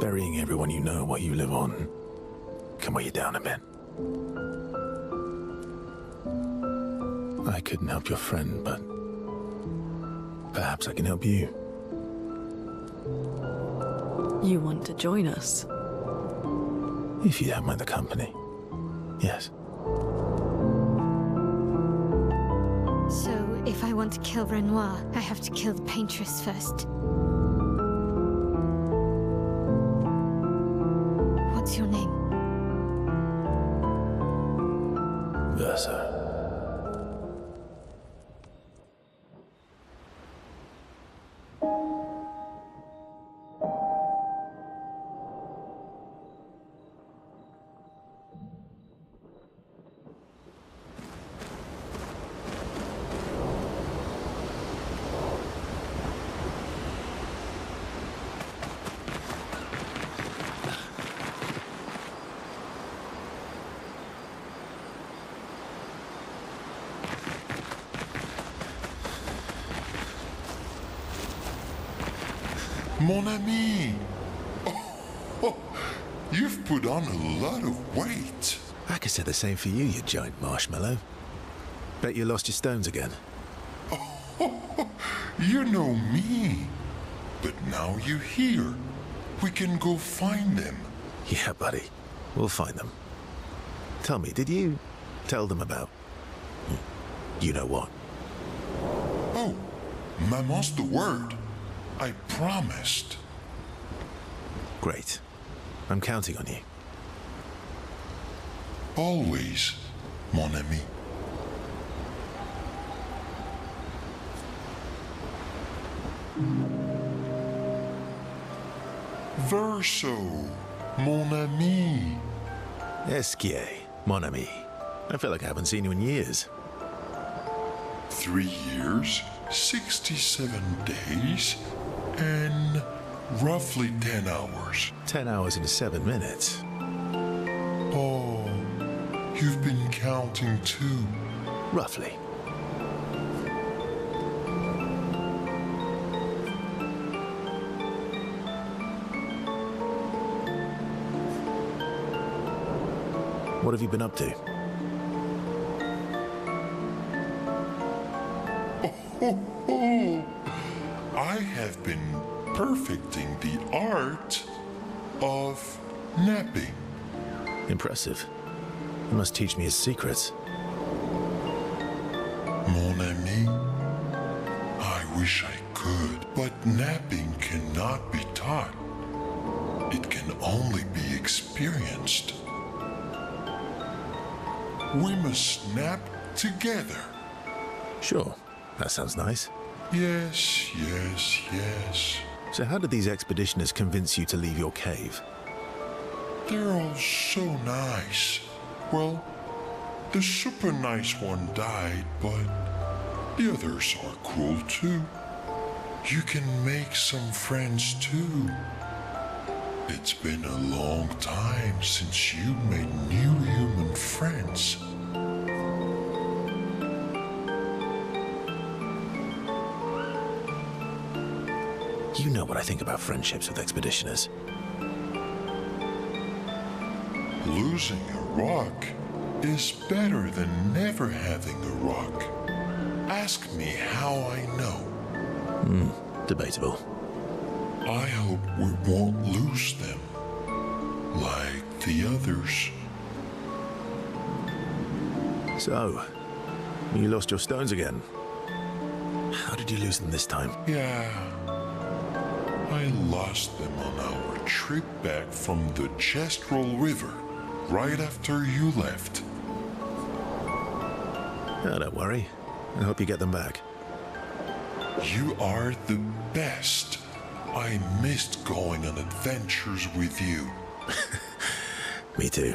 Speaker 12: Burying everyone you know while you live on can weigh you down a bit. I couldn't help your friend, but perhaps I can help you.
Speaker 7: You want to join us?
Speaker 12: If you don't mind the company. Yes.
Speaker 5: So, if I want to kill Renoir, I have to kill the Paintress first. What's your name?
Speaker 12: Versa.
Speaker 4: Mon ami! Oh, you've put on a lot of weight.
Speaker 12: I could say the same for you, you giant marshmallow. Bet you lost your stones again.
Speaker 4: Oh, you know me. But now you're here. We can go find them.
Speaker 12: Yeah, buddy. We'll find them. Tell me, did you tell them about... you know what?
Speaker 4: Oh, Maman's the word. I promised.
Speaker 12: Great. I'm counting on you.
Speaker 4: Always, mon ami. verso, mon ami.
Speaker 12: Esquier, mon ami. I feel like I haven't seen you in years.
Speaker 4: 3 years, 67 days, and roughly 10 hours.
Speaker 12: 10 hours and 7 minutes.
Speaker 4: Oh, you've been counting too.
Speaker 12: Roughly. What have you been up to?
Speaker 4: I have been perfecting the art of napping.
Speaker 12: Impressive. You must teach me his secrets.
Speaker 4: Mon ami, I wish I could, but napping cannot be taught. It can only be experienced. We must nap together.
Speaker 12: Sure, that sounds nice.
Speaker 4: Yes, yes, yes.
Speaker 12: So how did these expeditioners convince you to leave your cave?
Speaker 4: They're all so nice. Well, the super nice one died, but the others are cool too. You can make some friends too. It's been a long time since you made new human friends.
Speaker 12: You know what I think about friendships with expeditioners.
Speaker 4: Losing a rock is better than never having a rock. Ask me how I know.
Speaker 12: Debatable.
Speaker 4: I hope we won't lose them, like the others.
Speaker 12: So, you lost your stones again. How did you lose them this time?
Speaker 4: Yeah, I lost them on our trip back from the Chestrel River, right after you left.
Speaker 12: Oh, don't worry. I hope you get them back.
Speaker 4: You are the best. I missed going on adventures with you.
Speaker 12: Me too.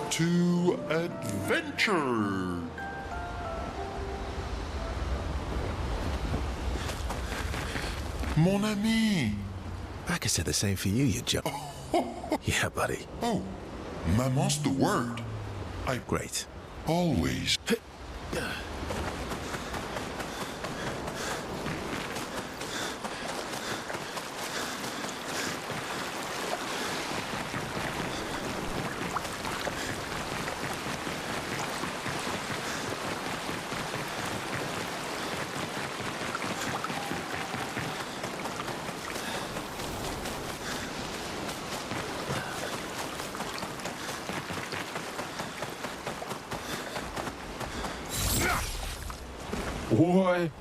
Speaker 4: To adventure! Mon ami!
Speaker 12: Bacchus said the same for you, you jump. Yeah, buddy.
Speaker 4: Oh, maman's the word.
Speaker 12: Great.
Speaker 4: Always.
Speaker 3: Boy.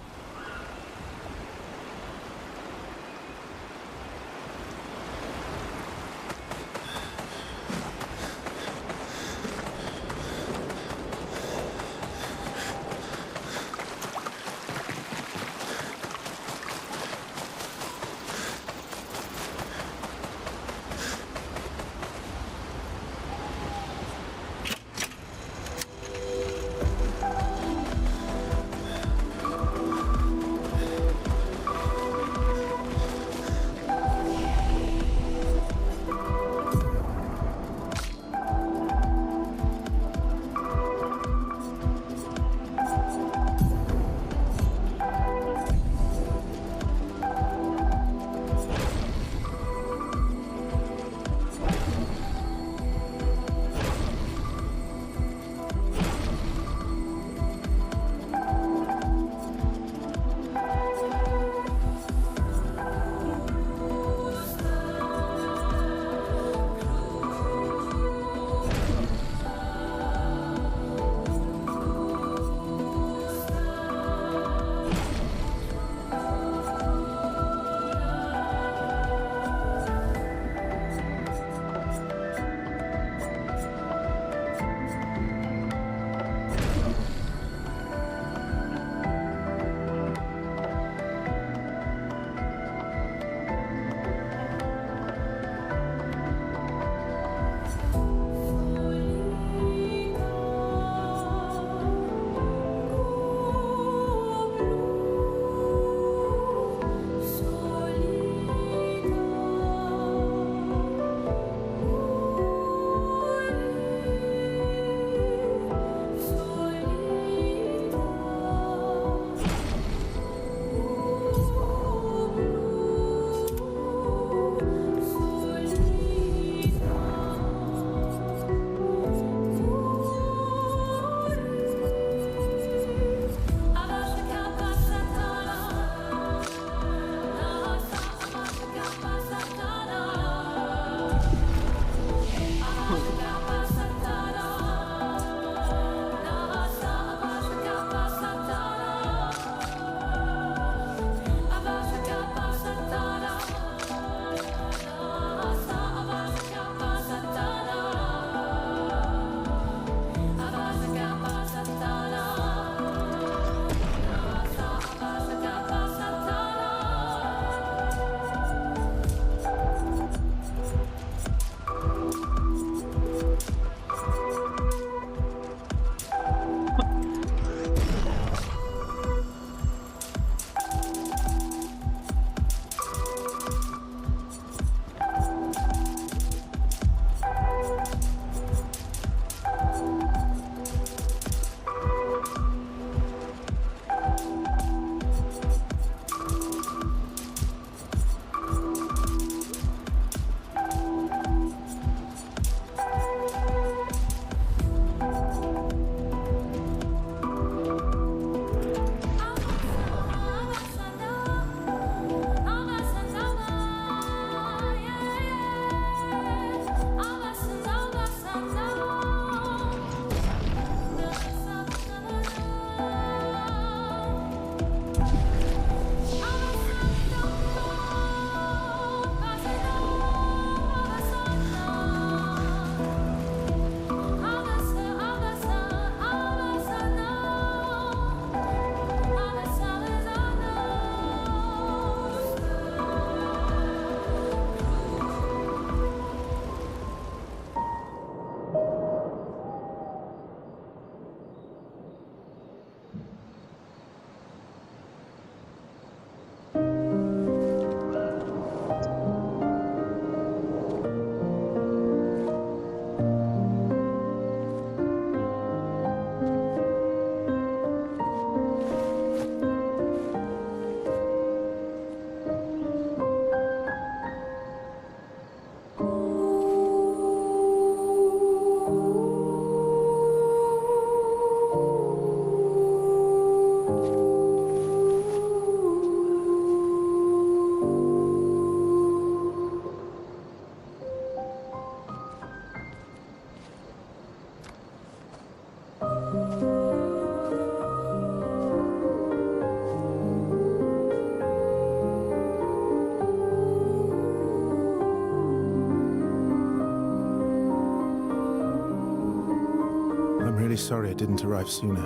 Speaker 12: sorry it didn't arrive sooner.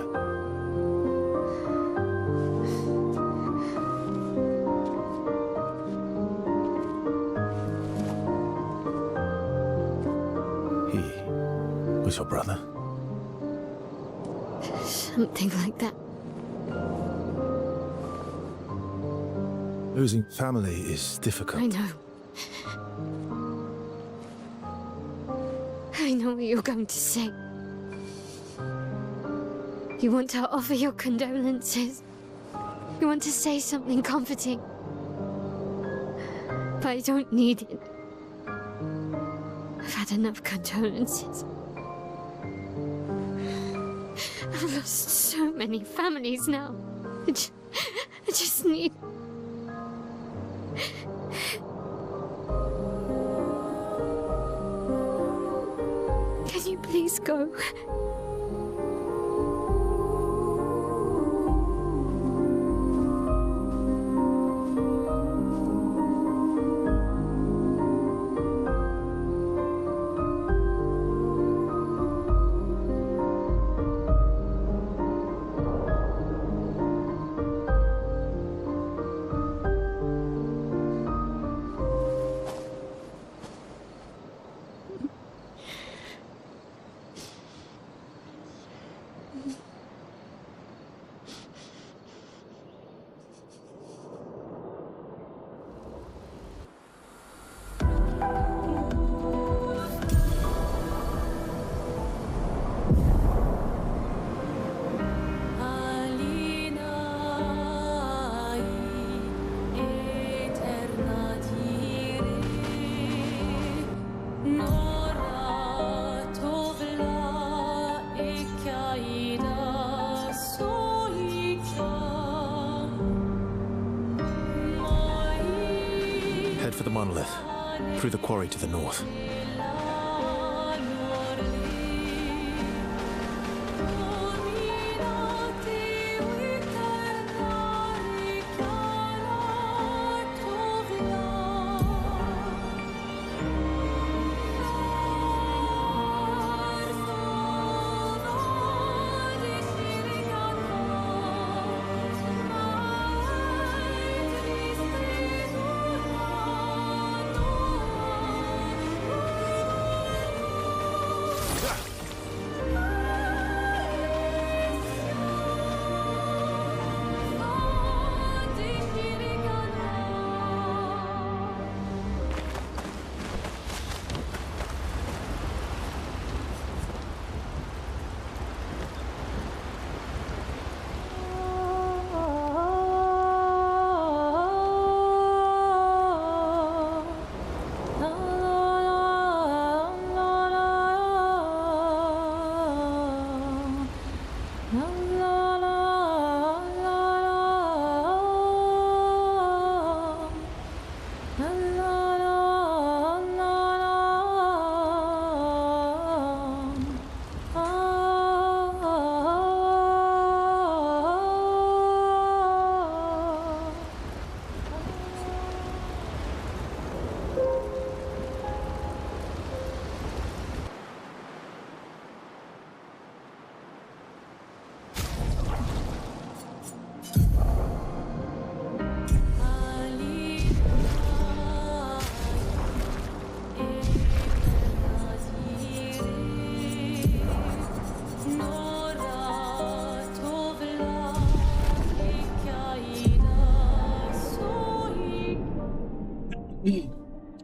Speaker 12: He was your brother?
Speaker 5: Something like that.
Speaker 12: Losing family is difficult.
Speaker 5: I know. I know what you're going to say. You want to offer your condolences. You want to say something comforting. But I don't need it. I've had enough condolences. I've lost so many families now. I just need... Can you please go?
Speaker 12: Head for the monolith, through the quarry to the north.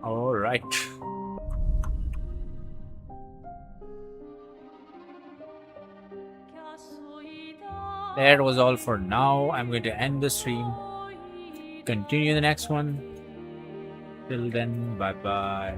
Speaker 1: All right. That was all for now. I'm going to end the stream. Continue the next one. Till then, bye bye.